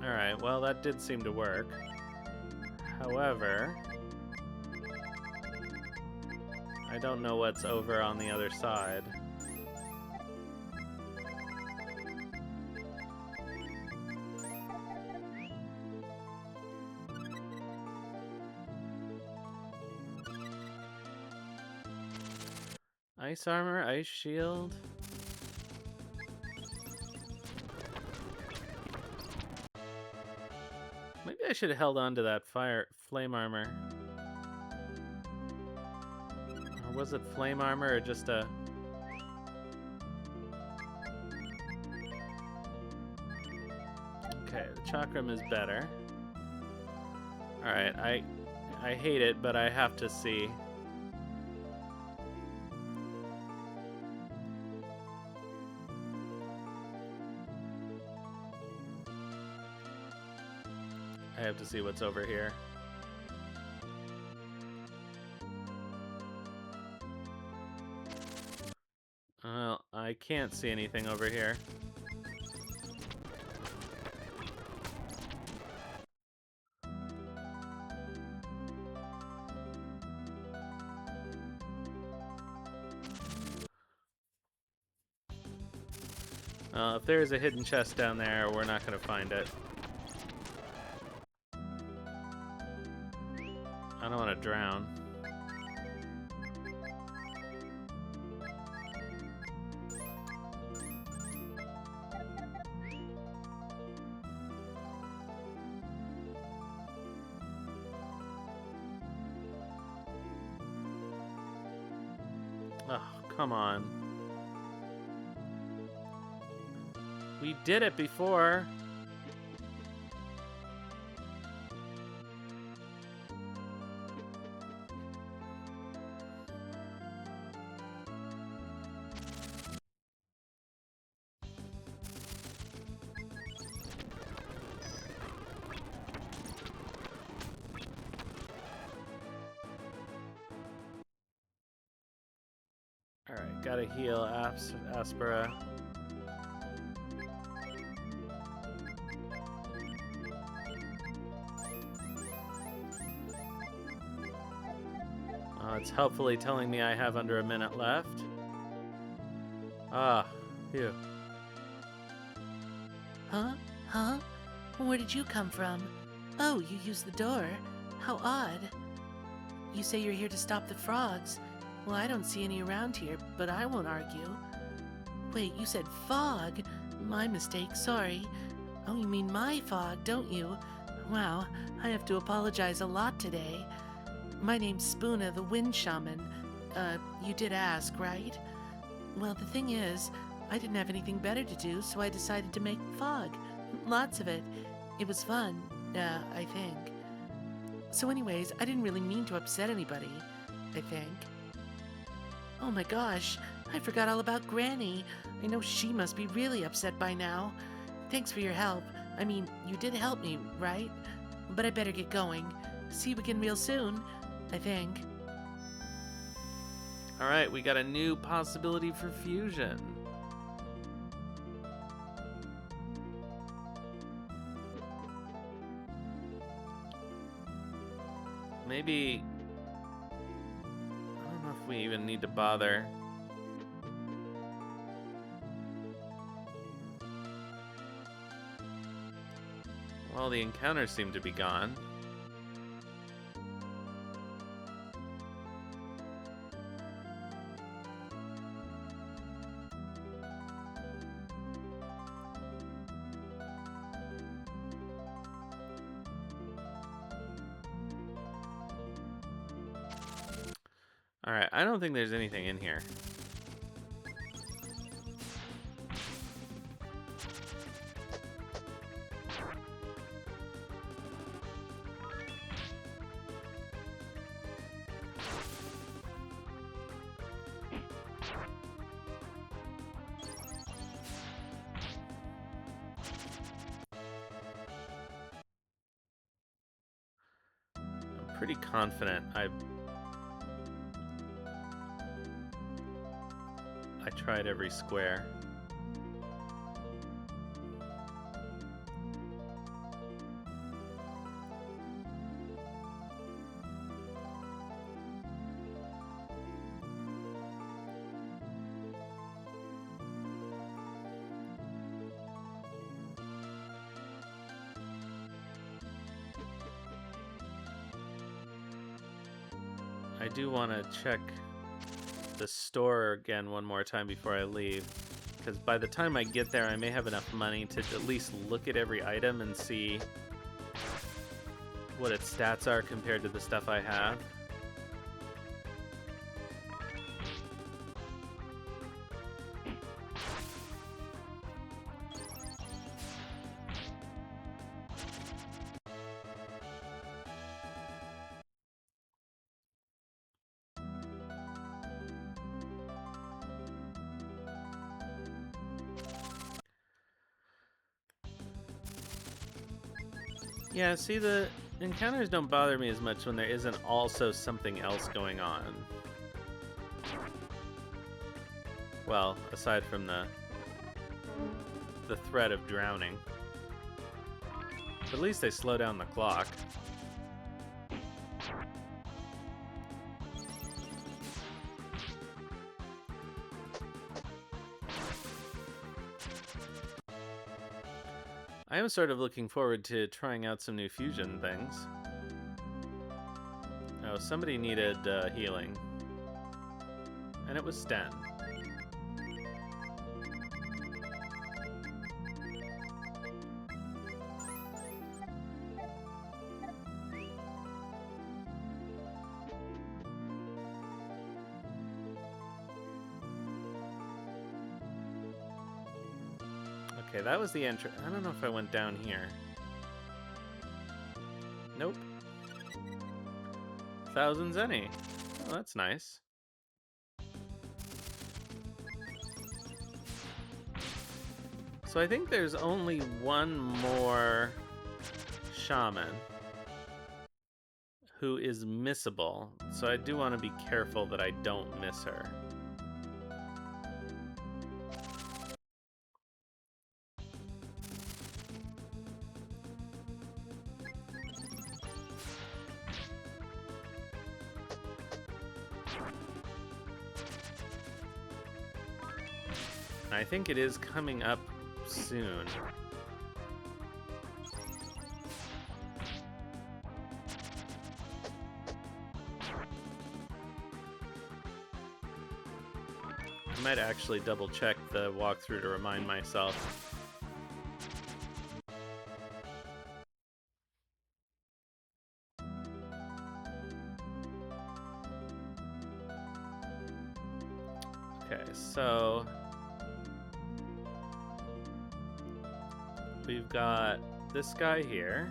Alright, well that did seem to work. However, I don't know what's over on the other side. Ice armor, ice shield. Maybe I should have held on to that flame armor. Or was it flame armor or just a... Okay, the chakram is better. Alright, I hate it, but I have to see. I have to see what's over here. Well, I can't see anything over here. If there's a hidden chest down there, we're not going to find it. I don't want to drown. Oh, come on. We did it before. Alright, gotta heal Aspera. It's helpfully telling me I have under a minute left. Ah, phew. Huh? Huh? Where did you come from? Oh, you used the door. How odd. You say you're here to stop the frogs. Well, I don't see any around here, but I won't argue. Wait, you said fog? My mistake, sorry. Oh, you mean my fog, don't you? Wow, I have to apologize a lot today. My name's Spoona, the Wind Shaman. You did ask, right? Well, the thing is, I didn't have anything better to do, so I decided to make fog. Lots of it. It was fun, I think. So, anyways, I didn't really mean to upset anybody, I think. Oh my gosh, I forgot all about Granny. I know she must be really upset by now. Thanks for your help. I mean, you did help me, right? But I better get going. See you again real soon, I think. All right, we got a new possibility for fusion. Maybe, I don't know if we even need to bother. Well, the encounters seem to be gone. All right, I don't think there's anything in here. I'm pretty confident I tried every square. I do want to check the store again one more time before I leave, because by the time I get there, I may have enough money to at least look at every item and see what its stats are compared to the stuff I have. Yeah, see, the encounters don't bother me as much when there isn't also something else going on. Well, aside from the threat of drowning. But at least they slow down the clock. I am sort of looking forward to trying out some new fusion things. Oh, somebody needed healing. And it was Sten. Okay, that was the entrance. I don't know if I went down here. Nope. 1,000 zenny. Oh, that's nice. So I think there's only one more shaman who is missable. So I do want to be careful that I don't miss her. I think it is coming up soon. I might actually double check the walkthrough to remind myself. Okay, so we've got this guy here.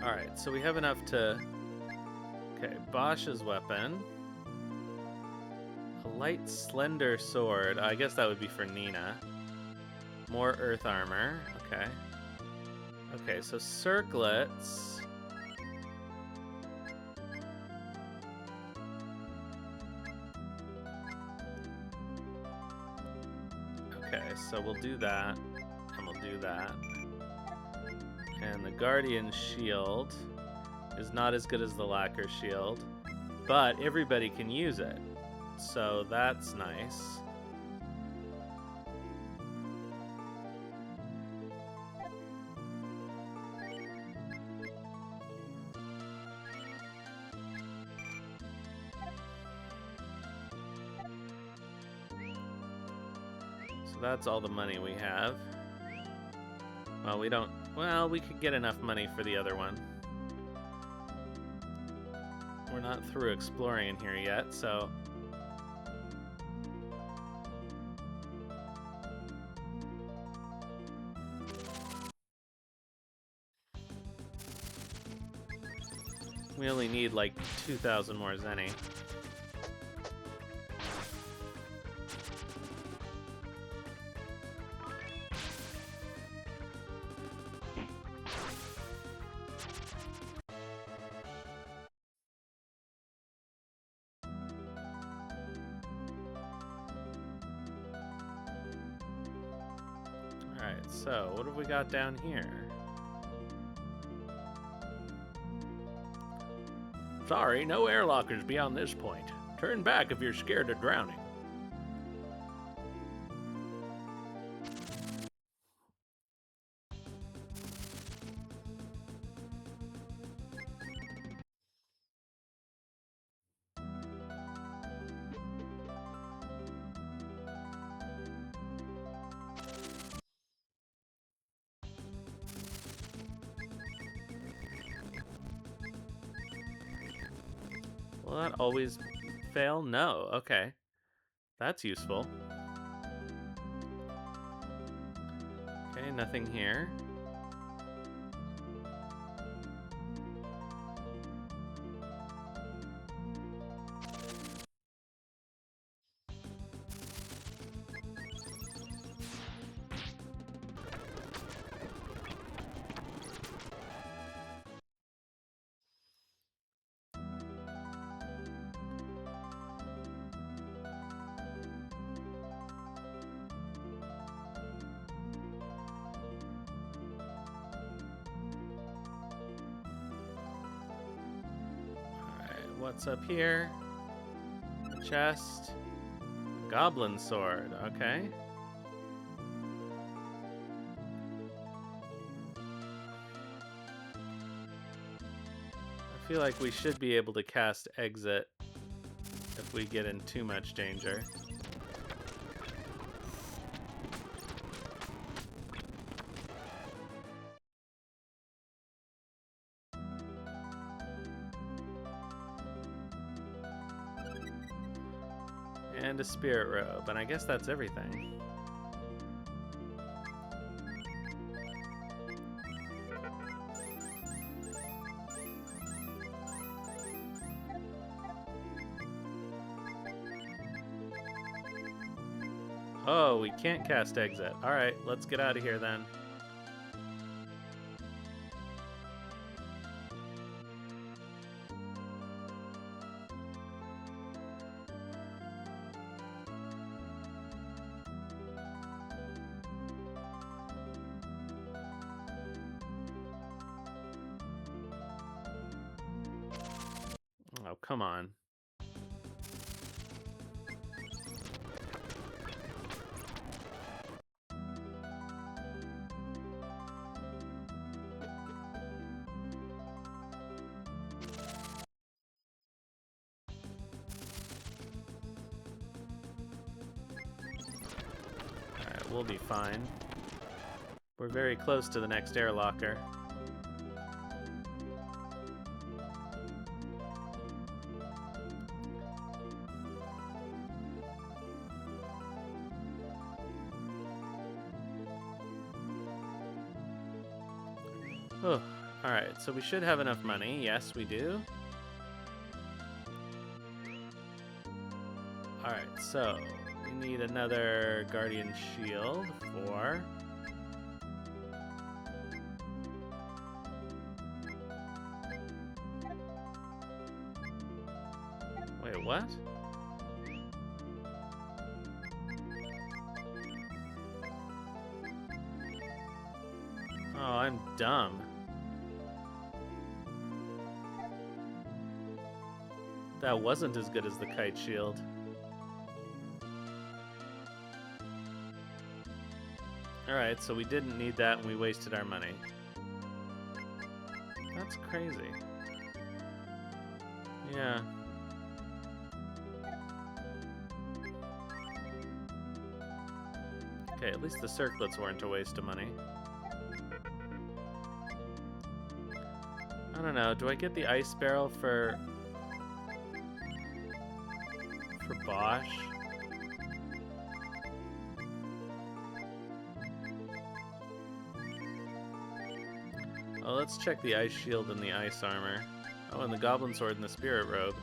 Alright, so we have enough to... Okay, Bosch's weapon. A light, slender sword. I guess that would be for Nina. More earth armor. Okay. Okay, so circlets. Okay, so we'll do that. And we'll do that. And the Guardian shield is not as good as the Lacquer shield, but everybody can use it. So that's nice. So that's all the money we have. Well, we don't... Well, we could get enough money for the other one. We're not through exploring in here yet, so... We only need like 2,000 more zenny. Alright, so what have we got down here? Sorry, no air lockers beyond this point. Turn back if you're scared of drowning. Will that always fail? No. Okay. That's useful. Okay, nothing here. What's up here? A chest. Goblin sword. Okay. I feel like we should be able to cast exit if we get in too much danger. And a spirit robe, and I guess that's everything. Oh, we can't cast exit. Alright, let's get out of here then. Oh, come on. Alright, we'll be fine. We're very close to the next air locker. Oh, alright, so we should have enough money. Yes, we do. Alright, so we need another Guardian Shield for... Wait, what? Oh, I'm dumb. That wasn't as good as the Kite Shield. Alright, so we didn't need that and we wasted our money. That's crazy. Yeah. Okay, at least the circlets weren't a waste of money. I don't know, do I get the ice barrel for Bosch? Oh, let's check the ice shield and the ice armor. Oh, and the goblin sword and the spirit robe.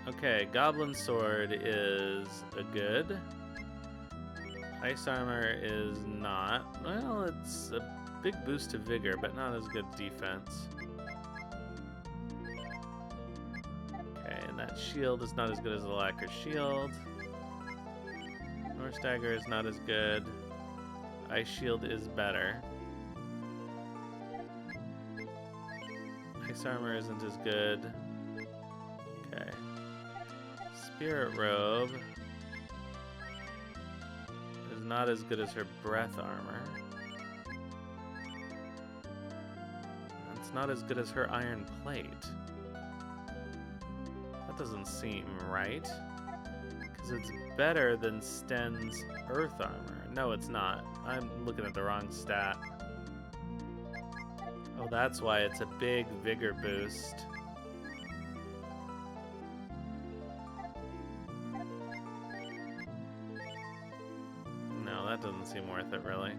Okay, goblin sword is a good. Ice armor is not. Well, it's a big boost to vigor, but not as good defense. Okay, and that shield is not as good as the lacquer shield. Norse dagger is not as good. Ice shield is better. Ice armor isn't as good. Okay. Spirit robe is not as good as her breath armor. It's not as good as her iron plate. That doesn't seem right. Because it's better than Sten's earth armor. No, it's not. I'm looking at the wrong stat. Oh, that's why it's a big vigor boost. No, that doesn't seem worth it, really.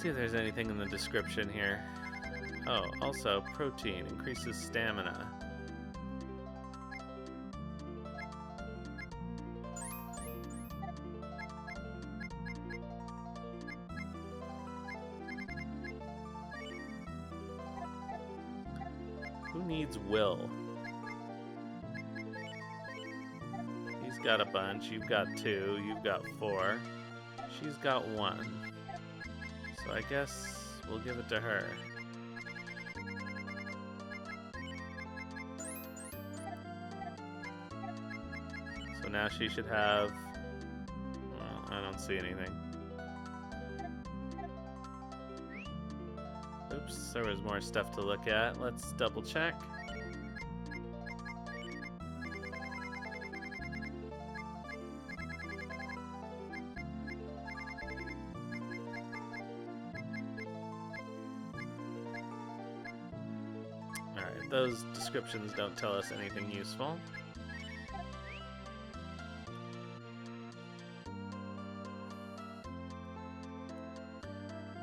See if there's anything in the description here. Oh, also, protein increases stamina. Who needs will? He's got a bunch. You've got 2. You've got 4. She's got 1. So I guess we'll give it to her. So now she should have... Well, I don't see anything. Oops, there was more stuff to look at. Let's double check. Alright, those descriptions don't tell us anything useful.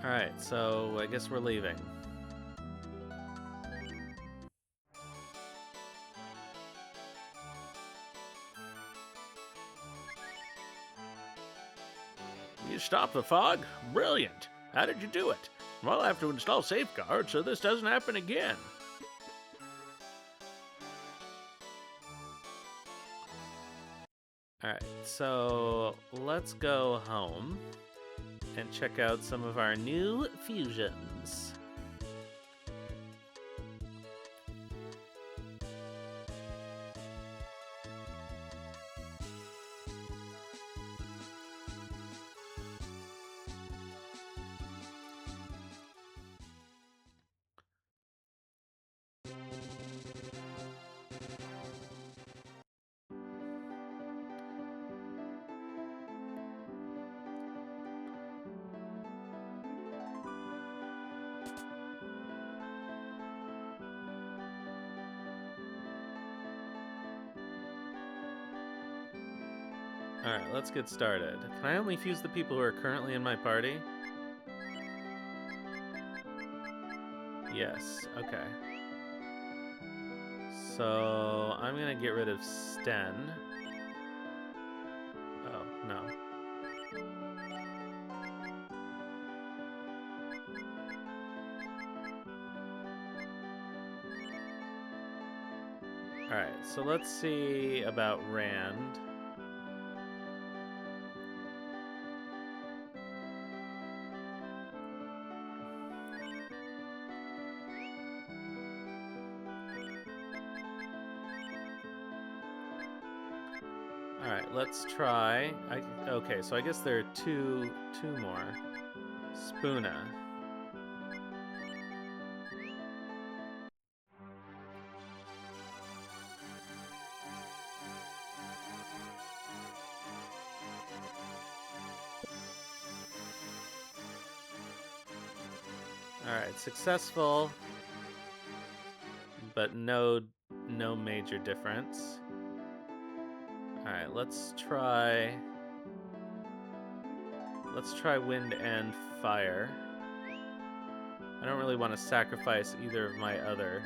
Alright, so I guess we're leaving. You stopped the fog? Brilliant. How did you do it? Well, I have to install safeguards so this doesn't happen again. Alright, so let's go home and check out some of our new fusions. Alright, let's get started. Can I only fuse the people who are currently in my party? Yes, okay. So I'm gonna get rid of Sten. Oh, no. Alright, so let's see about Rand. Alright, let's try. Okay, so I guess there are two more. Spoona. Alright, successful, but no major difference. Alright, let's try wind and fire. I don't really want to sacrifice either of my other.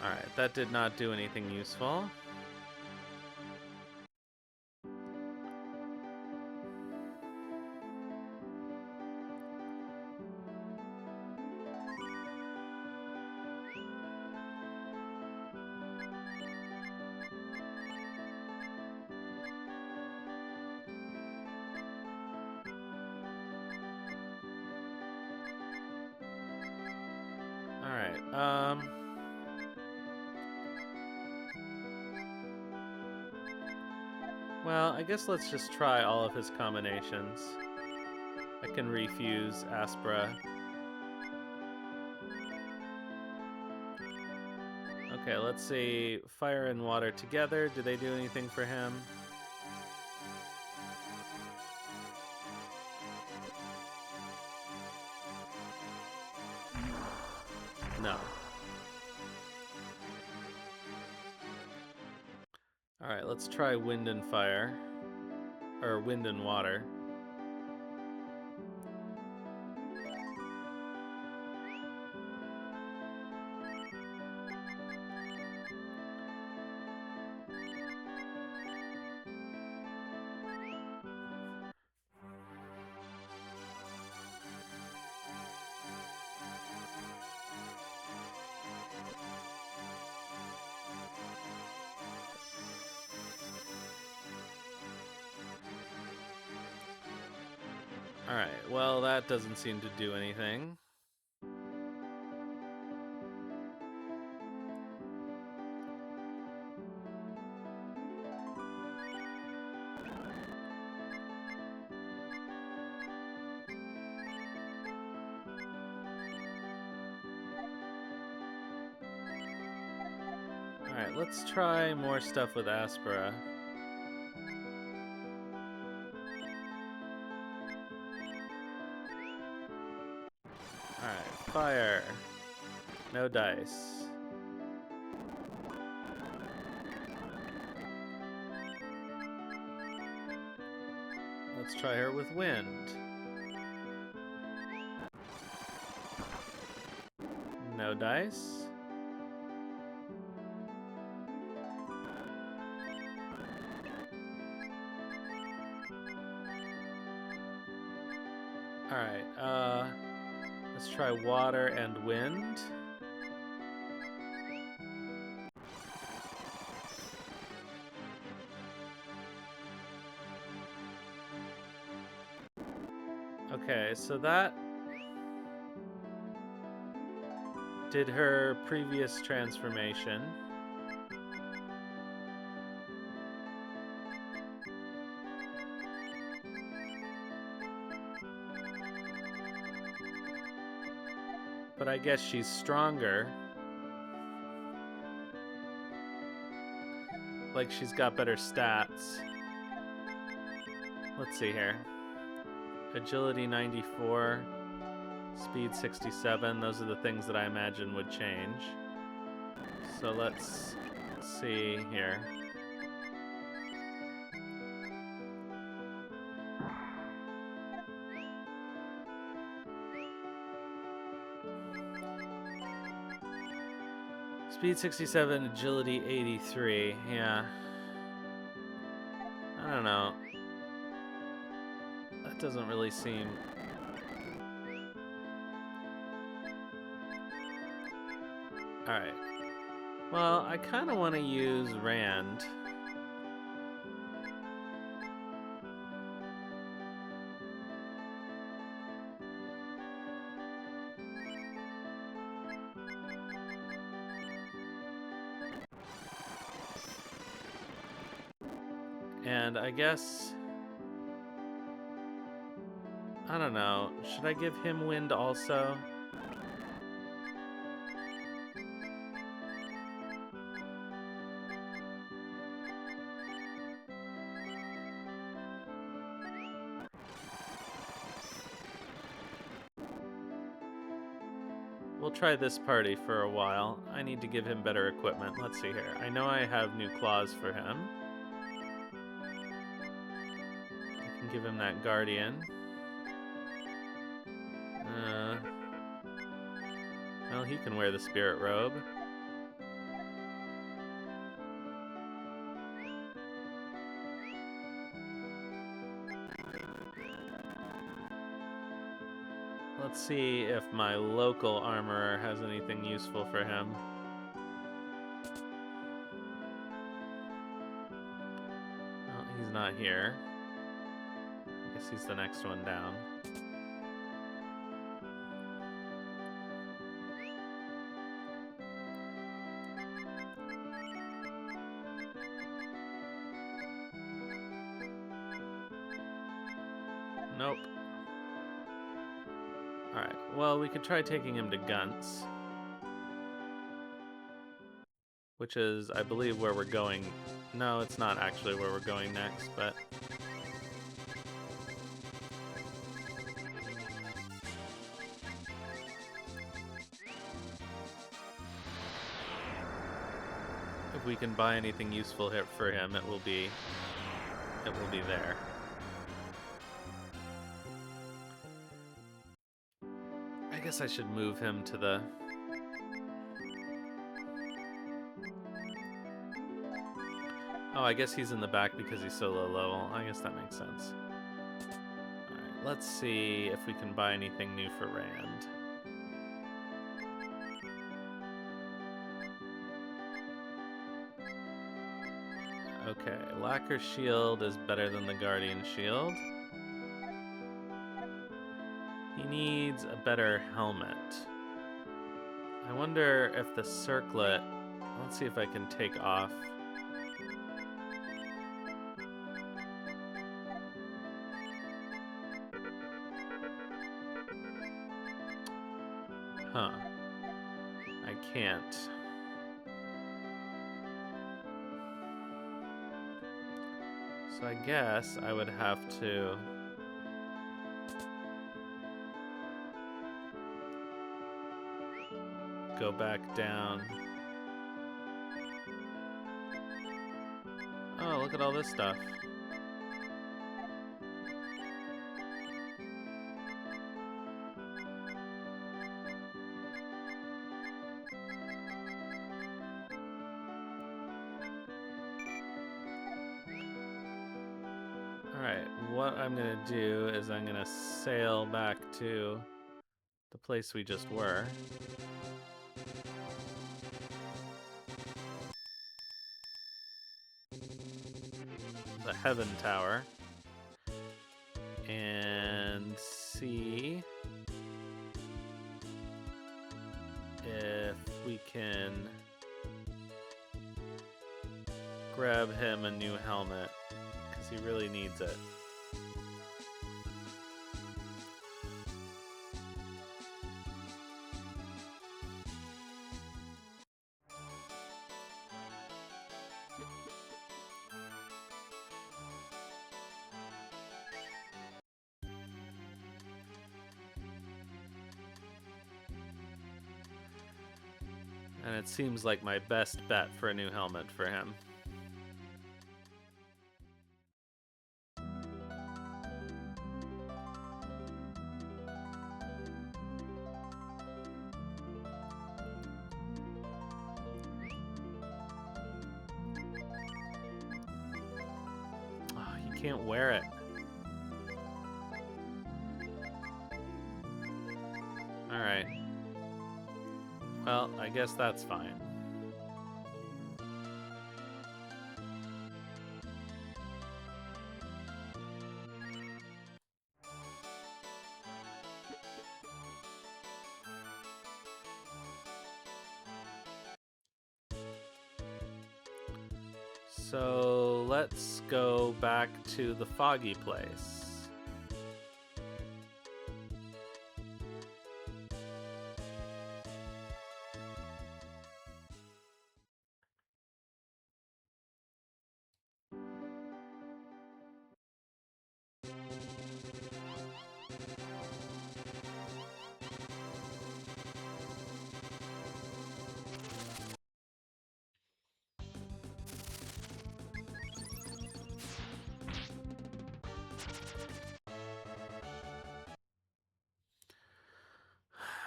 Alright, that did not do anything useful. Alright, well, I guess let's just try all of his combinations. I can refuse Aspera. Okay, let's see. Fire and water together. Do they do anything for him? No. Alright, let's try wind and fire. Or wind and water. Alright, well, that doesn't seem to do anything. Alright, let's try more stuff with Aspera. Alright, fire. No dice. Let's try her with wind. No dice. Alright, let's try water and wind. Okay, so that did her previous transformation. But I guess she's stronger. like she's got better stats. Let's see here. Agility 94, speed 67. Those are the things that I imagine would change. So let's see here. Speed 67, agility 83. Yeah. I don't know. That doesn't really seem... Alright. Well, I kind of want to use Rand. And I guess... I don't know. Should I give him wind also? We'll try this party for a while. I need to give him better equipment. Let's see here. I know I have new claws for him. I can give him that guardian. Well, he can wear the spirit robe. Let's see if my local armorer has anything useful for him. Well, he's not here. I guess he's the next one down. Nope. Alright, well, we could try taking him to Gunt's. Which is, I believe, where we're going. No, it's not actually where we're going next, but... if we can buy anything useful here for him, it will be there. I guess I should move him to the... Oh, I guess he's in the back because he's so low level. I guess that makes sense. Alright, let's see if we can buy anything new for Rand. Okay, Lacquer Shield is better than the Guardian Shield. He needs a better helmet. I wonder if the circlet... Let's see if I can take off... Huh. I can't. So I guess I would have to... go back down. Oh, look at all this stuff. Alright, what I'm gonna do is I'm gonna sail back to the place we just were. The Heaven Tower. And see if we can grab him a new helmet, because he really needs it. And it seems like my best bet for a new helmet for him. Oh, you can't wear it. Alright. Well, I guess that's fine. So let's go back to the foggy place.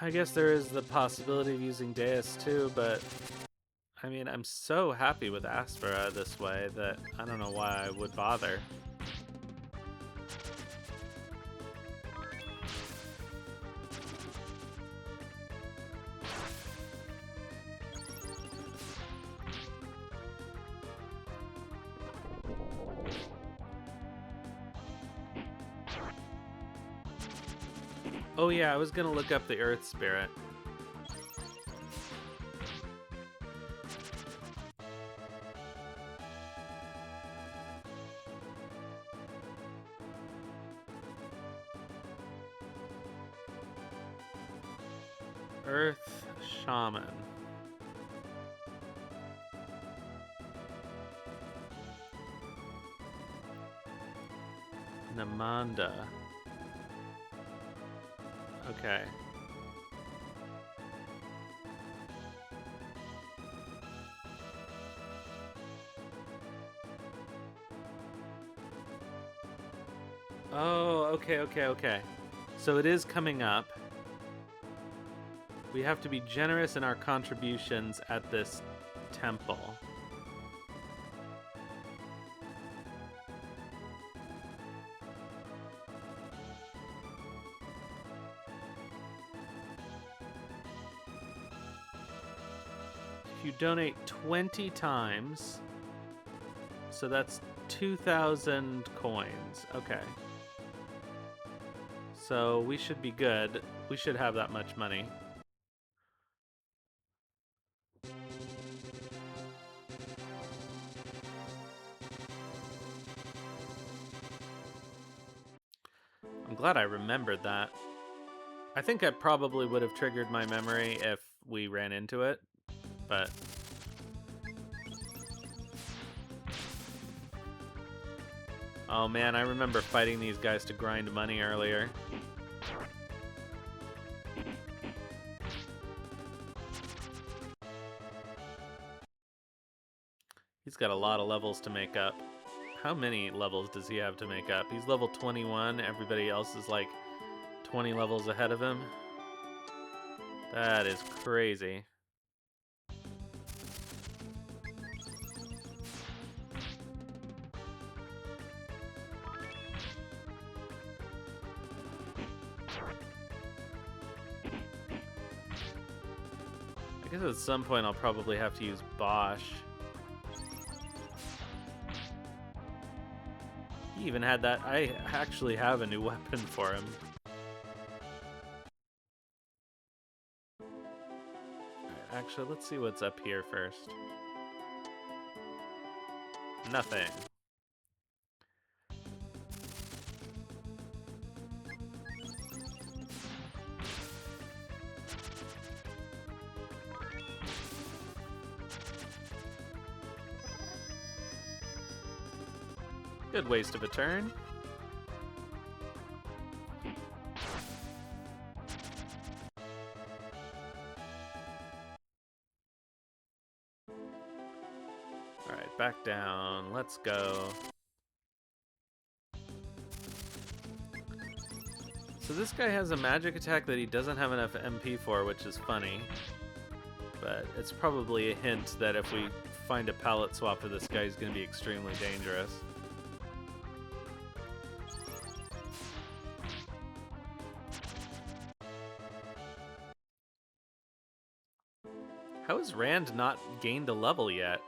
I guess there is the possibility of using Deus too, but I mean, I'm so happy with Aspera this way that I don't know why I would bother. Oh yeah, I was gonna look up the Earth Spirit. Earth Shaman. Namanda. Okay. Oh, okay. So it is coming up. We have to be generous in our contributions at this temple. If you donate 20 times, so that's 2,000 coins. Okay. So we should be good. We should have that much money. I'm glad I remembered that. I think I probably would have triggered my memory if we ran into it, but... Oh man, I remember fighting these guys to grind money earlier. He's got a lot of levels to make up. How many levels does he have to make up? He's level 21, everybody else is like 20 levels ahead of him. That is crazy. I guess at some point I'll probably have to use Bosch. He even had that. I actually have a new weapon for him. Actually, let's see what's up here first. Nothing. Good waste of a turn. Alright, back down. Let's go. So this guy has a magic attack that he doesn't have enough MP for, which is funny. But it's probably a hint that if we find a palette swap for this guy, he's going to be extremely dangerous. How has Rand not gained a level yet?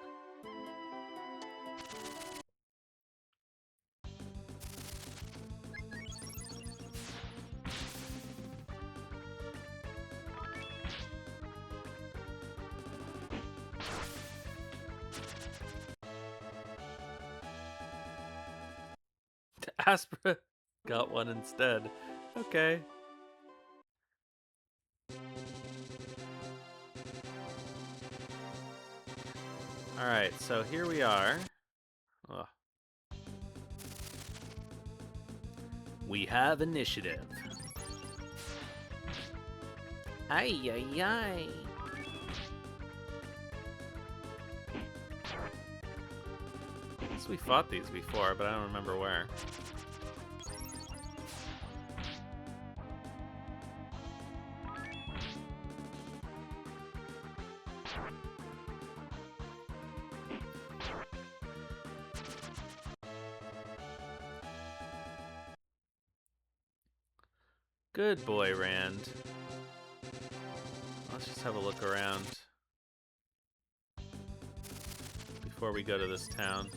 Aspera got one instead. Okay. Alright, so here we are. Ugh. We have initiative. Ay, ay, ay. I guess we fought these before, but I don't remember where. Good boy, Rand. Let's just have a look around before we go to this town.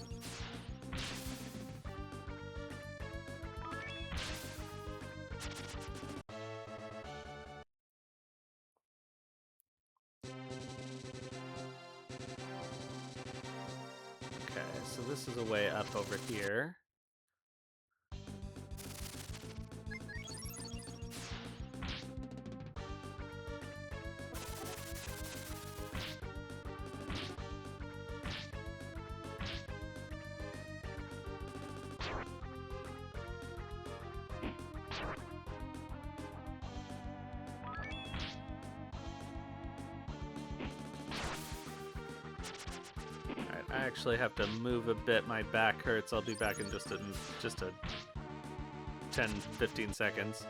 Okay, so this is a way up over here. Alright, I actually have to move a bit. My back hurts. I'll be back in just a 10-15 seconds.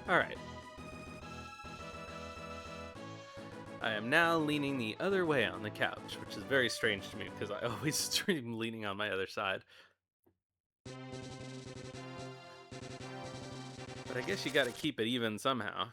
Alright. I am now leaning the other way on the couch, which is very strange to me because I always stream leaning on my other side. But I guess you gotta keep it even somehow.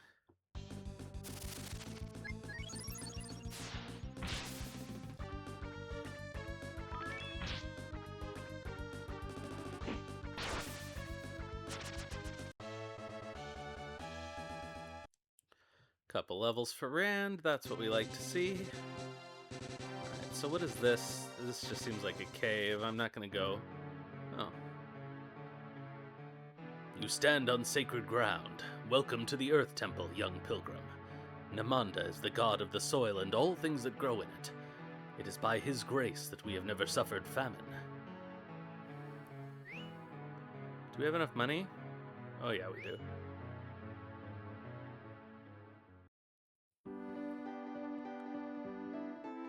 Couple levels for Rand, that's what we like to see. Alright, so what is this? This just seems like a cave. I'm not gonna go. Oh. You stand on sacred ground. Welcome to the Earth Temple, young pilgrim. Namanda is the god of the soil and all things that grow in it. It is by his grace that we have never suffered famine. Do we have enough money? Oh yeah, we do.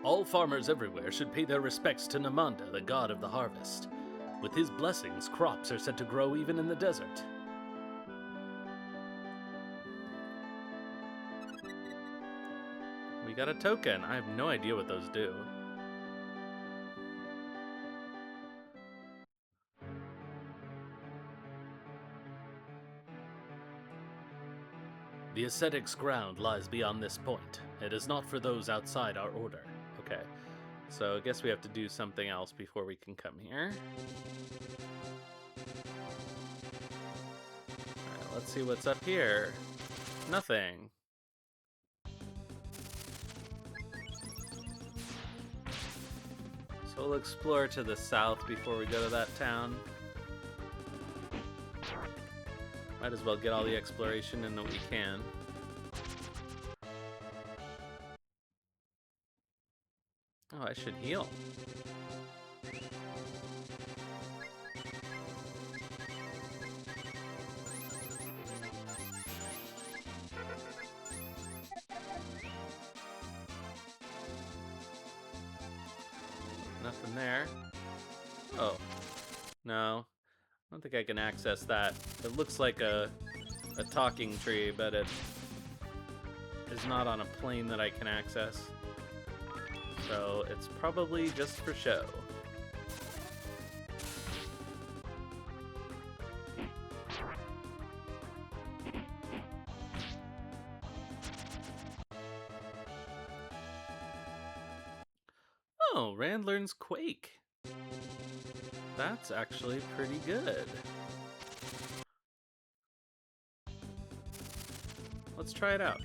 All farmers everywhere should pay their respects to Namanda, the god of the harvest. With his blessings, crops are said to grow even in the desert. We got a token. I have no idea what those do. The ascetic's ground lies beyond this point. It is not for those outside our order. Okay, so I guess we have to do something else before we can come here. Alright, let's see what's up here. Nothing. So we'll explore to the south before we go to that town. Might as well get all the exploration in that we can. Oh, I should heal. Nothing there. Oh. No. I don't think I can access that. It looks like a talking tree, but it is not on a plane that I can access. So it's probably just for show. Oh, Rand learns Quake. That's actually pretty good. Let's try it out.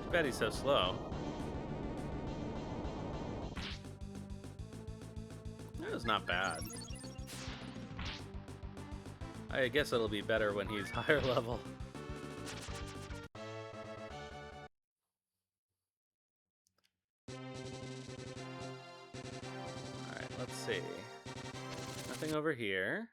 Too bad he's so slow. That was not bad. I guess it'll be better when he's higher level. Alright, let's see. Nothing over here.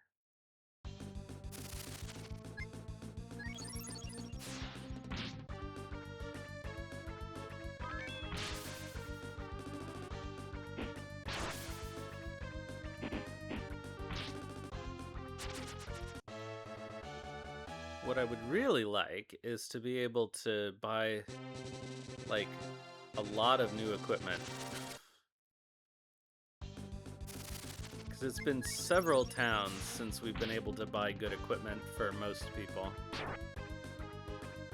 What I would really like is to be able to buy, like, a lot of new equipment. Because it's been several towns since we've been able to buy good equipment for most people.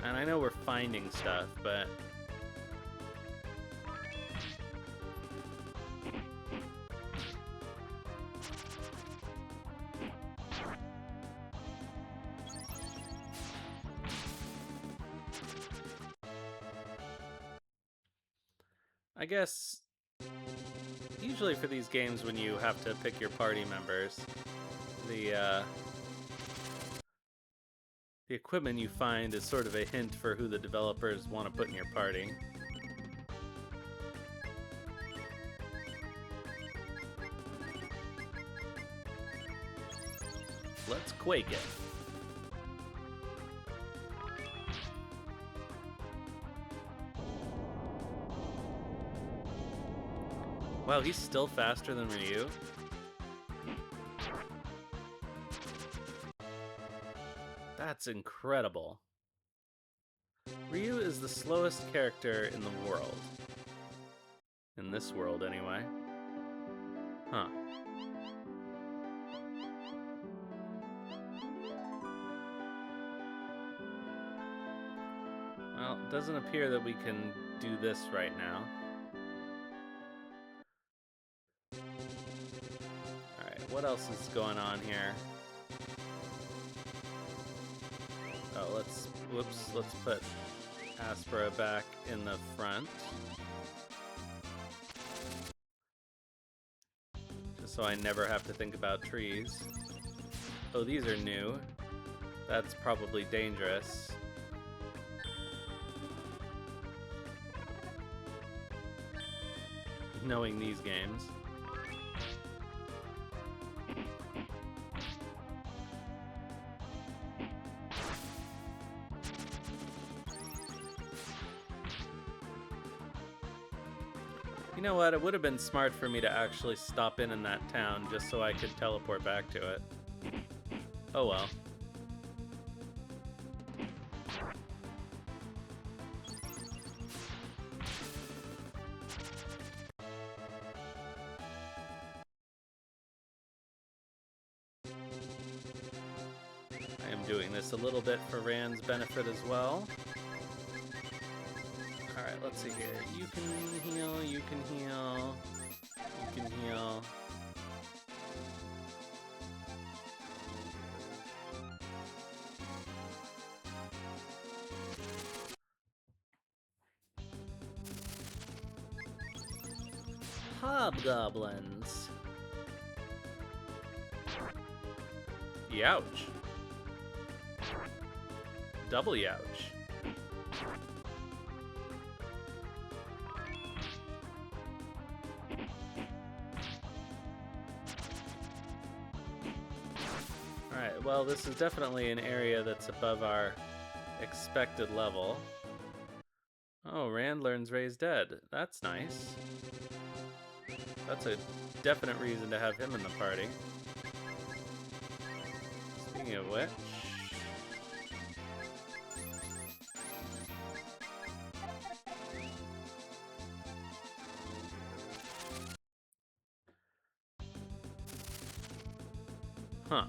And I know we're finding stuff, but... I guess usually for these games when you have to pick your party members, the equipment you find is sort of a hint for who the developers want to put in your party. Let's Quake it. Wow, he's still faster than Ryu. That's incredible. Ryu is the slowest character in the world. In this world, anyway. Huh. Well, it doesn't appear that we can do this right now. What else is going on here? Oh, let's put Aspera back in the front. Just so I never have to think about trees. Oh, these are new. That's probably dangerous. Knowing these games. You You know what? It would have been smart for me to actually stop in that town just so I could teleport back to it. Oh well. I am doing this a little bit for Rand's benefit as well. Alright, let's see here. You can heal, you can heal, you can heal. Hobgoblins. Youch. Double youch. Alright, well, this is definitely an area that's above our expected level. Oh, Rand learns Ray's dead. That's nice. That's a definite reason to have him in the party. Speaking of which... Huh.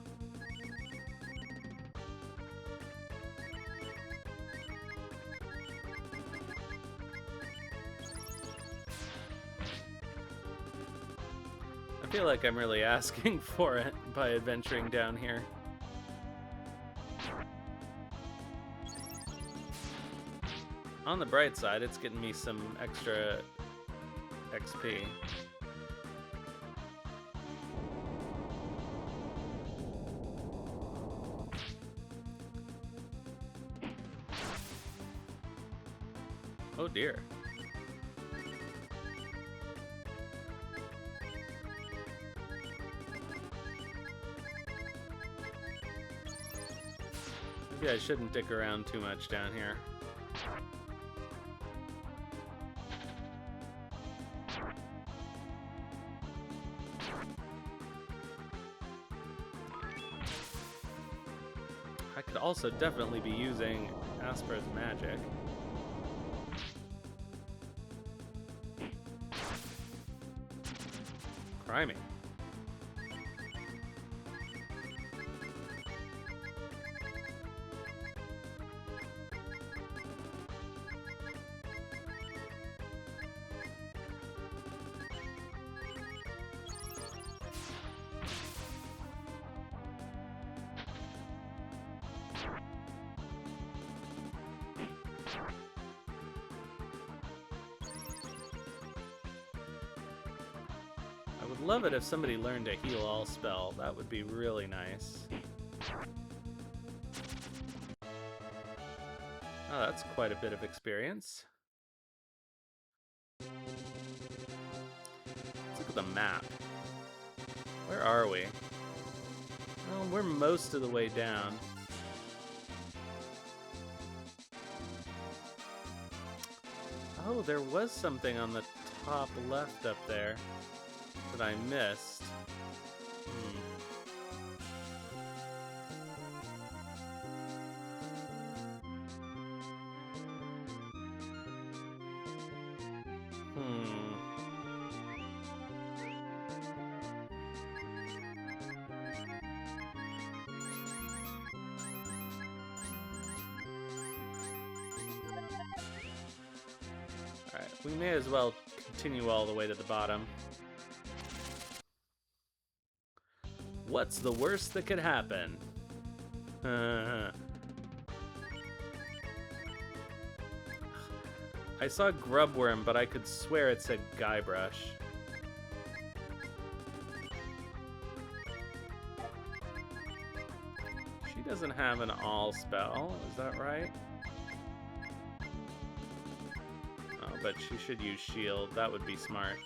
I feel like I'm really asking for it by adventuring down here. On the bright side, it's getting me some extra XP. Oh dear. Maybe I shouldn't dick around too much down here. I could also definitely be using Asper's magic. Crimey. I would love it if somebody learned a heal all spell. That would be really nice. Oh, that's quite a bit of experience. Let's look at the map. Where are we? Well, we're most of the way down. Oh, there was something on the top left up there that I missed. Alright, we may as well continue all the way to the bottom. What's the worst that could happen? I saw Grubworm, but I could swear it said Guybrush. She doesn't have an all spell, is that right? Oh, but she should use shield. That would be smart.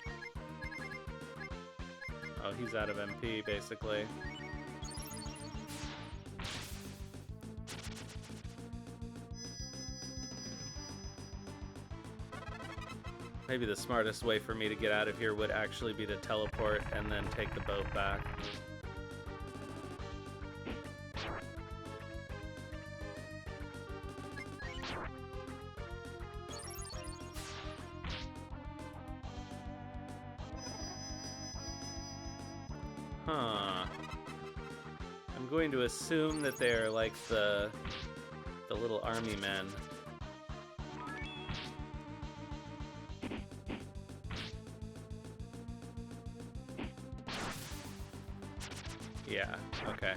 Oh, he's out of MP, basically. Maybe the smartest way for me to get out of here would actually be to teleport and then take the boat back. Huh. I'm going to assume that they're like the little army men. Yeah, okay.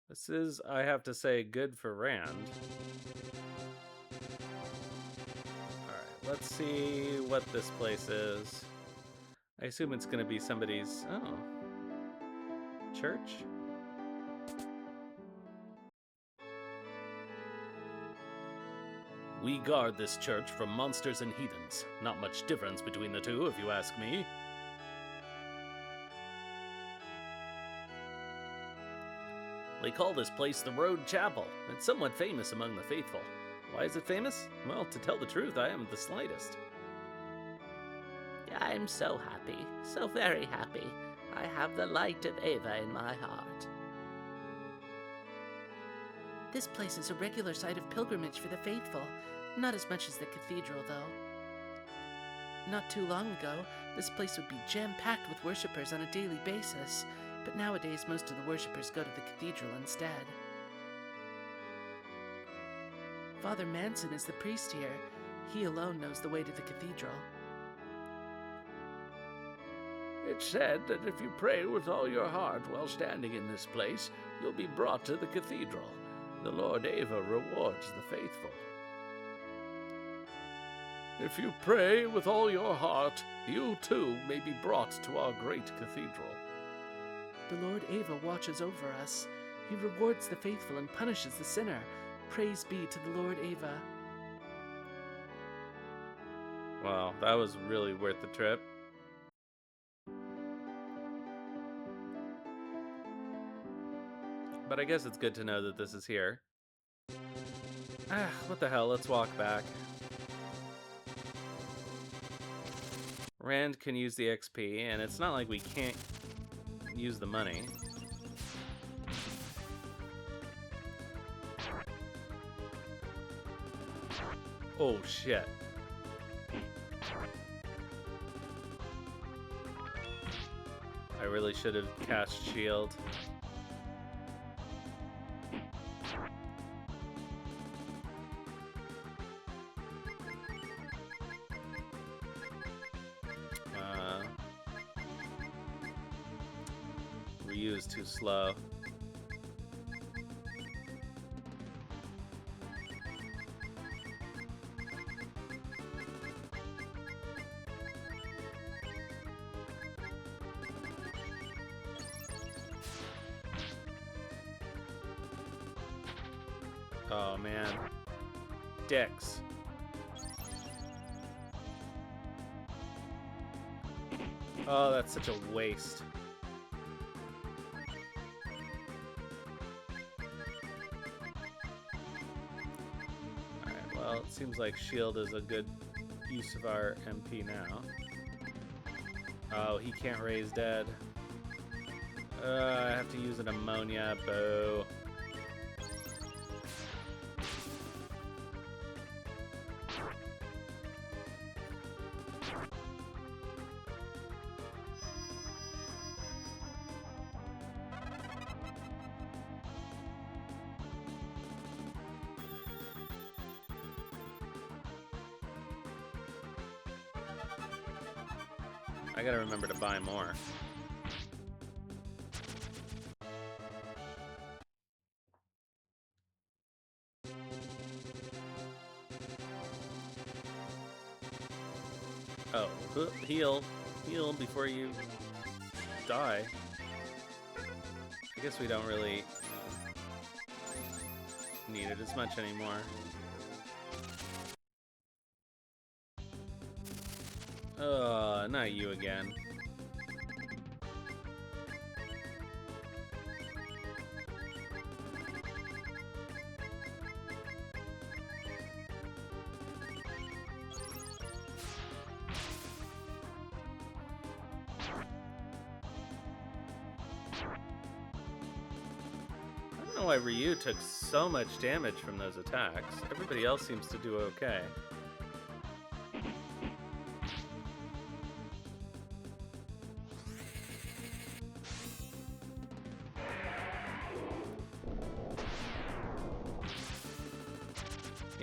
This is, I have to say, good for Rand. Alright, let's see what this place is. I assume it's gonna be somebody's... oh. Church? We guard this church from monsters and heathens. Not much difference between the two, if you ask me. They call this place the Road Chapel. It's somewhat famous among the faithful. Why is it famous? Well, to tell the truth, I haven't the slightest. I'm so happy, so very happy. I have the light of Ava in my heart. This place is a regular site of pilgrimage for the faithful. Not as much as the cathedral, though. Not too long ago, this place would be jam-packed with worshippers on a daily basis, but nowadays most of the worshippers go to the cathedral instead. Father Manson is the priest here. He alone knows the way to the cathedral. It's said that if you pray with all your heart while standing in this place, you'll be brought to the cathedral. The Lord Ava rewards the faithful. If you pray with all your heart, you too may be brought to our great cathedral. The Lord Ava watches over us. He rewards the faithful and punishes the sinner. Praise be to the Lord Ava. Wow, that was really worth the trip. But I guess it's good to know that this is here. Ah, what the hell, let's walk back. Rand can use the XP, and it's not like we can't use the money. Oh, shit. I really should have cast shield. Reuse too slow. Oh man. Dicks. Oh, that's such a waste. Alright, well, it seems like shield is a good use of our MP now. Oh, he can't raise dead. I have to use an ammonia bow. I gotta remember to buy more. Oh, heal. Heal before you die. I guess we don't really need it as much anymore. Not you again. I don't know why Ryu took so much damage from those attacks. Everybody else seems to do okay.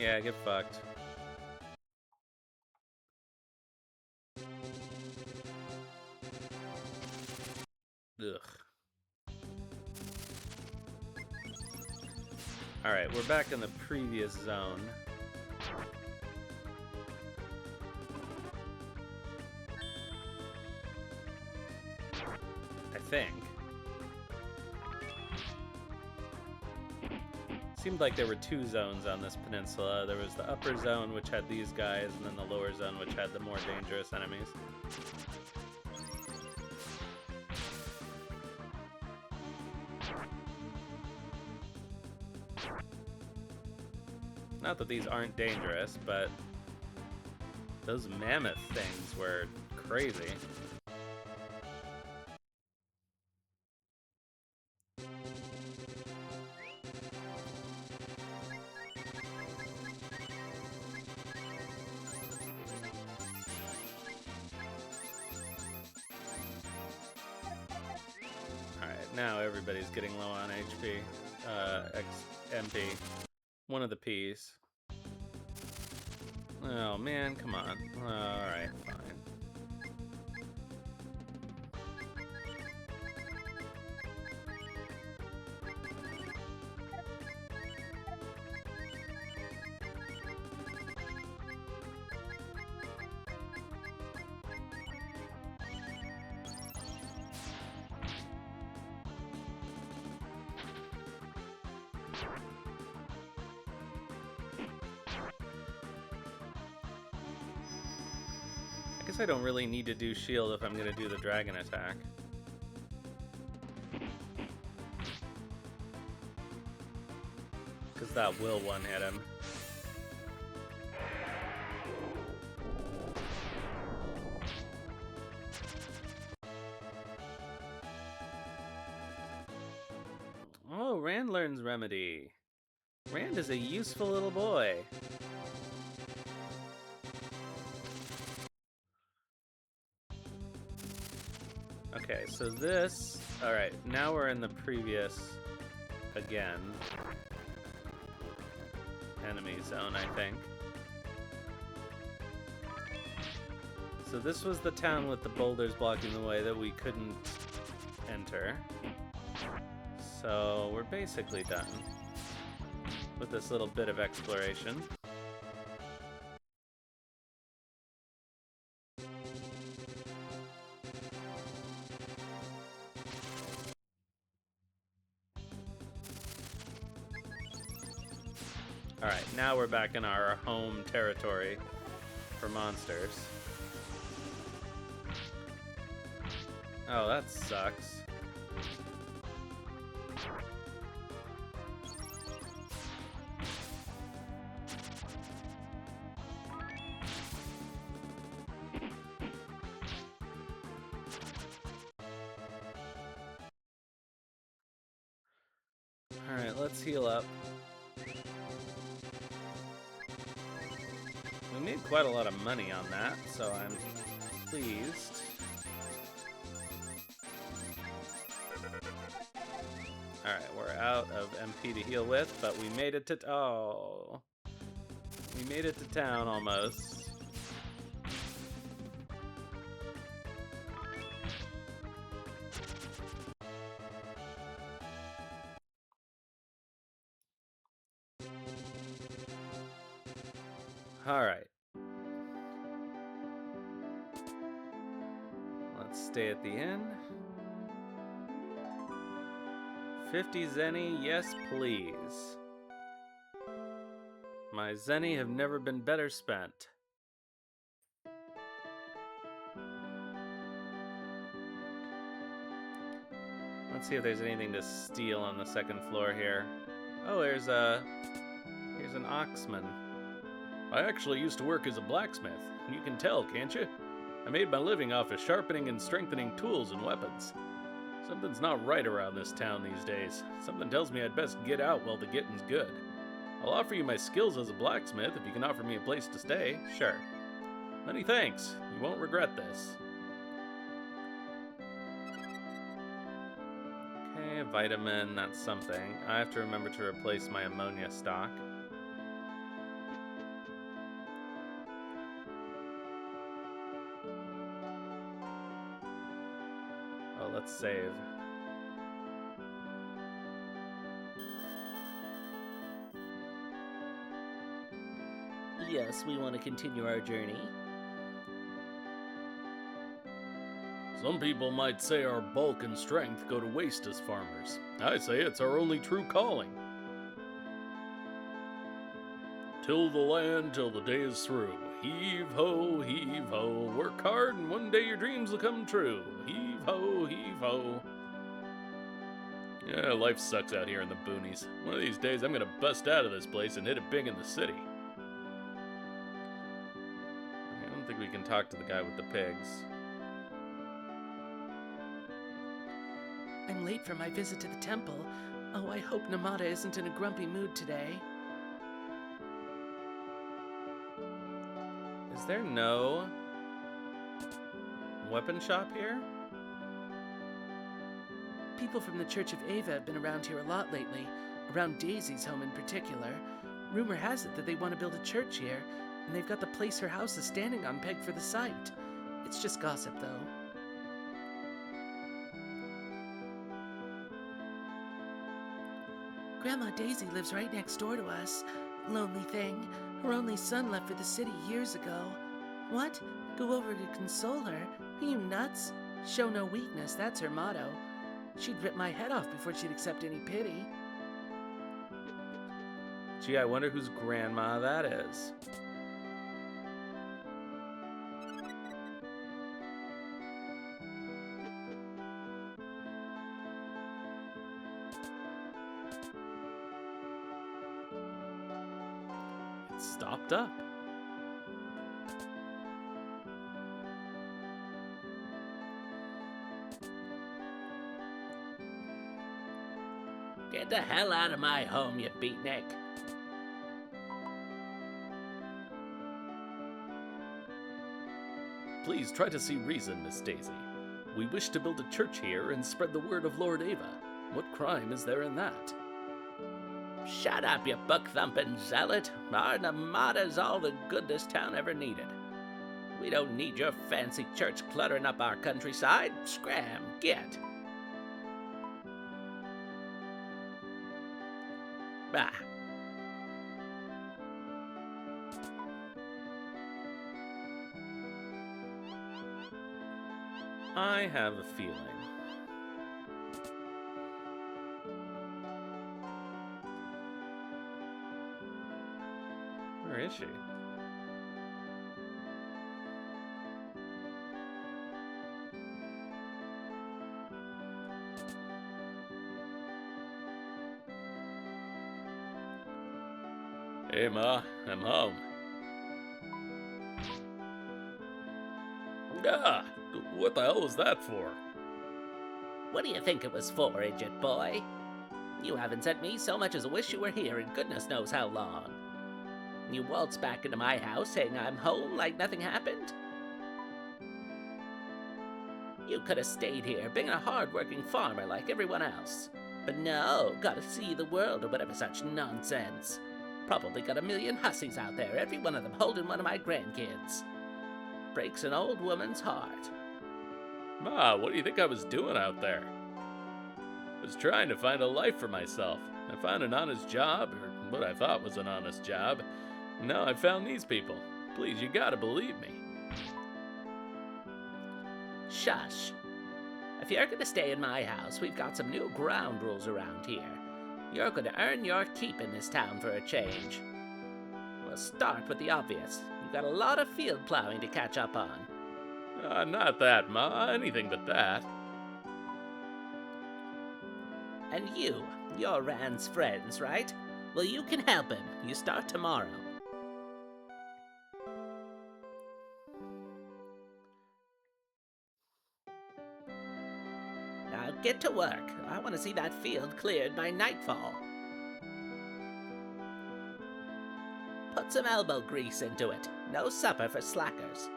Yeah, get fucked. Ugh. Alright, we're back in the previous zone. I think. Seemed like there were two zones on this peninsula. There was the upper zone, which had these guys, and then the lower zone, which had the more dangerous enemies. Not that these aren't dangerous, but those mammoth things were crazy. Alright, now everybody's getting low on HP. MP. One of the P's. Oh man, come on. Alright, fine. I guess I don't really need to do shield if I'm going to do the dragon attack. Because that will one-hit him. Oh, Rand learns Remedy. Rand is a useful little boy. Okay, so this... Alright, now we're in the previous, again, enemy zone, I think. So this was the town with the boulders blocking the way that we couldn't enter. So we're basically done with this little bit of exploration. Alright, now we're back in our home territory for monsters. Oh, that sucks. Alright, let's heal up. We made quite a lot of money on that, so I'm pleased. Alright, we're out of MP to heal with, but we made it to... Oh. We made it to town, almost. Alright. Let's stay at the inn. 50 zenny, yes please. My zenny have never been better spent. Let's see if there's anything to steal on the second floor here. Oh, here's an oxman. I actually used to work as a blacksmith. You can tell, can't you? I made my living off of sharpening and strengthening tools and weapons. Something's not right around this town these days. Something tells me I'd best get out while the getting's good. I'll offer you my skills as a blacksmith if you can offer me a place to stay. Sure. Many thanks. You won't regret this. Okay, vitamin, that's something. I have to remember to replace my ammonia stock. Oh, let's save. Yes, we want to continue our journey. Some people might say our bulk and strength go to waste as farmers. I say it's our only true calling. Till the land till the day is through. Heave ho, work hard and one day your dreams will come true. Heave ho, heave ho. Yeah, life sucks out here in the boonies. One of these days I'm gonna bust out of this place and hit it big in the city. I don't think we can talk to the guy with the pigs. I'm late for my visit to the temple. Oh, I hope Namada isn't in a grumpy mood today. Is there no weapon shop here? People from the Church of Ava have been around here a lot lately, around Daisy's home in particular. Rumor has it that they want to build a church here, and they've got the place her house is standing on pegged for the site. It's just gossip, though. Grandma Daisy lives right next door to us. Lonely thing. Her only son left for the city years ago. What? Go over to console her? Are you nuts? Show no weakness, that's her motto. She'd rip my head off before she'd accept any pity. Gee, I wonder whose grandma that is. It's stopped up. Get the hell out of my home, you beatnik. Please try to see reason, Miss Daisy. We wish to build a church here and spread the word of Lord Ava. What crime is there in that? Shut up, you book-thumping zealot. Our Namada's all the good this town ever needed. We don't need your fancy church cluttering up our countryside. Scram, get. Bah. I have a feeling. Where is she? Hey, Ma, I'm home. Ah, what the hell was that for? What do you think it was for, idiot boy? You haven't sent me so much as a wish you were here in goodness knows how long. You waltz back into my house saying I'm home like nothing happened? You could have stayed here, being a hard-working farmer like everyone else. But no, gotta see the world or whatever such nonsense. Probably got a million hussies out there, every one of them holding one of my grandkids. Breaks an old woman's heart. Ma, what do you think I was doing out there? I was trying to find a life for myself. I found an honest job, or what I thought was an honest job. Now I found these people. Please, you gotta believe me. Shush. If you're gonna stay in my house, we've got some new ground rules around here. You're gonna earn your keep in this town for a change. We'll start with the obvious. You've got a lot of field plowing to catch up on. Not that, Ma. Anything but that. And you're Rand's friends, right? Well, you can help him. You start tomorrow. Now get to work. I want to see that field cleared by nightfall. Put some elbow grease into it. No supper for slackers.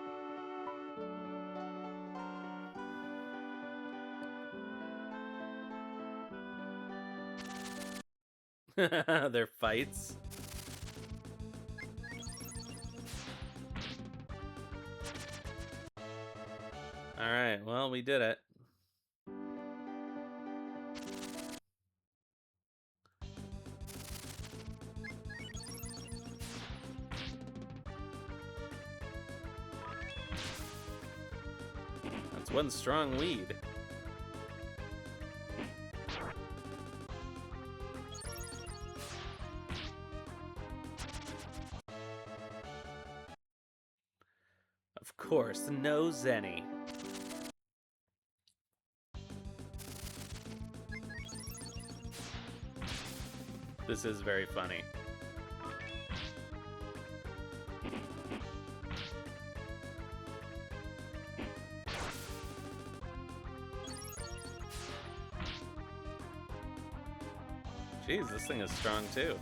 Their fights. Alright, well, we did it. That's one strong weed. Of course, no Zenny. This is very funny. Jeez, this thing is strong too.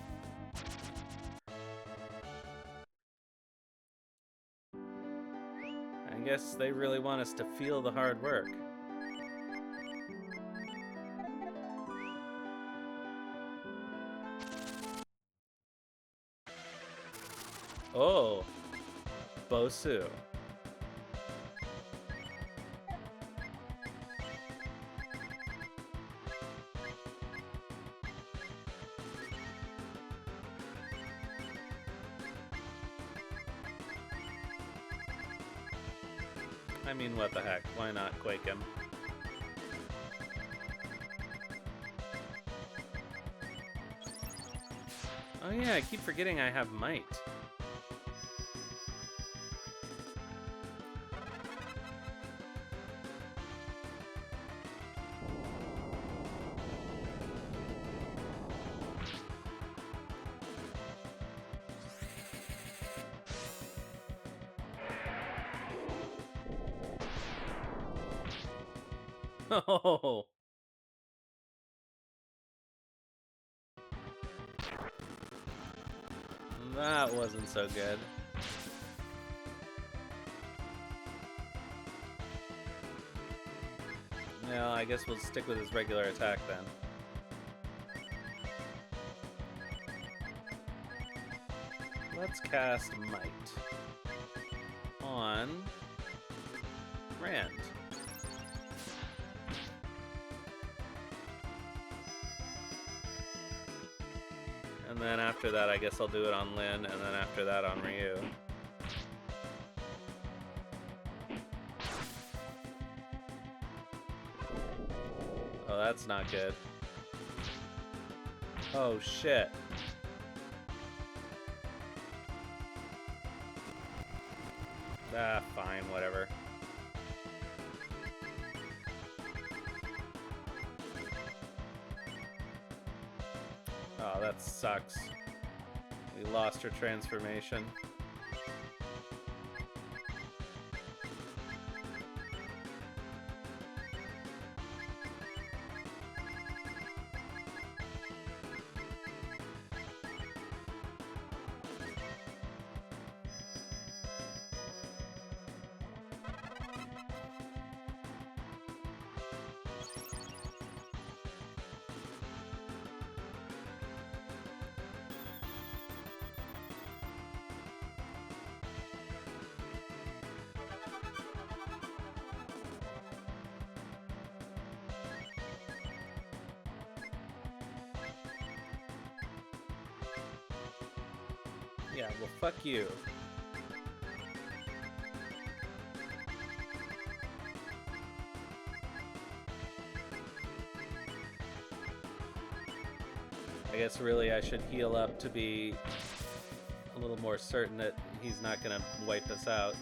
I guess they really want us to feel the hard work. Oh, Bosu. I mean, what the heck? Why not quake him? Oh yeah, I keep forgetting I have might. Oh, that wasn't so good. No, I guess we'll stick with his regular attack then. Let's cast Might on Rand. And then after that, I guess I'll do it on Lyn, and then after that on Ryu. Oh, that's not good. Oh, shit. Ah, fine, whatever. Oh, that sucks. We lost her transformation. Yeah, well, fuck you. I guess really I should heal up to be a little more certain that he's not gonna wipe us out.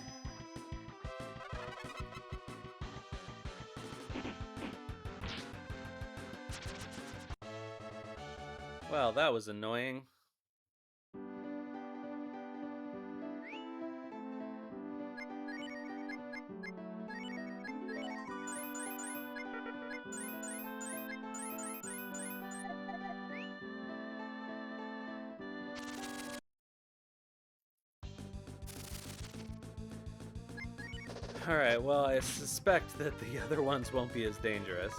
Well, that was annoying. Alright, well, I suspect that the other ones won't be as dangerous.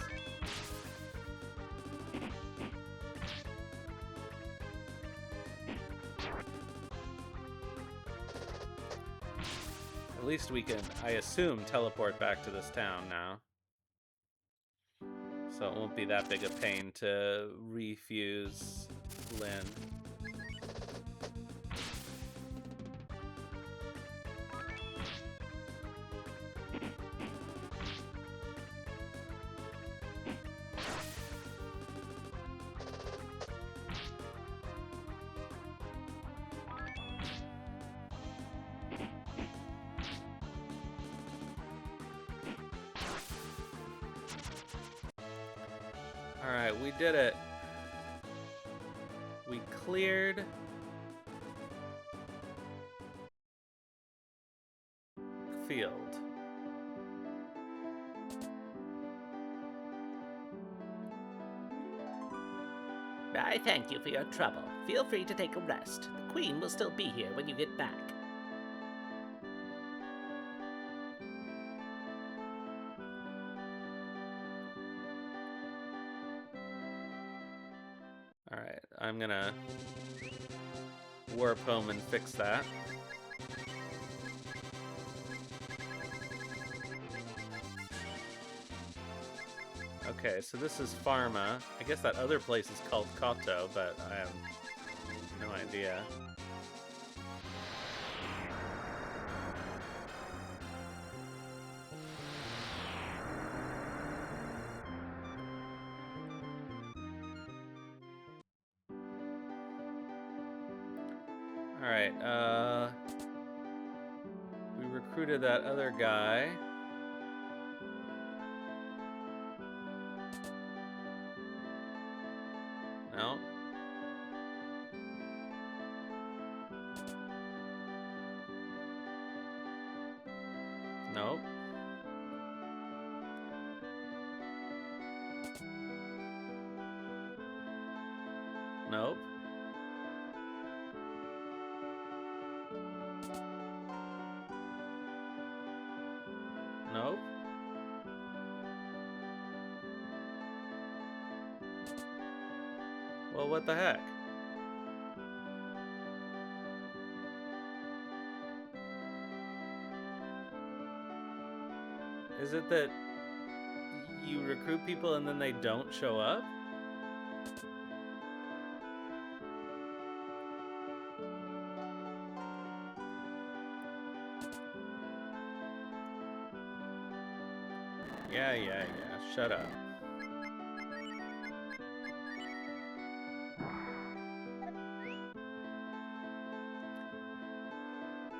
At least we can, I assume, teleport back to this town now. So it won't be that big a pain to refuse Lynn. Alright, we did it. We cleared field. I thank you for your trouble. Feel free to take a rest. The Queen will still be here when you get back. Alright, I'm gonna warp home and fix that. Okay, so this is Pharma. I guess that other place is called Kato, but I have no idea. Alright, we recruited that other guy. No. Nope. Nope. Nope. Well, what the heck? Is it that you recruit people and then they don't show up? Yeah. Shut up.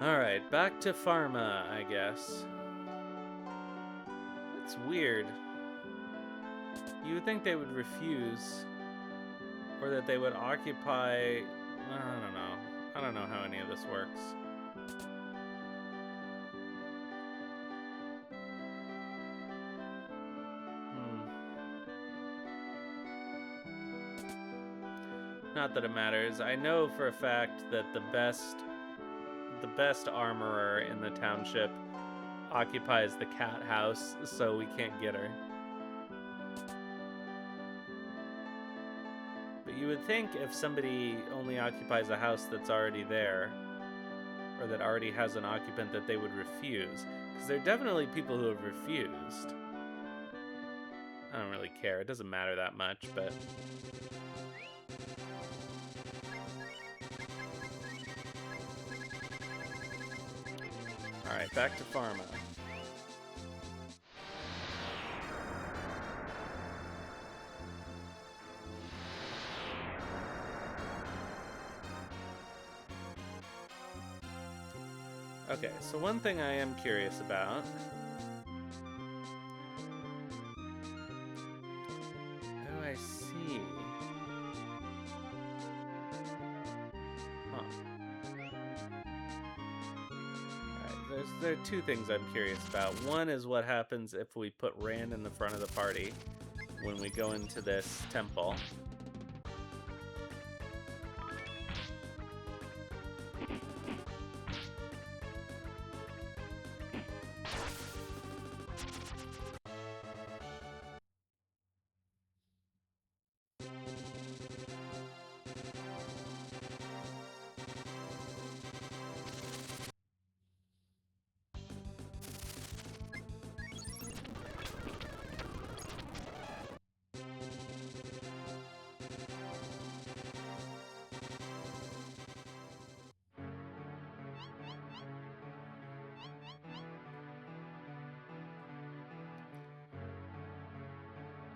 Alright, back to Pharma, I guess. That's weird. You would think they would refuse, or that they would occupy... I don't know. I don't know how any of this works. Not that it matters. I know for a fact that the best armorer in the township occupies the cat house, so we can't get her. But you would think if somebody only occupies a house that's already there, or that already has an occupant, that they would refuse. Because there are definitely people who have refused. I don't really care. It doesn't matter that much, but... Alright, back to Pharma. Okay, so one thing I am curious about... How do I see? there are two things I'm curious about. One is what happens if we put Rand in the front of the party when we go into this temple.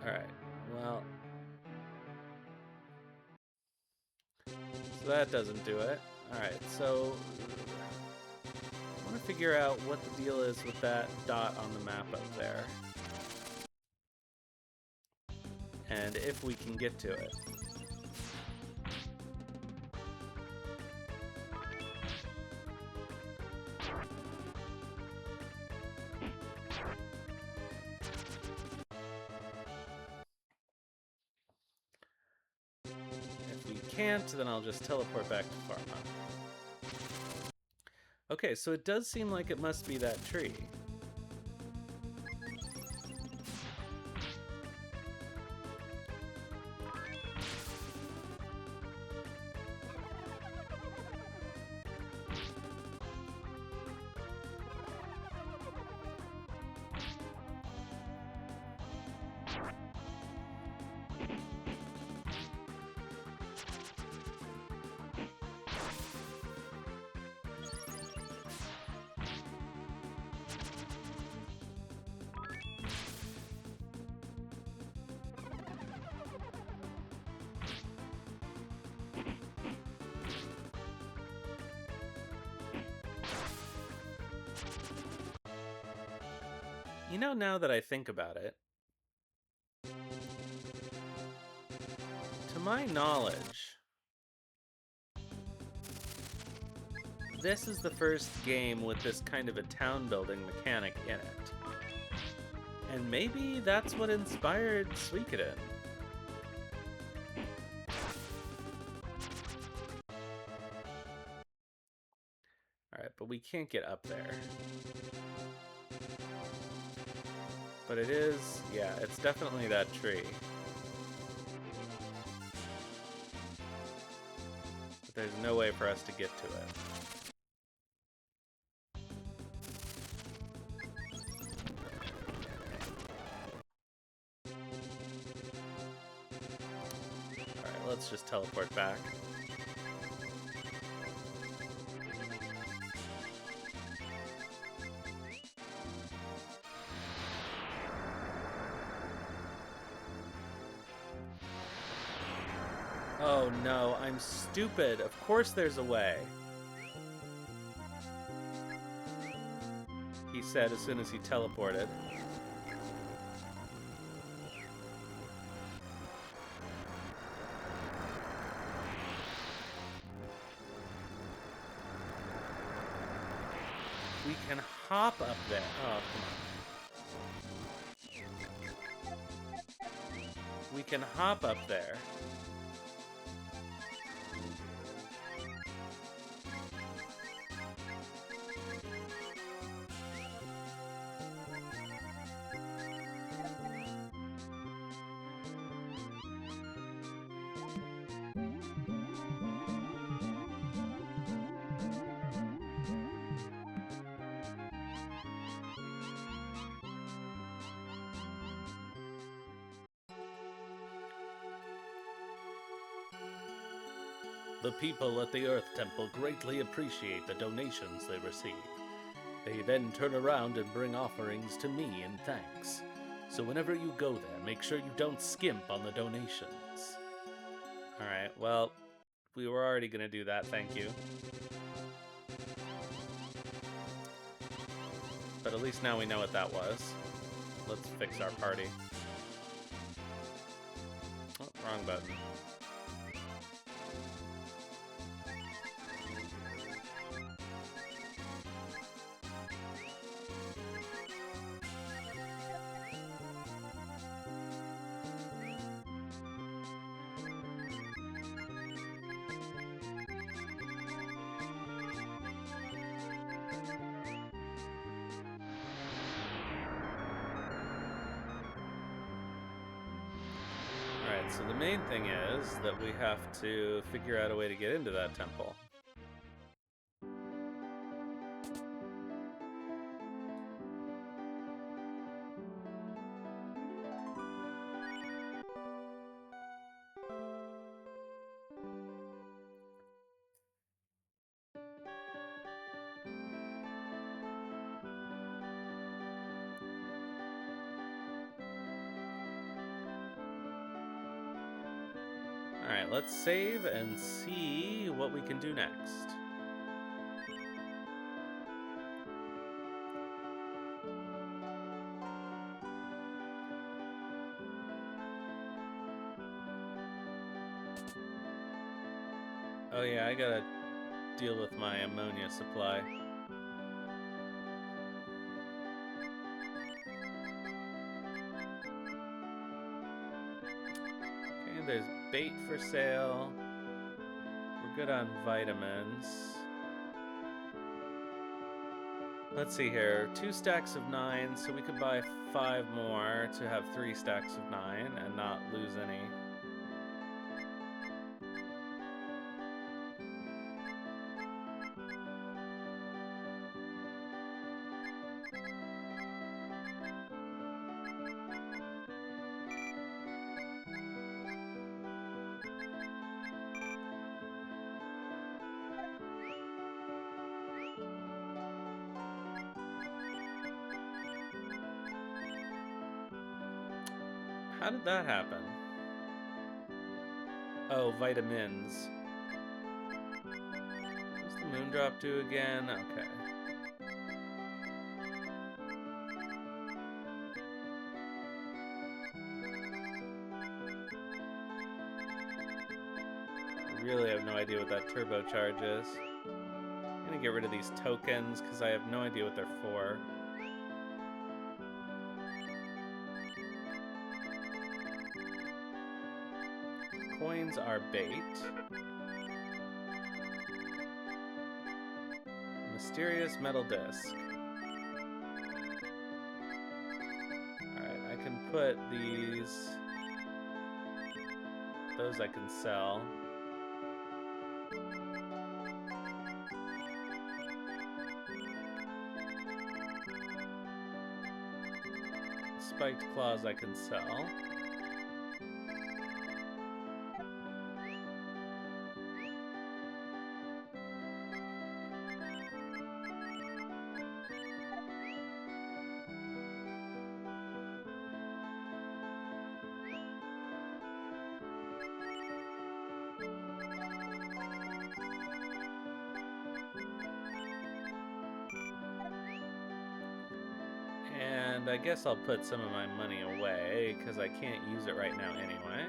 Alright, well... So that doesn't do it. Alright, so... I want to figure out what the deal is with that dot on the map up there. And if we can get to it. If we can't, then I'll just teleport back to Pharma. Okay, so it does seem like it must be that tree. You know, now that I think about it, to my knowledge, this is the first game with this kind of a town building mechanic in it. And maybe that's what inspired Suikoden. Alright, but we can't get up there. But it is, yeah, it's definitely that tree. But there's no way for us to get to it. Alright, let's just teleport back. Oh no, I'm stupid. Of course there's a way. He said as soon as he teleported. We can hop up there. Oh, come on. We can hop up there. The people at the Earth Temple greatly appreciate the donations they receive. They then turn around and bring offerings to me in thanks. So whenever you go there, make sure you don't skimp on the donations. Alright, well, we were already gonna do that, thank you. But at least now we know what that was. Let's fix our party. Oh, wrong button. so the main thing is that we have to figure out a way to get into that temple. Alright, let's save and see what we can do next. Oh yeah, I gotta deal with my ammonia supply. Okay, there's bait for sale. We're good on vitamins. Let's see here. 2 stacks of 9, so we could buy 5 more to have 3 stacks of 9 and not lose any. How did that happen? Oh, vitamins. What's the moon drop do again? Okay. I really have no idea what that turbocharge is. I'm gonna get rid of these tokens because I have no idea what they're for. Coins are bait. Mysterious metal disc. Alright, I can put these... Those I can sell. Spiked claws I can sell. And I guess I'll put some of my money away, because I can't use it right now anyway.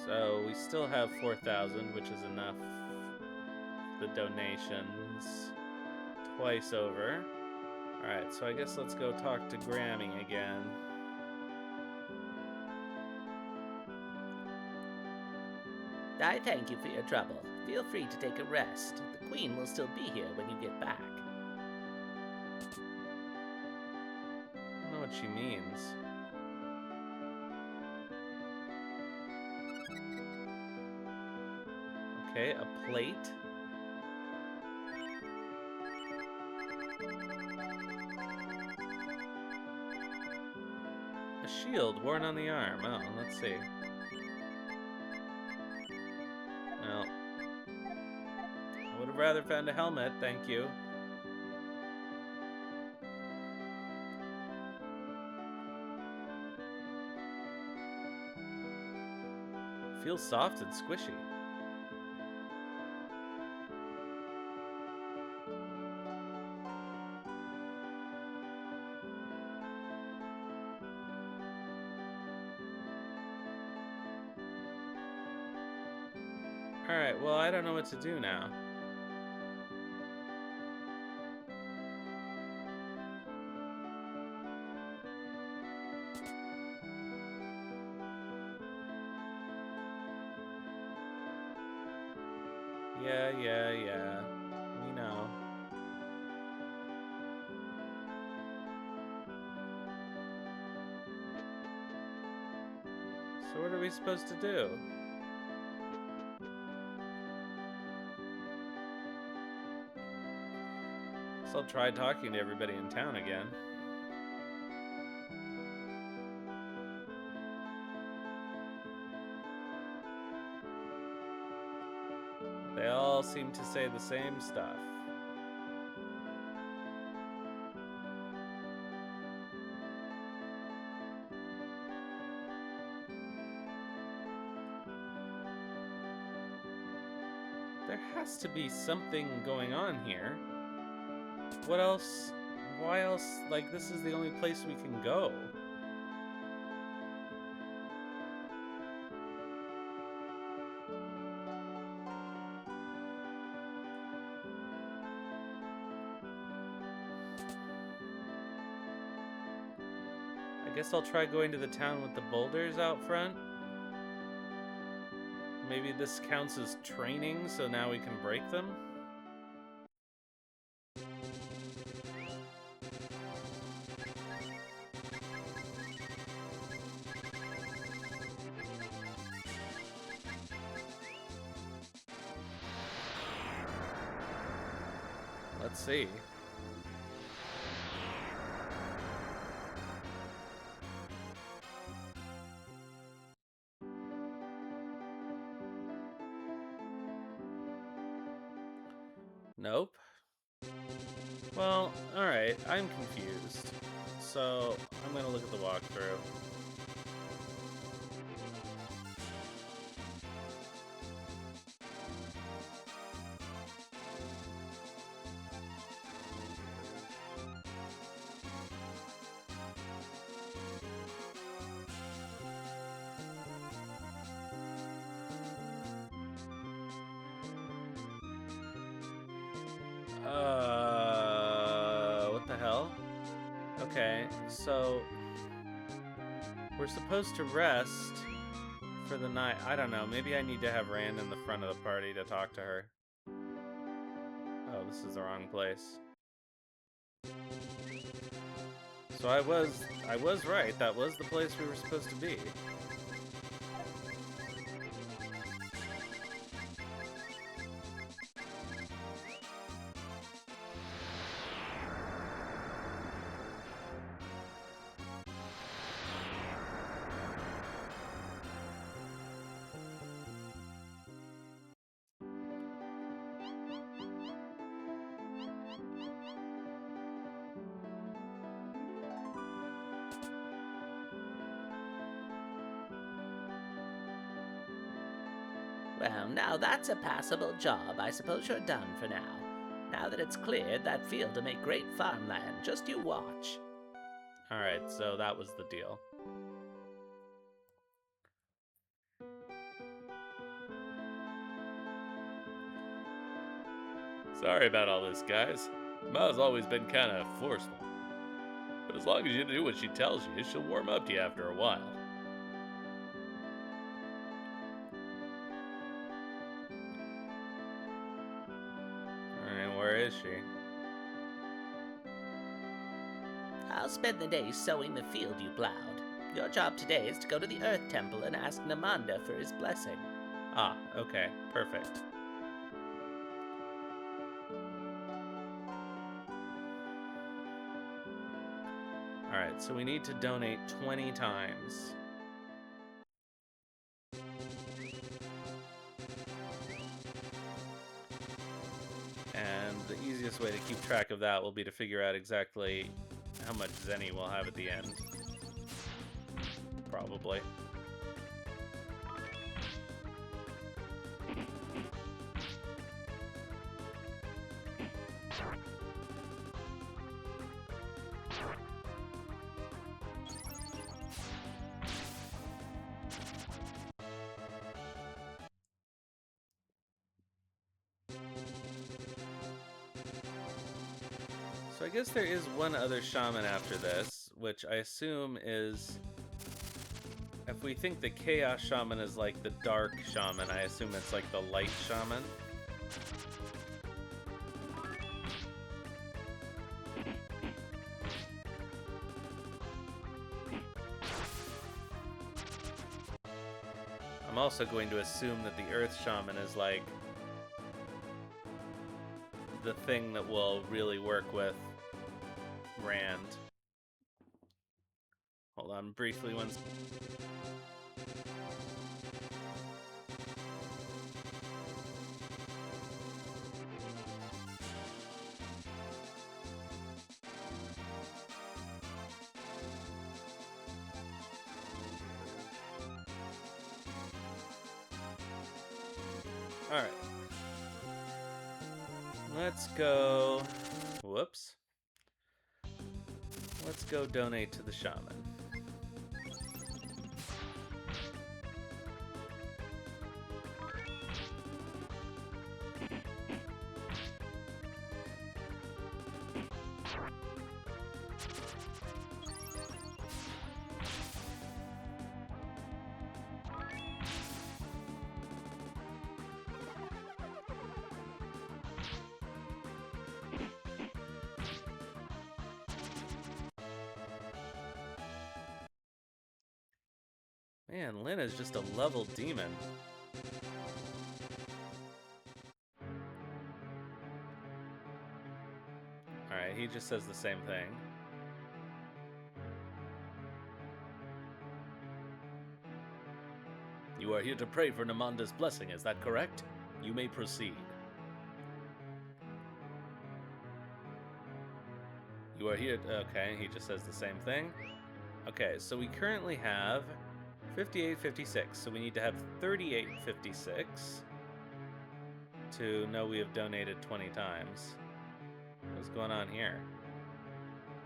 So we still have 4,000, which is enough for the donations twice over. Alright, so I guess let's go talk to Grammy again. I thank you for your trouble. Feel free to take a rest. The Queen will still be here when you get back. I don't know what she means. Okay, a plate. A shield worn on the arm. Oh, let's see. Well, I would have rather found a helmet, thank you. Feels soft and squishy. Alright, well, I don't know what to do now. Yeah. We know. So what are we supposed to do? So I'll try talking to everybody in town again. They all seem to say the same stuff. There has to be something going on here. What else? Why else? Like, this is the only place we can go. I guess I'll try going to the town with the boulders out front. Maybe this counts as training, so now we can break them? Let's see. Nope. Well, alright, I'm confused. So, I'm gonna look at the walkthrough. What the hell? Okay, so we're supposed to rest for the night. I don't know, maybe I need to have Rand in the front of the party to talk to her. Oh, this is the wrong place. So I was right. That was the place we were supposed to be. Well, now that's a passable job. I suppose you're done for now. Now that it's cleared, that field will make great farmland. Just you watch. Alright, so that was the deal. Sorry about all this, guys. Ma's always been kind of forceful. But as long as you do what she tells you, she'll warm up to you after a while. Alright, where is she? I'll spend the day sowing the field you plowed. Your job today is to go to the Earth Temple and ask Namanda for his blessing. Ah, okay, perfect. Alright, so we need to donate 20 times. And the easiest way to keep track of that will be to figure out exactly how much Zenny we'll have at the end. Probably. So I guess there is one other shaman after this, which I assume is... If we think the Chaos Shaman is like the Dark Shaman, I assume it's like the Light Shaman. also going to assume that the Earth Shaman is like the thing that will really work with Rand. Hold on briefly once. Alright. Let's go. Whoops. Let's go donate to the shaman. Man, Lynn is just a level demon. Alright, he just says the same thing. You are here to pray for Namanda's blessing, is that correct? You may proceed. You are here... Okay, he just says the same thing. Okay, so we currently have 58.56, so we need to have 38.56 to know we have donated 20 times. What's going on here?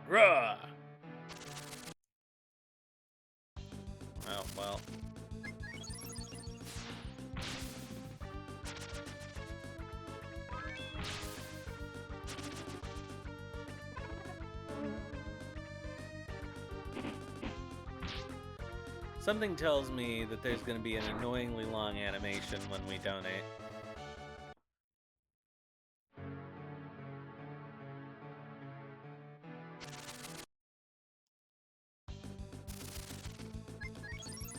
Rah! Oh, well. Something tells me that there's going to be an annoyingly long animation when we donate.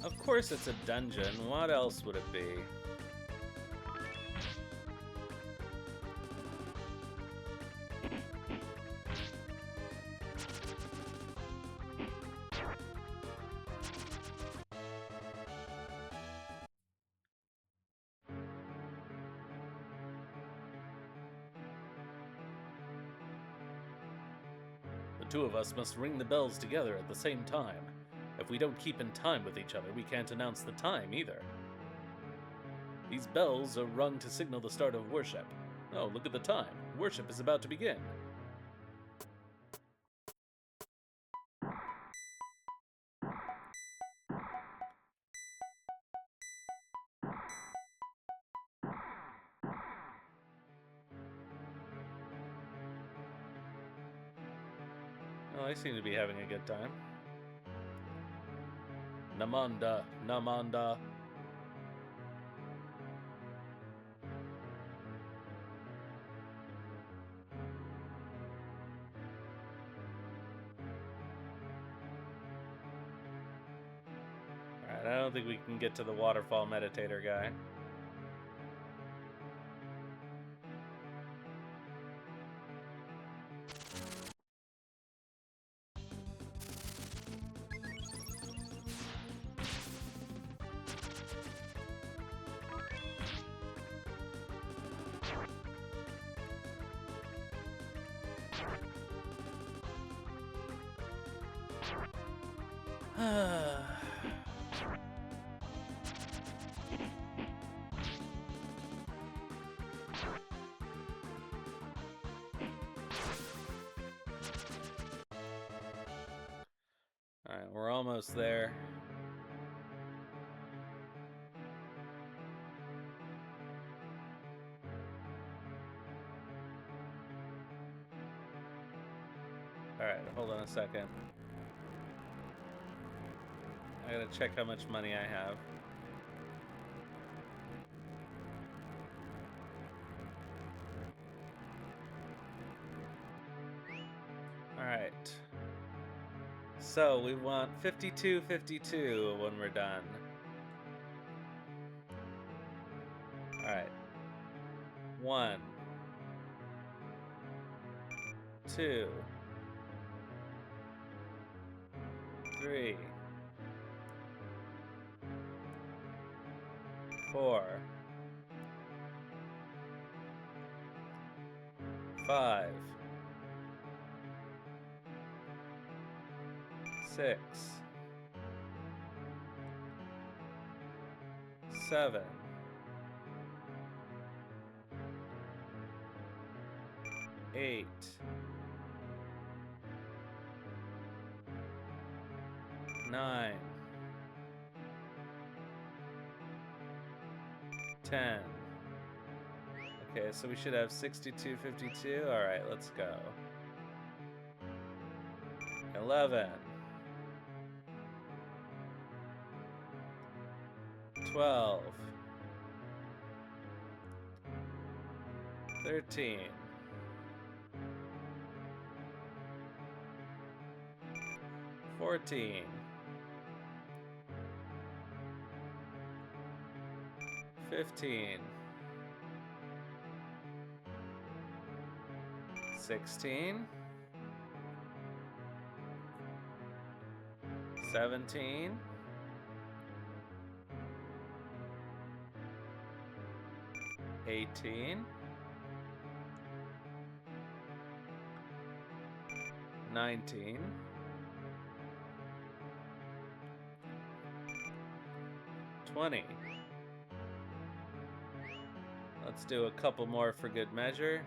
Of course it's a dungeon. What else would it be? The two of us must ring the bells together at the same time. If we don't keep in time with each other, we can't announce the time either. These bells are rung to signal the start of worship. Oh, look at the time. Worship is about to begin. Oh, they seem to be having a good time. Namanda, Namanda. Alright, I don't think we can get to the waterfall meditator guy. Alright, we're almost there. Alright, hold on a second. I gotta check how much money I have. Alright. So we want 52.52 when we're done. 1, 2, 3, 4, 5, 6, 7, 8, 9, 10. Okay, so we should have 6252. All right, let's go. 11, 12, 13, 14, 15, 16, 17, 18, 19, 20. Let's do a couple more for good measure.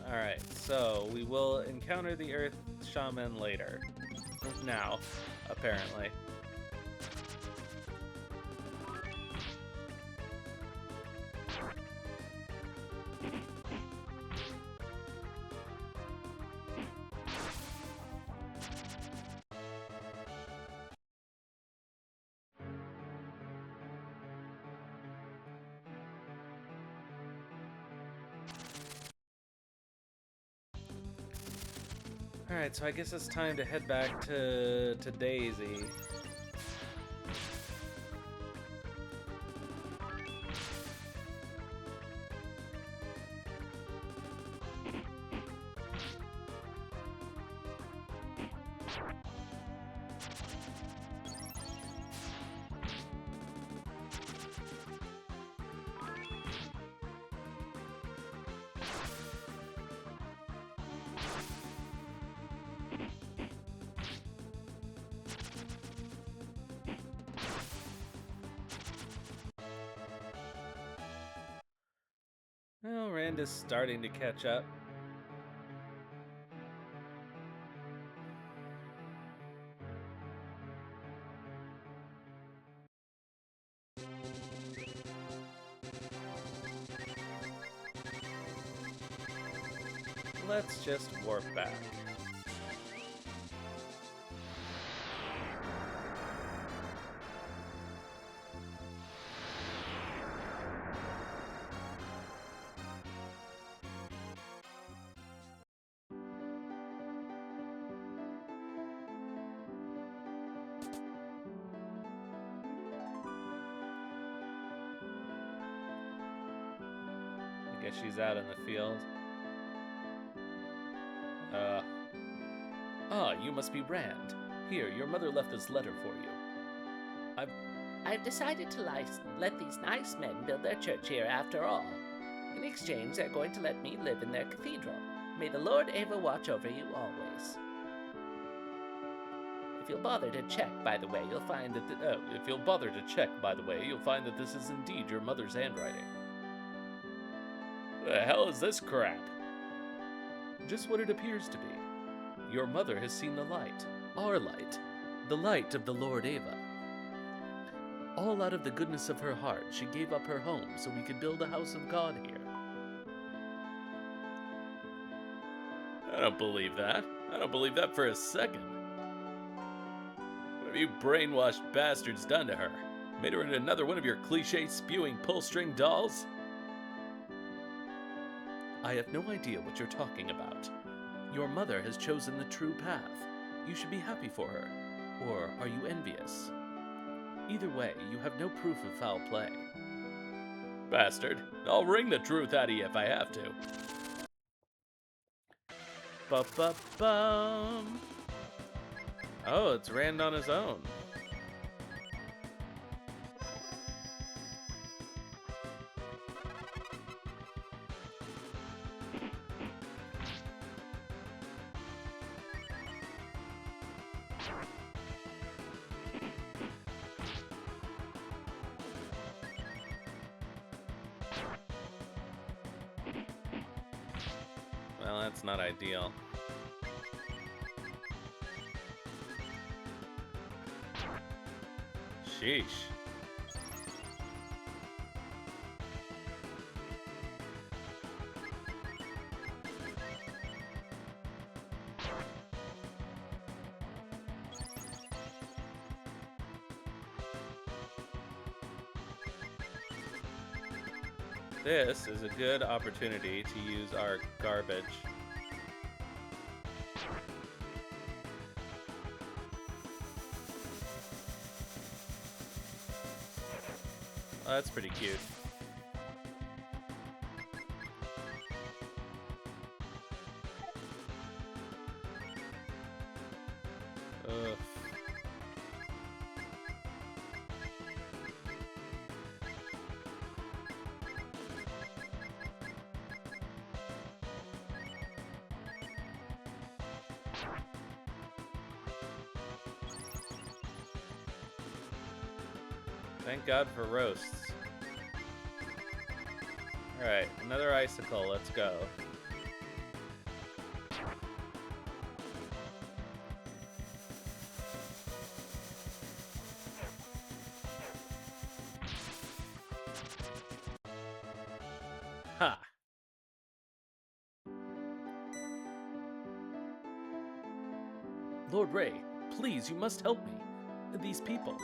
Alright, so we will encounter the Earth Shaman later. Now, apparently. Alright, so I guess it's time to head back to Daisy. Well, Rand is starting to catch up. Let's just warp back. I guess she's out in the field. You must be Rand. Here, your mother left this letter for you. I've decided to let these nice men build their church here after all. In exchange, they're going to let me live in their cathedral. May the Lord Ava watch over you always. If you'll bother to check, by the way, you'll find that this is indeed your mother's handwriting. The hell is this crap? Just what it appears to be. Your mother has seen the light. Our light. The light of the Lord Ava. All out of the goodness of her heart, she gave up her home so we could build a house of God here. I don't believe that. I don't believe that for a second. What have you brainwashed bastards done to her? Made her into another one of your cliche spewing pull-string dolls? I have no idea what you're talking about. Your mother has chosen the true path. You should be happy for her. Or are you envious? Either way, you have no proof of foul play. Bastard. I'll wring the truth out of you if I have to. Ba-ba-bum. Oh, it's Rand on his own. Well, that's not ideal. Sheesh. This is a good opportunity to use our garbage. Oh, that's pretty cute. Ugh. Thank God for roasts. Alright, another icicle, let's go. Ha! Lord Ray, please, you must help me. These people.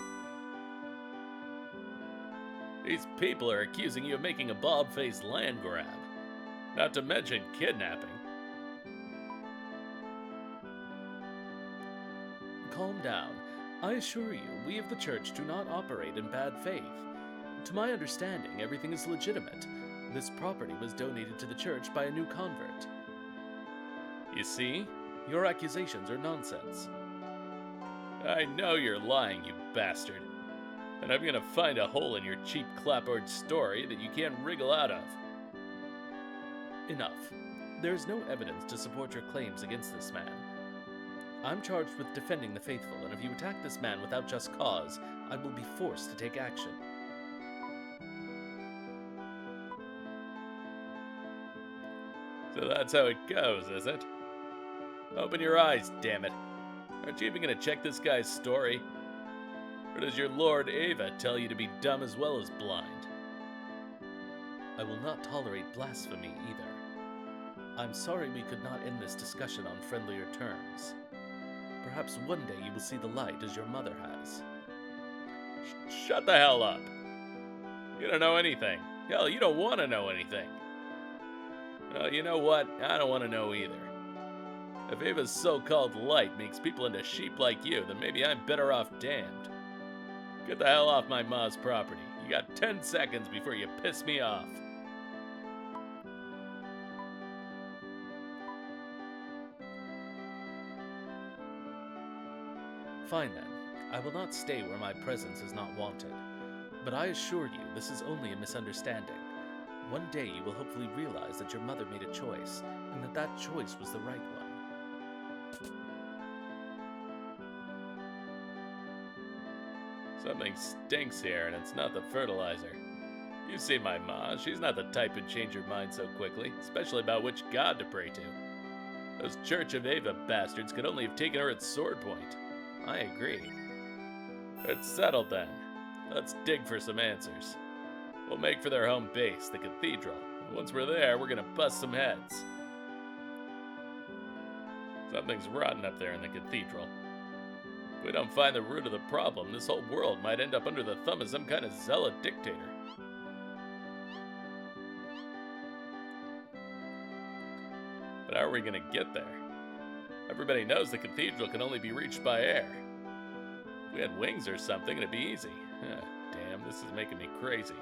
These people are accusing you of making a bob-faced land grab. Not to mention kidnapping. Calm down. I assure you, we of the church do not operate in bad faith. To my understanding, everything is legitimate. This property was donated to the church by a new convert. You see? Your accusations are nonsense. I know you're lying, you bastard. And I'm gonna find a hole in your cheap clapboard story that you can't wriggle out of. Enough. There is no evidence to support your claims against this man. I'm charged with defending the faithful, and if you attack this man without just cause, I will be forced to take action. So that's how it goes, is it? Open your eyes, damn it. Aren't you even gonna check this guy's story? Or does your Lord Ava tell you to be dumb as well as blind? I will not tolerate blasphemy either. I'm sorry we could not end this discussion on friendlier terms. Perhaps one day you will see the light as your mother has. Shut the hell up. You don't know anything. Hell, you don't want to know anything. Well, you know what? I don't want to know either. If Ava's so-called light makes people into sheep like you, then maybe I'm better off damned. Get the hell off my ma's property. You got 10 seconds before you piss me off. Fine then. I will not stay where my presence is not wanted. But I assure you, this is only a misunderstanding. One day you will hopefully realize that your mother made a choice, and that that choice was the right one. Something stinks here, and it's not the fertilizer. You see my ma, she's not the type to change her mind so quickly, especially about which god to pray to. Those Church of Ava bastards could only have taken her at sword point. I agree. It's settled then. Let's dig for some answers. We'll make for their home base, the cathedral. And once we're there, we're gonna bust some heads. Something's rotten up there in the cathedral. If we don't find the root of the problem, this whole world might end up under the thumb of some kind of zealot dictator. are we gonna get there? Everybody knows the cathedral can only be reached by air. If we had wings or something, it'd be easy. Damn, this is making me crazy.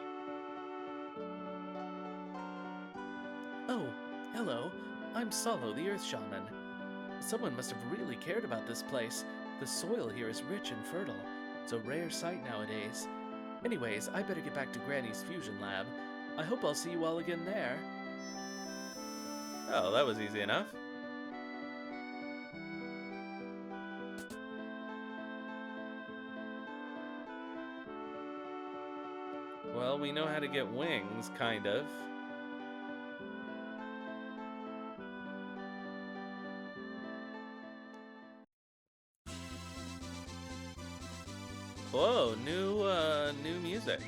Oh, hello. I'm Solo, the Earth Shaman. Someone must have really cared about this place. The soil here is rich and fertile. It's a rare sight nowadays. Anyways, I better get back to Granny's fusion lab. I hope I'll see you all again there. Oh, that was easy enough. Well, we know how to get wings, kind of. Whoa, new music.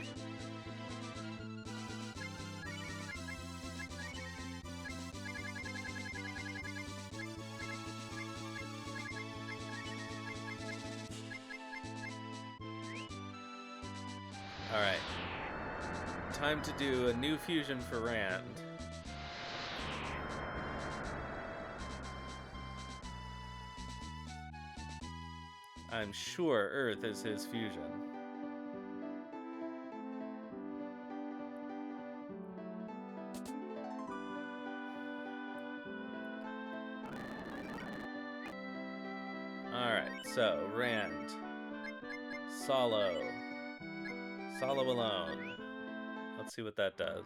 Alright. Time to do a new fusion for Rand. I'm sure Earth is his fusion. Alright, so Rand. Solo. Solo alone. Let's see what that does.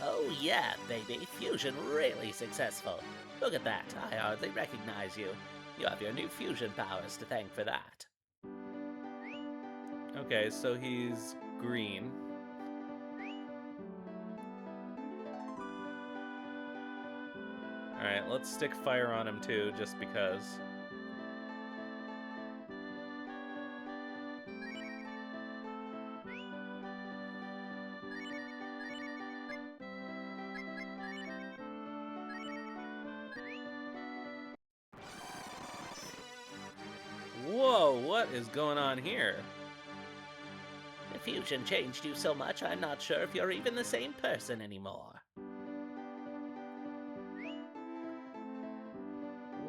Oh yeah, baby. Fusion really successful. Look at that. I hardly recognize you. You have your new fusion powers to thank for that. Okay, so he's green. Alright, let's stick fire on him too, just because. Whoa, what is going on here? The fusion changed you so much, I'm not sure if you're even the same person anymore.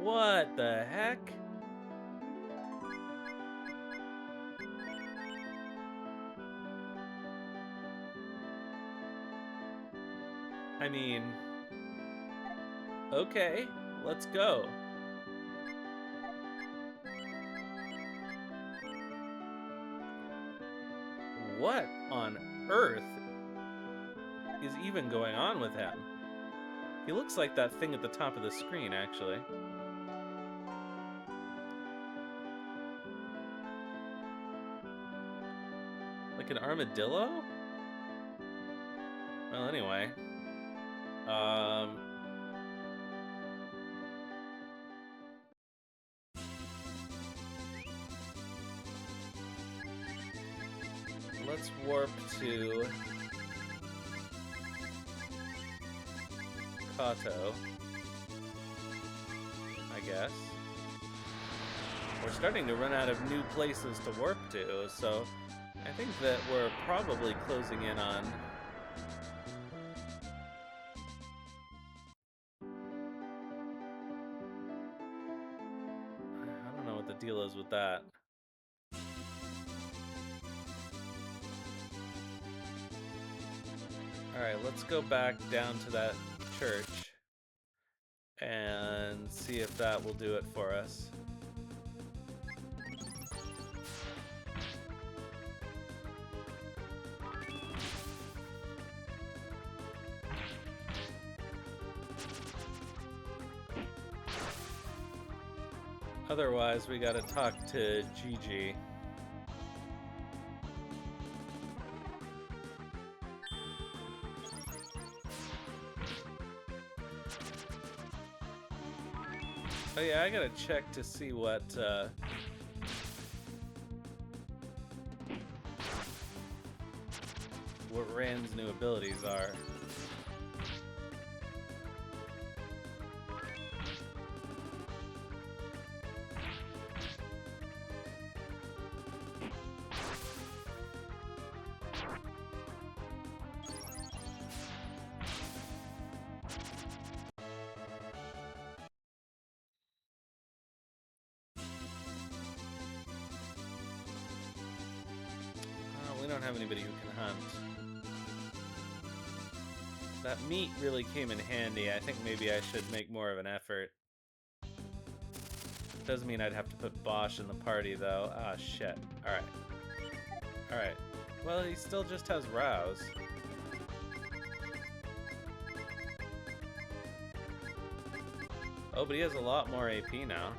What the heck? I mean, okay, let's go. What on earth is even going on with him? He looks like that thing at the top of the screen, actually. Like an armadillo? Well, anyway. Let's warp to Kato, I guess. We're starting to run out of new places to warp to, so I think that we're probably closing in on I don't know what the deal is with that. Alright, let's go back down to that church and see if that will do it for us. Otherwise, we gotta talk to Gigi. Oh yeah, I gotta check to see what Rand's new abilities are. we don't have anybody who can hunt. That meat really came in handy. I think maybe I should make more of an effort. Doesn't mean I'd have to put Bosch in the party, though. Ah, shit. Alright. Alright. Well, he still just has Rouse. Oh, but he has a lot more AP now.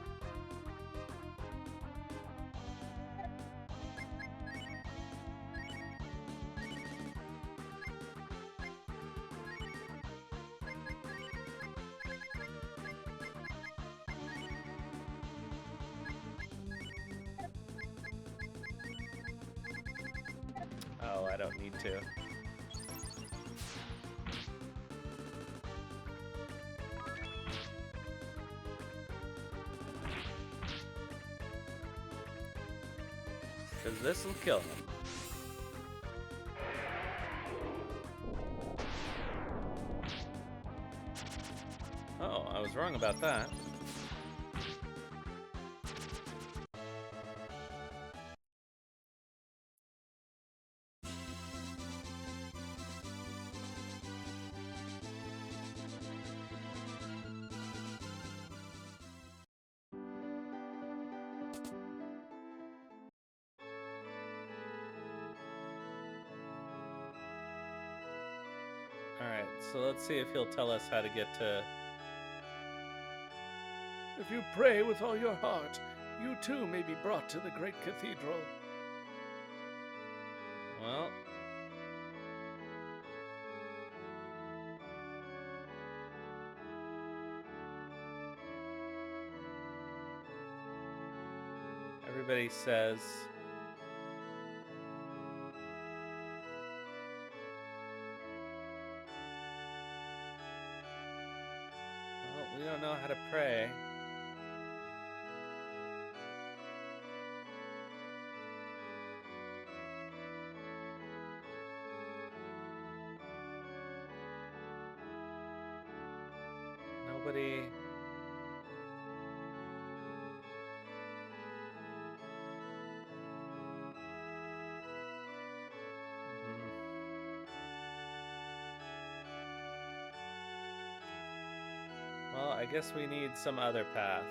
Oh, I don't need to. Because this will kill him. Oh, I was wrong about that. Alright, so let's see if he'll tell us how to get to... If you pray with all your heart, you too may be brought to the great cathedral. Well... Everybody says... Well, we don't know how to pray. Nobody... Well, I guess we need some other path.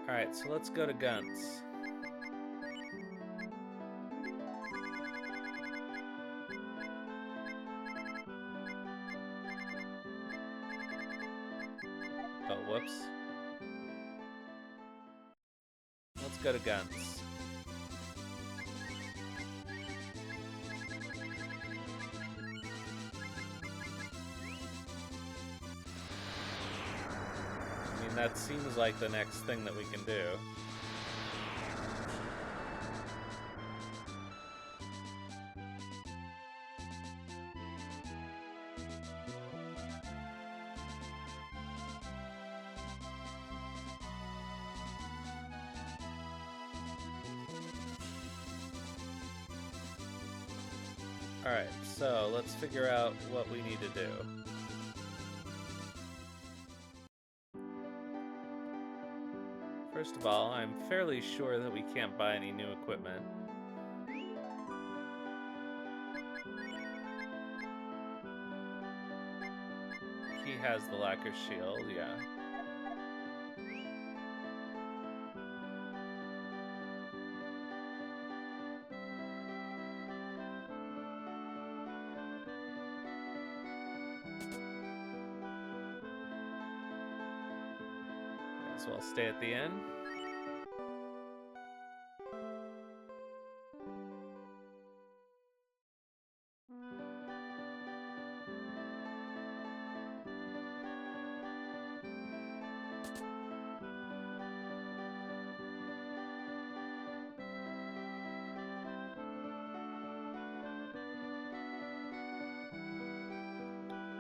Alright, so let's go to Guns. Oh, whoops. Let's go to Guns. I mean, that seems like the next thing that we can do. Alright, so let's figure out what we need to do. First of all, I'm fairly sure that we can't buy any new equipment. He has the lacquer shield, yeah. So I'll stay at the inn.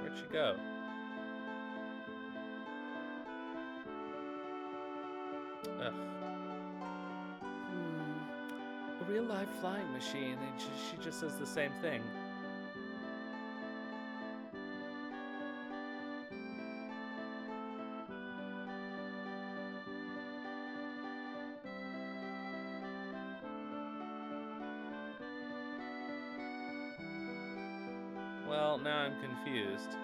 Where'd she go? Ugh. A real life flying machine, and she just says the same thing. Well, now I'm confused.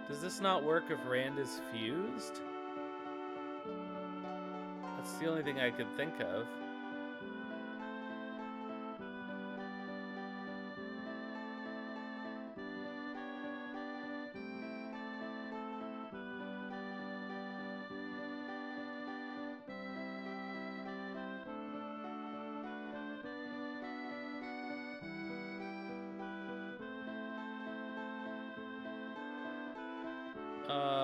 Does this not work if Rand is fused? That's the only thing I could think of. Uh...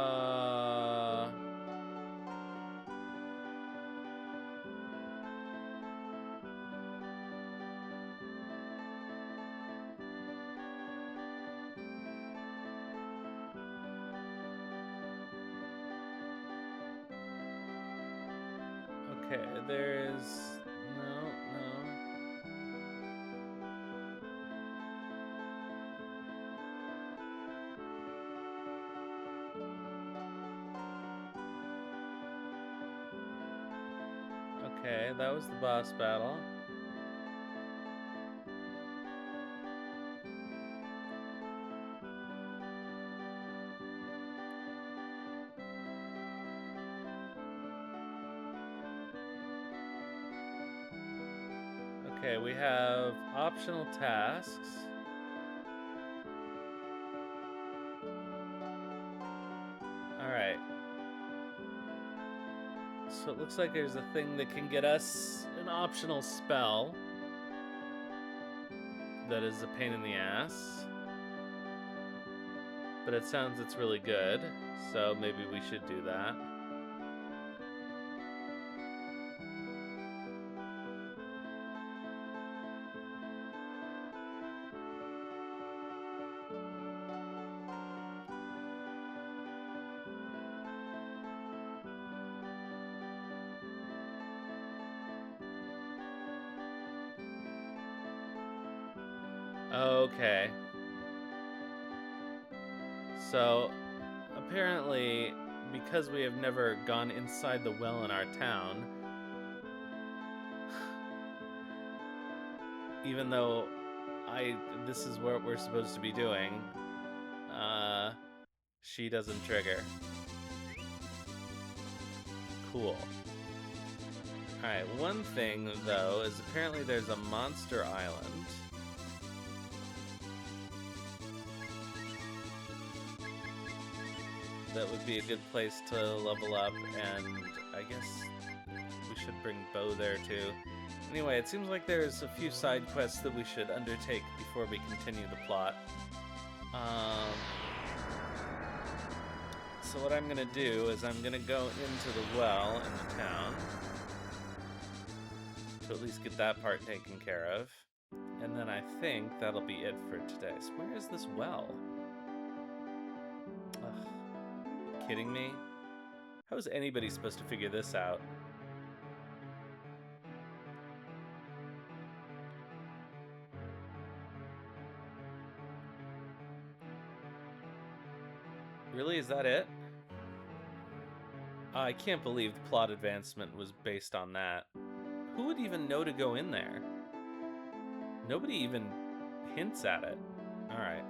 Okay, there's... No, no. Okay, that was the boss battle. Okay, we have optional tasks. Alright. So it looks like there's a thing that can get us an optional spell that is a pain in the ass. But it sounds it's really good, so maybe we should do that. Okay. So, apparently, because we have never gone inside the well in our town, even though this is what we're supposed to be doing, she doesn't trigger. Cool. Alright, one thing, though, is apparently there's a monster island. That would be a good place to level up, and I guess we should bring Bo there too. Anyway, it seems like there's a few side quests that we should undertake before we continue the plot. So what I'm gonna do is I'm gonna go into the well in the town to at least get that part taken care of. And then I think that'll be it for today. So where is this well? Ugh. Kidding me? How is anybody supposed to figure this out? Really? Is that it? I can't believe the plot advancement was based on that. Who would even know to go in there? Nobody even hints at it. Alright.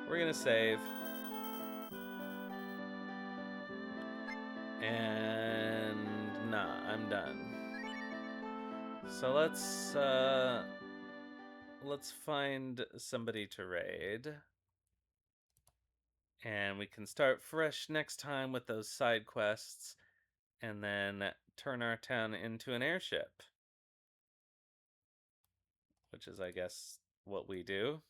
We're gonna save. And nah, I'm done. So let's find somebody to raid. And we can start fresh next time with those side quests and then turn our town into an airship. Which is, I guess, what we do.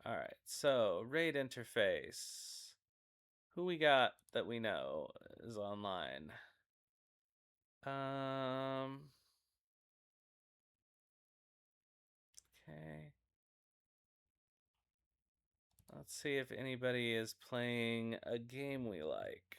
Alright, so raid interface. Who we got that we know is online? Okay. Let's see if anybody is playing a game we like.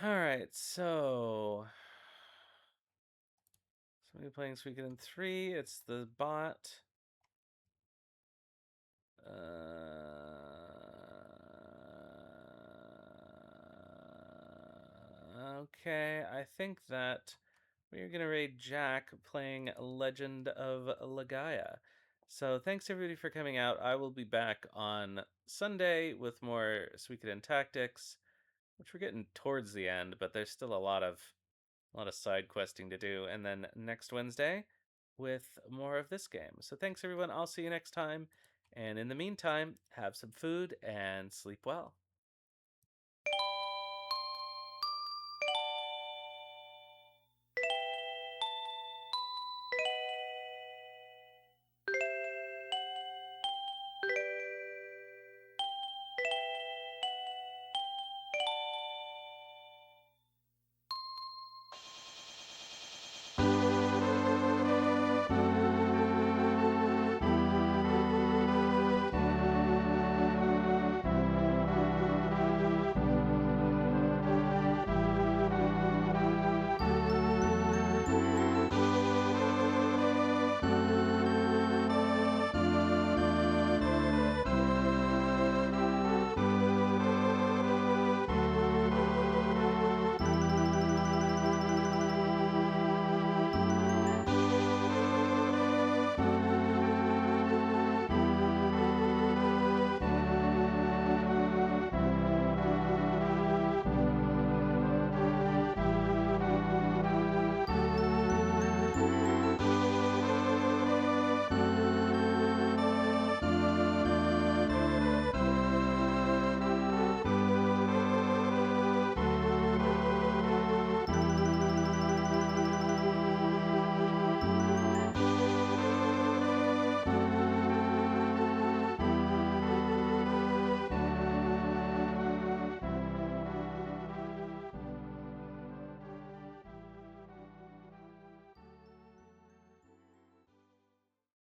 Alright, so somebody playing Suikoden 3, it's the bot. Okay, I think that we're gonna raid Jack playing Legend of Legaia. So thanks everybody for coming out. I will be back on Sunday with more Suikoden tactics, which we're getting towards the end, but there's still a lot of side questing to do, and then next Wednesday with more of this game. So thanks everyone. I'll see you next time, and in the meantime, have some food and sleep well.